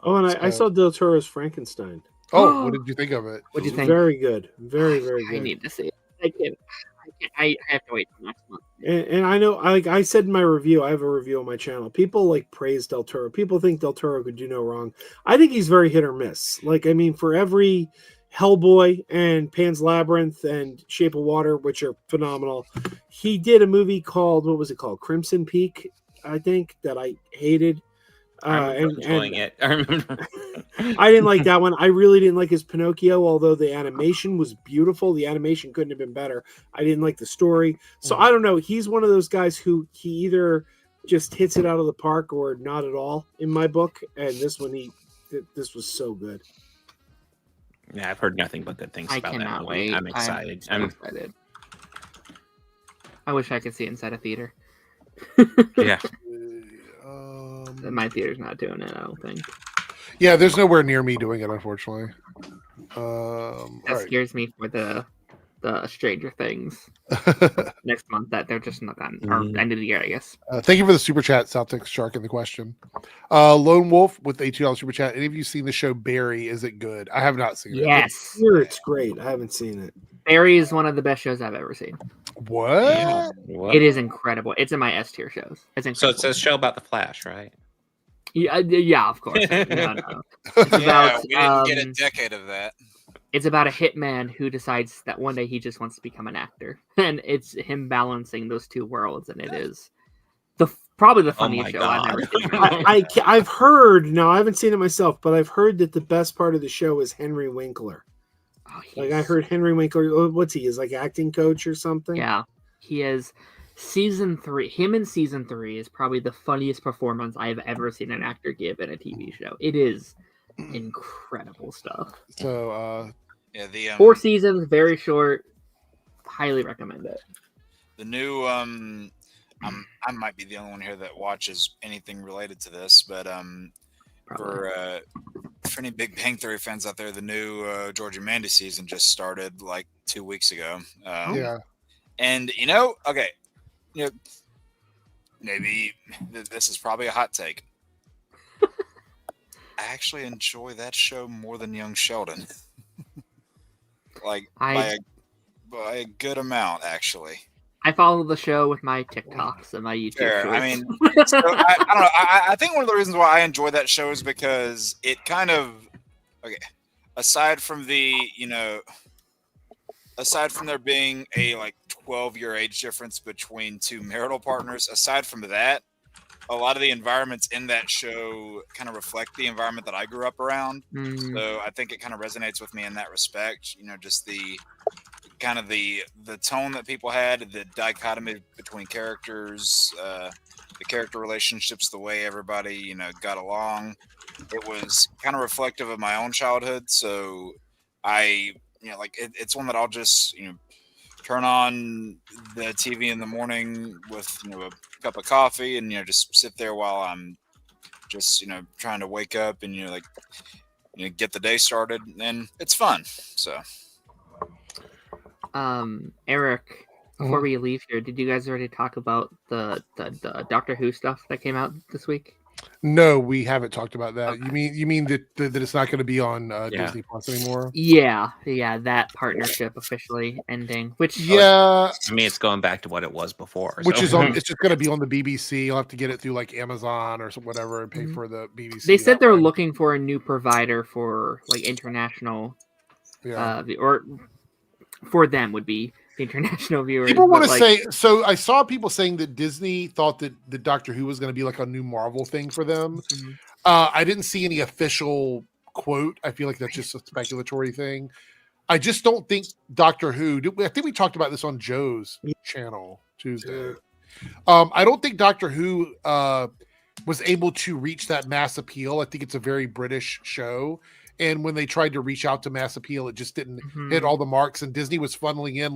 D: Oh, and I saw Del Toro's Frankenstein.
A: Oh, what did you think of it?
G: What do you think?
D: Very good. Very, very good.
G: I need to see it. I have to wait till next month.
D: And I know, like I said in my review, I have a review on my channel. People like praise Del Toro. People think Del Toro could do no wrong. I think he's very hit or miss. Like, I mean, for every Hellboy and Pan's Labyrinth and Shape of Water, which are phenomenal, he did a movie called, what was it called? Crimson Peak, I think, that I hated.
B: I remember enjoying it. I remember.
D: I didn't like that one. I really didn't like his Pinocchio, although the animation was beautiful. The animation couldn't have been better. I didn't like the story. So I don't know. He's one of those guys who he either just hits it out of the park or not at all in my book. And this one, this was so good.
B: Yeah, I've heard nothing but good things
G: I
B: about that
G: cannot
B: movie.
G: wait.
B: I'm excited.
G: I'm excited. I wish I could see it inside a theater.
B: Yeah.
G: My theater's not doing it, I don't think.
A: Yeah, there's nowhere near me doing it, unfortunately.
G: That scares me for the Stranger Things next month that they're just not on, or end of the year, I guess.
A: Thank you for the super chat, South Texas Shark, and the question. Lone Wolf with the $2 super chat. Any of you seen the show Barry? Is it good? I have not seen it.
G: Yes.
D: It's great. I haven't seen it.
G: Barry is one of the best shows I've ever seen.
A: What?
G: It is incredible. It's in my S tier shows. It's incredible.
B: So it's a show about the Flash, right?
G: Yeah, of course. No. It's about,
F: we didn't get a decade of that.
G: It's about a hitman who decides that one day he just wants to become an actor, and it's him balancing those two worlds, and it is probably the funniest show I've ever seen.
D: I've heard. No, I haven't seen it myself, but I've heard that the best part of the show is Henry Winkler. Like I heard Henry Winkler. What's he? Is like acting coach or something?
G: Yeah, he is. Season 3, him in season 3 is probably the funniest performance I have ever seen an actor give in a TV show. It is incredible stuff.
A: So,
F: yeah, the
G: 4 seasons, very short. Highly recommend it.
F: The new, I might be the only one here that watches anything related to this, but for any Big Bang Theory fans out there, the new George and Mandy season just started like 2 weeks ago.
A: Yeah.
F: And okay, you know, maybe this is probably a hot take. I actually enjoy that show more than Young Sheldon. By a good amount, actually.
G: I follow the show with my TikToks and my YouTube
F: Fair.
G: shorts.
F: I mean, so I don't know. I think one of the reasons why I enjoy that show is because it kind of aside from there being a 12-year age difference between two marital partners, aside from that, a lot of the environments in that show kind of reflect the environment that I grew up around. So I think it kind of resonates with me in that respect. Just the kind of the tone that people had, the dichotomy between characters, the character relationships, the way everybody, got along. It was kind of reflective of my own childhood. So it's one that I'll just, turn on the TV in the morning with, a cup of coffee and, just sit there while I'm just, trying to wake up and, get the day started, and it's fun. So.
G: Eric, before we leave here, did you guys already talk about the Doctor Who stuff that came out this week?
A: No, we haven't talked about that. Okay. You mean that it's not going to be on Disney Plus anymore?
G: Yeah, that partnership officially ending. Which
B: it's going back to what it was before.
A: Which is it's just going to be on the BBC. You'll have to get it through Amazon or whatever and pay for the BBC.
G: They said they're looking for a new provider for international, or for them would be the international viewers.
A: People want to say, so I saw people saying that Disney thought that the Doctor Who was going to be a new Marvel thing for them. Mm-hmm. I didn't see any official quote. I feel like that's just a speculatory thing. I just don't think Doctor Who, I think we talked about this on Joe's channel Tuesday. I don't think Doctor Who was able to reach that mass appeal. I think it's a very British show. And when they tried to reach out to mass appeal, it just didn't hit all the marks. And Disney was funneling in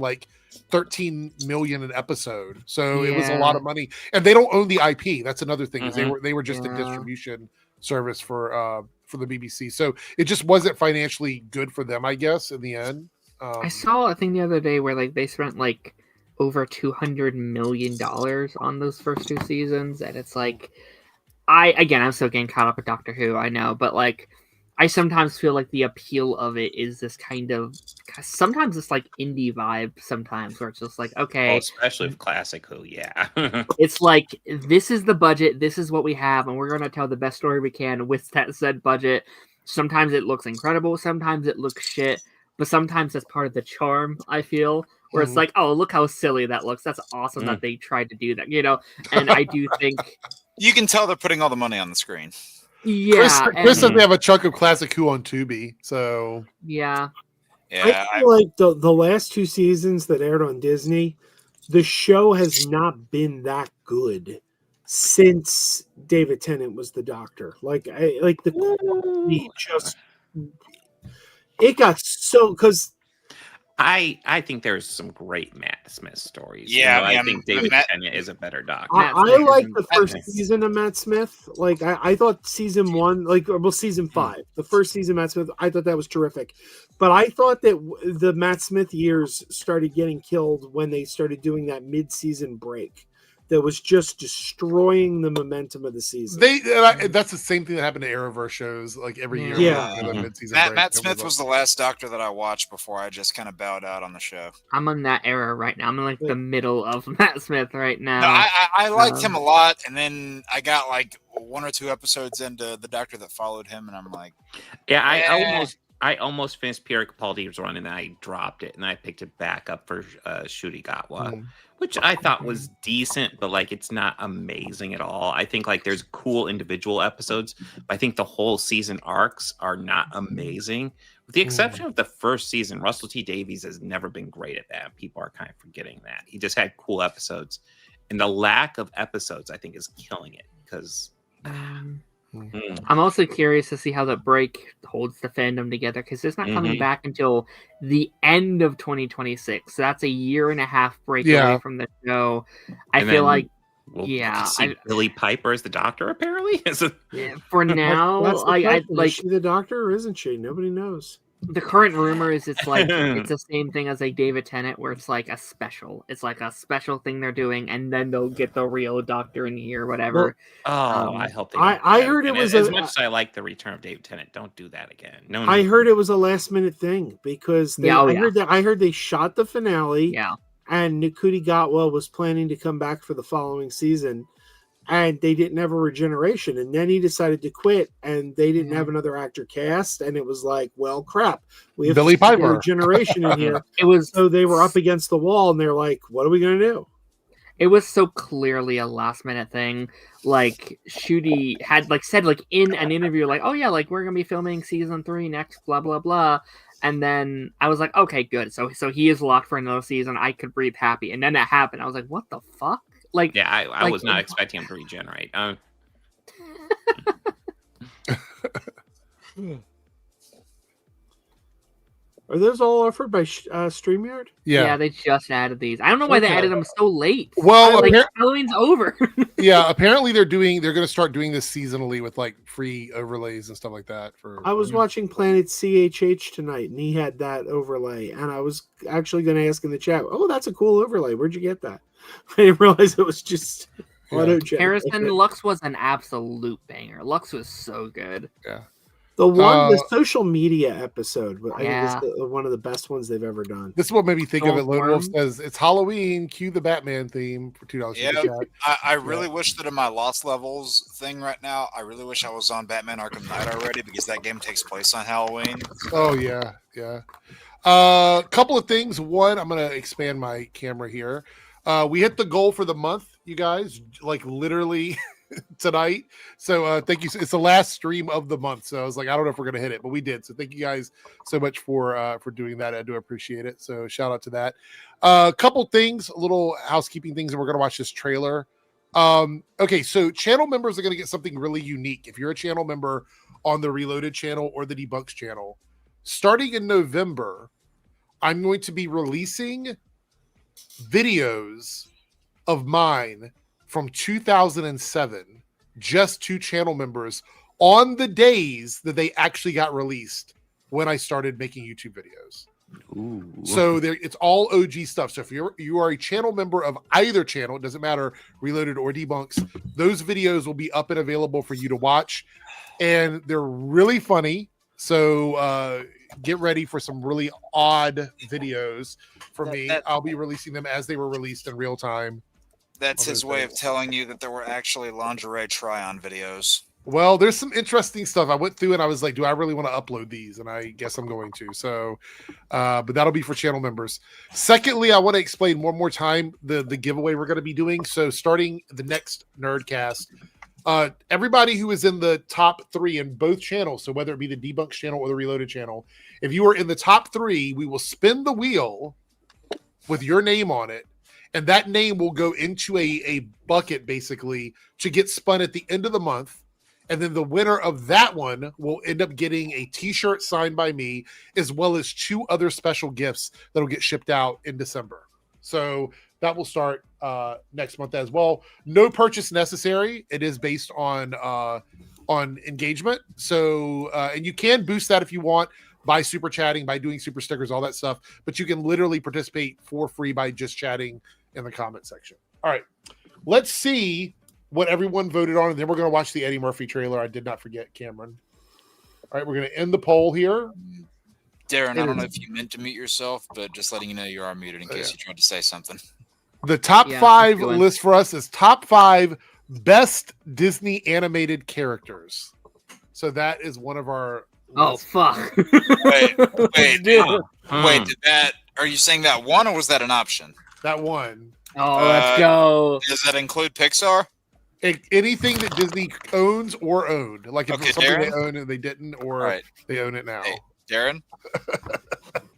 A: $13 million an episode, so it was a lot of money. And they don't own the IP. That's another thing. Is they were just a distribution service for the BBC. So it just wasn't financially good for them, I guess, in the end.
G: I saw a thing the other day where they spent over $200 million on those first two seasons, and it's I'm still getting caught up with Doctor Who. I know, but I sometimes feel the appeal of it is this kind of sometimes it's indie vibe sometimes where it's just okay.
B: Especially with classic Who, yeah.
G: It's this is the budget, this is what we have, and we're going to tell the best story we can with that said budget. Sometimes it looks incredible, sometimes it looks shit, but sometimes that's part of the charm, I feel, where it's oh, look how silly that looks. That's awesome that they tried to do that, and I do think...
F: You can tell they're putting all the money on the screen.
G: Yeah,
A: Chris says they have a chunk of classic Who on Tubi, so
G: yeah.
D: I feel the last two seasons that aired on Disney, the show has not been that good since David Tennant was the Doctor. The quality it got so because.
B: I think there's some great Matt Smith stories.
F: Yeah,
B: I think David Tennant is a better Doctor.
D: I like the first season of Matt Smith. I thought season one, season 5, the first season of Matt Smith, I thought that was terrific. But I thought that the Matt Smith years started getting killed when they started doing that mid-season break. That was just destroying the momentum of the season.
A: That's the same thing that happened to Arrowverse shows every year.
F: Matt Smith was the last Doctor that I watched before I just kind of bowed out on the show.
G: I'm on that era right now. I'm in the middle of Matt Smith right now.
F: No, I liked him a lot, and then I got 1 or 2 episodes into the Doctor that followed him, and I'm
B: I almost finished Pierre Capaldi's run, and I dropped it, and I picked it back up for Shurigawa, which I thought was decent, but it's not amazing at all. I think there's cool individual episodes, but I think the whole season arcs are not amazing. With the exception of the first season, Russell T Davies has never been great at that. People are kind of forgetting that. He just had cool episodes, and the lack of episodes, I think, is killing it because.
G: I'm also curious to see how the break holds the fandom together because it's not coming back until the end of 2026. So that's a 1.5 year break away from the show. I feel
B: see Billy Piper as the Doctor apparently.
G: For now,
D: is she the Doctor or isn't she? Nobody knows.
G: The current rumor is it's like it's the same thing as like David Tennant, where it's like a special. It's like a special thing they're doing, and then they'll get the real Doctor in here, whatever.
B: I hope they.
D: I heard it was
B: as much as I like the return of David Tennant. Don't do that again. No,
D: I heard it was a last minute thing because I heard they shot the finale.
G: Yeah.
D: And Nkuti Gatwa was planning to come back for the following season, and they didn't have a regeneration. And then he decided to quit, and they didn't have another actor cast. And it was like, well, crap, we have
A: Billy Piper
D: regeneration in here. So they were up against the wall, and they're like, what are we going to do?
G: It was so clearly a last minute thing. Like Shooty had like said like in an interview, like, oh yeah, like we're gonna be filming season 3 next, blah blah blah. And then I was like, okay, good. So he is locked for another season. I could breathe happy. And then that happened. I was like, what the fuck? Like,
B: yeah, I was not expecting him to regenerate.
D: Are those all offered by StreamYard?
G: Yeah, they just added these. I don't know why they added them so late.
A: Well,
G: Halloween's over.
A: Yeah, apparently they're going to start doing this seasonally with like free overlays and stuff like that.
D: I was watching Planet CHH tonight, and he had that overlay, and I was actually going to ask in the chat, "Oh, that's a cool overlay. Where'd you get that?" I didn't realize it was just auto-generated.
G: Harrison Lux was an absolute banger. Lux was so good.
A: Yeah.
D: The social media episode, I think is one of the best ones they've ever done.
A: This is what made me think of it. Lone Wolf says it's Halloween. Cue the Batman theme for $2.
F: Yeah, I really wish that in my Lost Levels thing right now, I really wish I was on Batman Arkham Knight already because that game takes place on Halloween.
A: Oh yeah. Couple of things. One, I'm gonna expand my camera here. We hit the goal for the month, you guys. Like literally. Tonight, so thank you. It's the last stream of the month, so I was like, I don't know if we're gonna hit it, but we did. So thank you guys so much for doing that. I do appreciate it. So shout out to that. Couple things, little housekeeping things, and we're gonna watch this trailer. Okay, so channel members are gonna get something really unique. If you're a channel member on the Reloaded channel or the Debunks channel, starting in November, I'm going to be releasing videos of mine from 2007, just to channel members on the days that they actually got released when I started making YouTube videos.
B: Ooh.
A: So it's all OG stuff. So if you are a channel member of either channel, it doesn't matter, Reloaded or Debunks, those videos will be up and available for you to watch. And they're really funny. So get ready for some really odd videos from me. I'll be releasing them as they were released in real time.
F: That's his way of telling you that there were actually lingerie try-on videos.
A: Well, there's some interesting stuff. I went through and I was like, do I really want to upload these? And I guess I'm going to. So, but that'll be for channel members. Secondly, I want to explain one more time the giveaway we're going to be doing. So starting the next Nerdcast, everybody who is in the top 3 in both channels, so whether it be the Debunks channel or the Reloaded channel, if you are in the top 3, we will spin the wheel with your name on it. And that name will go into a bucket, basically, to get spun at the end of the month. And then the winner of that one will end up getting a T-shirt signed by me, as well as 2 other special gifts that will get shipped out in December. So that will start next month as well. No purchase necessary. It is based on engagement. So and you can boost that if you want by super chatting, by doing super stickers, all that stuff. But you can literally participate for free by just chatting in the comment section. All right, let's see what everyone voted on, and then we're going to watch the Eddie Murphy trailer. I did not forget, Cameron. All right, we're going to end the poll here.
F: Darren, I don't know if you meant to mute yourself, but just letting you know you are muted in case you tried to say something.
A: The top 5 list for us is top 5 best Disney animated characters. So that is one of our.
G: Oh fuck!
F: Wait, did that? Are you saying that one, or was that an option?
A: That one.
G: Oh, let's go.
F: Does that include Pixar?
A: Anything that Disney owns or owned, like if it's something
F: Darren?
A: they own and they didn't, or they own it now.
F: Hey, Darren,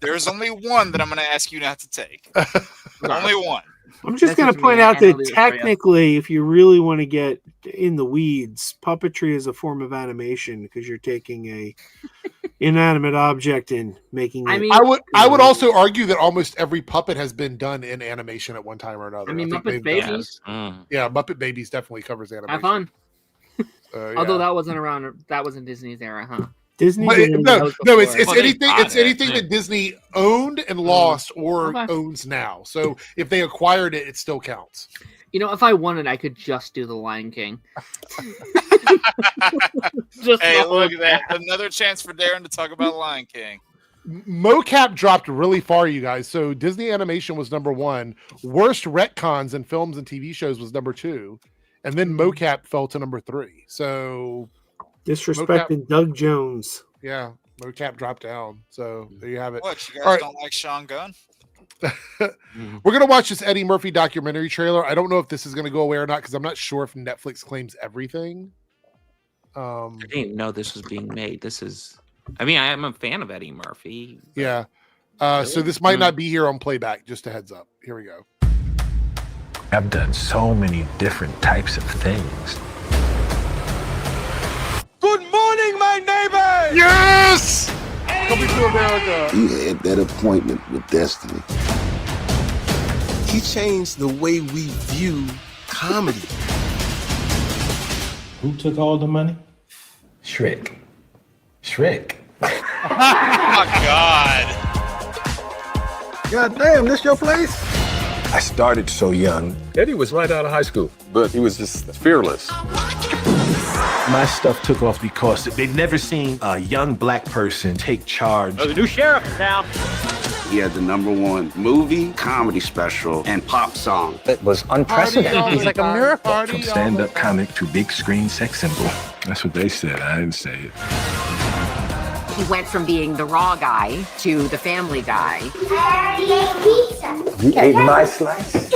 F: there's only one that I'm going to ask you not to take. Only one.
D: I'm just going to point out that technically, if you really want to get in the weeds, puppetry is a form of animation because you're taking a inanimate object and making it.
G: I mean,
A: I would also argue that almost every puppet has been done in animation at one time or another.
G: I mean, Muppet Babies.
A: Yeah, Muppet Babies definitely covers animation.
G: Have fun.
A: Yeah.
G: Although that wasn't around. That wasn't Disney's era, huh?
D: Disney.
A: But
D: didn't-
A: no, it's
B: Well, they
A: anything.
B: bought
A: It's
B: it,
A: anything
B: yeah.
A: that Disney owned and lost or
G: Okay.
A: owns now. So if they acquired it, it still counts.
G: You know, if I wanted, I could just do the Lion King. Just
F: Hey,
G: the
F: look
G: whole
F: at that! Another chance for Darren to talk about Lion King.
A: Mocap dropped really far, you guys. So Disney Animation was number 1. Worst retcons in films and TV shows was number 2, and then mocap fell to number 3. So
D: Disrespecting Doug Jones.
A: yeah, mocap dropped down. So there you have it.
F: What, you guys
A: All right.
F: don't like Sean Gunn?
A: We're gonna watch this Eddie Murphy documentary trailer. I don't know if this is gonna go away or not because I'm not sure if Netflix claims everything.
B: I didn't even know this was being made. This is. I mean, I am a fan of Eddie Murphy. but-
A: Yeah. So this might not be here on playback. Just a heads up. Here we go.
L: I've done so many different types of things.
H: Good morning, my neighbor!
A: Yes! Coming to America.
I: You had that appointment with destiny.
H: He changed the way we view comedy.
L: Who took all the money? Shrek.
F: Oh my God!
L: God damn, this your place? I started so young. Eddie was right out of high school, but he was just fearless. My stuff took off because they'd never seen a young black person take charge.
H: The new sheriff in town.
I: He had the #1 movie, comedy special, and pop song.
L: It was unprecedented.
H: He's like a miracle.
L: From stand-up comic to big screen sex symbol. That's what they said. I didn't say it.
M: He went from being the raw guy to the family guy.
L: You ate my slice? This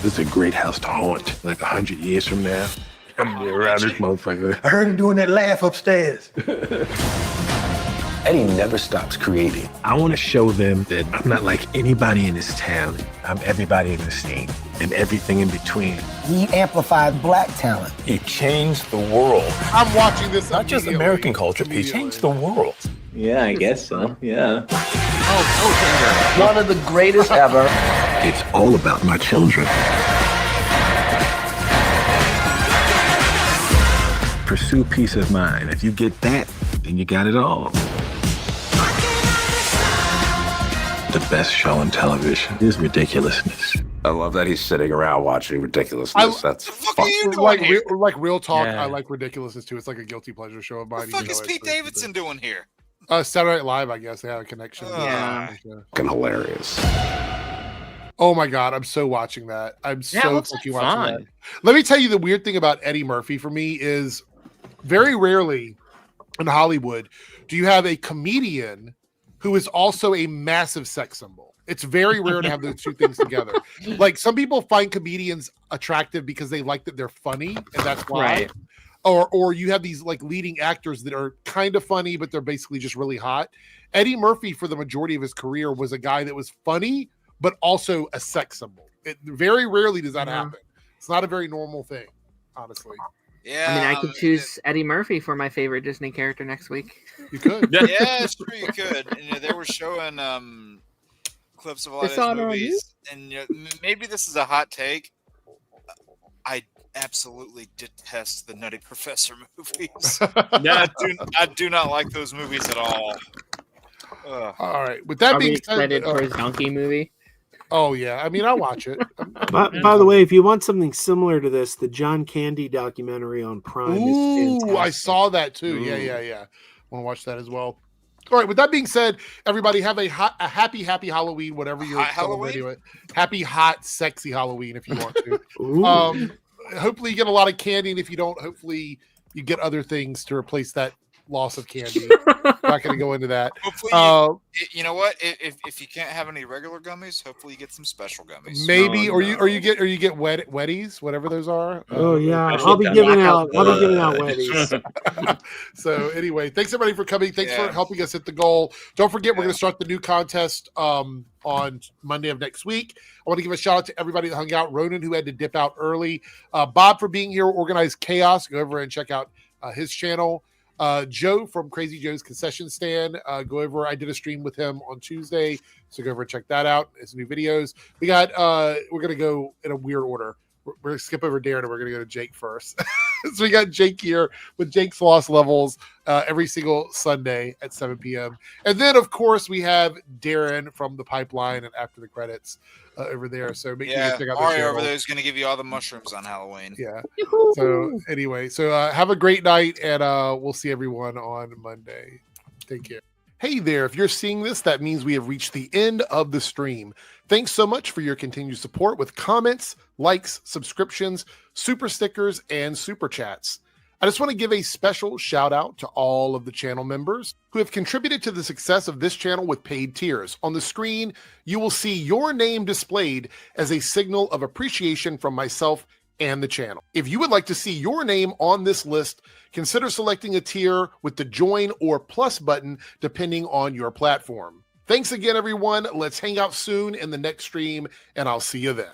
L: is a great house to haunt. Like 100 years from now, I'm gonna be around this motherfucker. I heard him doing that laugh upstairs. Eddie never stops creating. I want to show them that I'm not like anybody in this town. I'm everybody in the scene and everything in between.
H: He amplified black talent.
L: He changed the world.
A: I'm watching this.
L: Not just
A: immediately.
L: American culture, he changed the world.
N: Yeah, I guess so. Yeah.
H: One of the greatest ever.
L: It's all about my children. Pursue peace of mind. If you get that, then you got it all. The best show on television is ridiculousness.
I: I love that he's sitting around watching ridiculousness. That's
F: What are you doing
A: Like,
F: here?
A: like real talk,
B: Yeah.
A: I like ridiculousness too. It's like a guilty pleasure show of mine.
F: What the fuck
A: even
F: is
A: though
F: Pete
A: it's-
F: Davidson doing here?
A: Saturday Night Live, I guess they have a connection.
F: Yeah.
I: fucking hilarious.
A: Oh my god, I'm so watching that. I'm
B: Yeah, it
A: so
B: looks
A: fucking
B: like
A: watching
B: fun.
A: that. Let me tell you the weird thing about Eddie Murphy for me is very rarely in Hollywood do you have a comedian who is also a massive sex symbol. It's very rare to have those two things together. Like some people find comedians attractive because they like that they're funny, and that's why.
B: Right.
A: Or you have these like leading actors that are kind of funny, but they're basically just really hot. Eddie Murphy, for the majority of his career, was a guy that was funny, but also a sex symbol. It very rarely does that happen. It's not a very normal thing, honestly.
F: Yeah,
G: I mean, I could choose Eddie Murphy for my favorite Disney character next week.
A: You could.
F: Yeah, it's true. You could. And, they were showing clips of a lot
G: It's
F: of
G: on
F: his
G: our
F: movies, and maybe this is a hot take. I absolutely detest the Nutty Professor movies. I do not like those movies at all. Ugh.
A: All right. With that
G: Are we
A: being said,
G: excited for his donkey movie?
A: oh yeah, I mean, I watch it.
D: By the way, if you want something similar to this, the John Candy documentary on Prime is
A: Ooh,
D: fantastic.
A: I saw that too. Yeah. Want to watch that as well. All right. With that being said, everybody have a happy Halloween, whatever you're
F: Hot
A: celebrating
F: Halloween?
A: with. Happy, hot, sexy Halloween if you want to.
D: Ooh.
A: Hopefully you get a lot of candy, and if you don't, hopefully you get other things to replace that loss of candy. Not going to go into that.
F: Hopefully, you know what? If you can't have any regular gummies, hopefully you get some special gummies.
A: Maybe, or you get wetties, whatever those are.
D: Oh yeah,
N: Special
D: I'll be giving out
N: blackout
D: Weddies.
A: So anyway, thanks everybody for coming. Thanks
F: Yeah.
A: for helping us hit the goal. Don't forget, we're going to start the new contest on Monday of next week. I want to give a shout out to everybody that hung out. Ronan, who had to dip out early. Bob for being here. Organized Chaos. Go over and check out his channel. Joe from Crazy Joe's Concession Stand. Go over. I did a stream with him on Tuesday, so go over and check that out. His new videos. We got. We're gonna go in a weird order. We're gonna skip over Darren, and we're gonna go to Jake first. So we got Jake here with Jake's Lost Levels every single Sunday at 7 p.m. And then, of course, we have Darren from the Pipeline and After the Credits over there. So make sure you check out the
F: Ari
A: channel.
F: over there is going to give you all the mushrooms on Halloween.
A: Yeah. So anyway, have a great night, and we'll see everyone on Monday. Take care. Hey there, if you're seeing this, that means we have reached the end of the stream. Thanks so much for your continued support with comments, likes, subscriptions, super stickers, and super chats. I just want to give a special shout out to all of the channel members who have contributed to the success of this channel with paid tiers. On the screen, you will see your name displayed as a signal of appreciation from myself and the channel. If you would like to see your name on this list, consider selecting a tier with the join or plus button depending on your platform. Thanks again, everyone. Let's hang out soon in the next stream, and I'll see you then.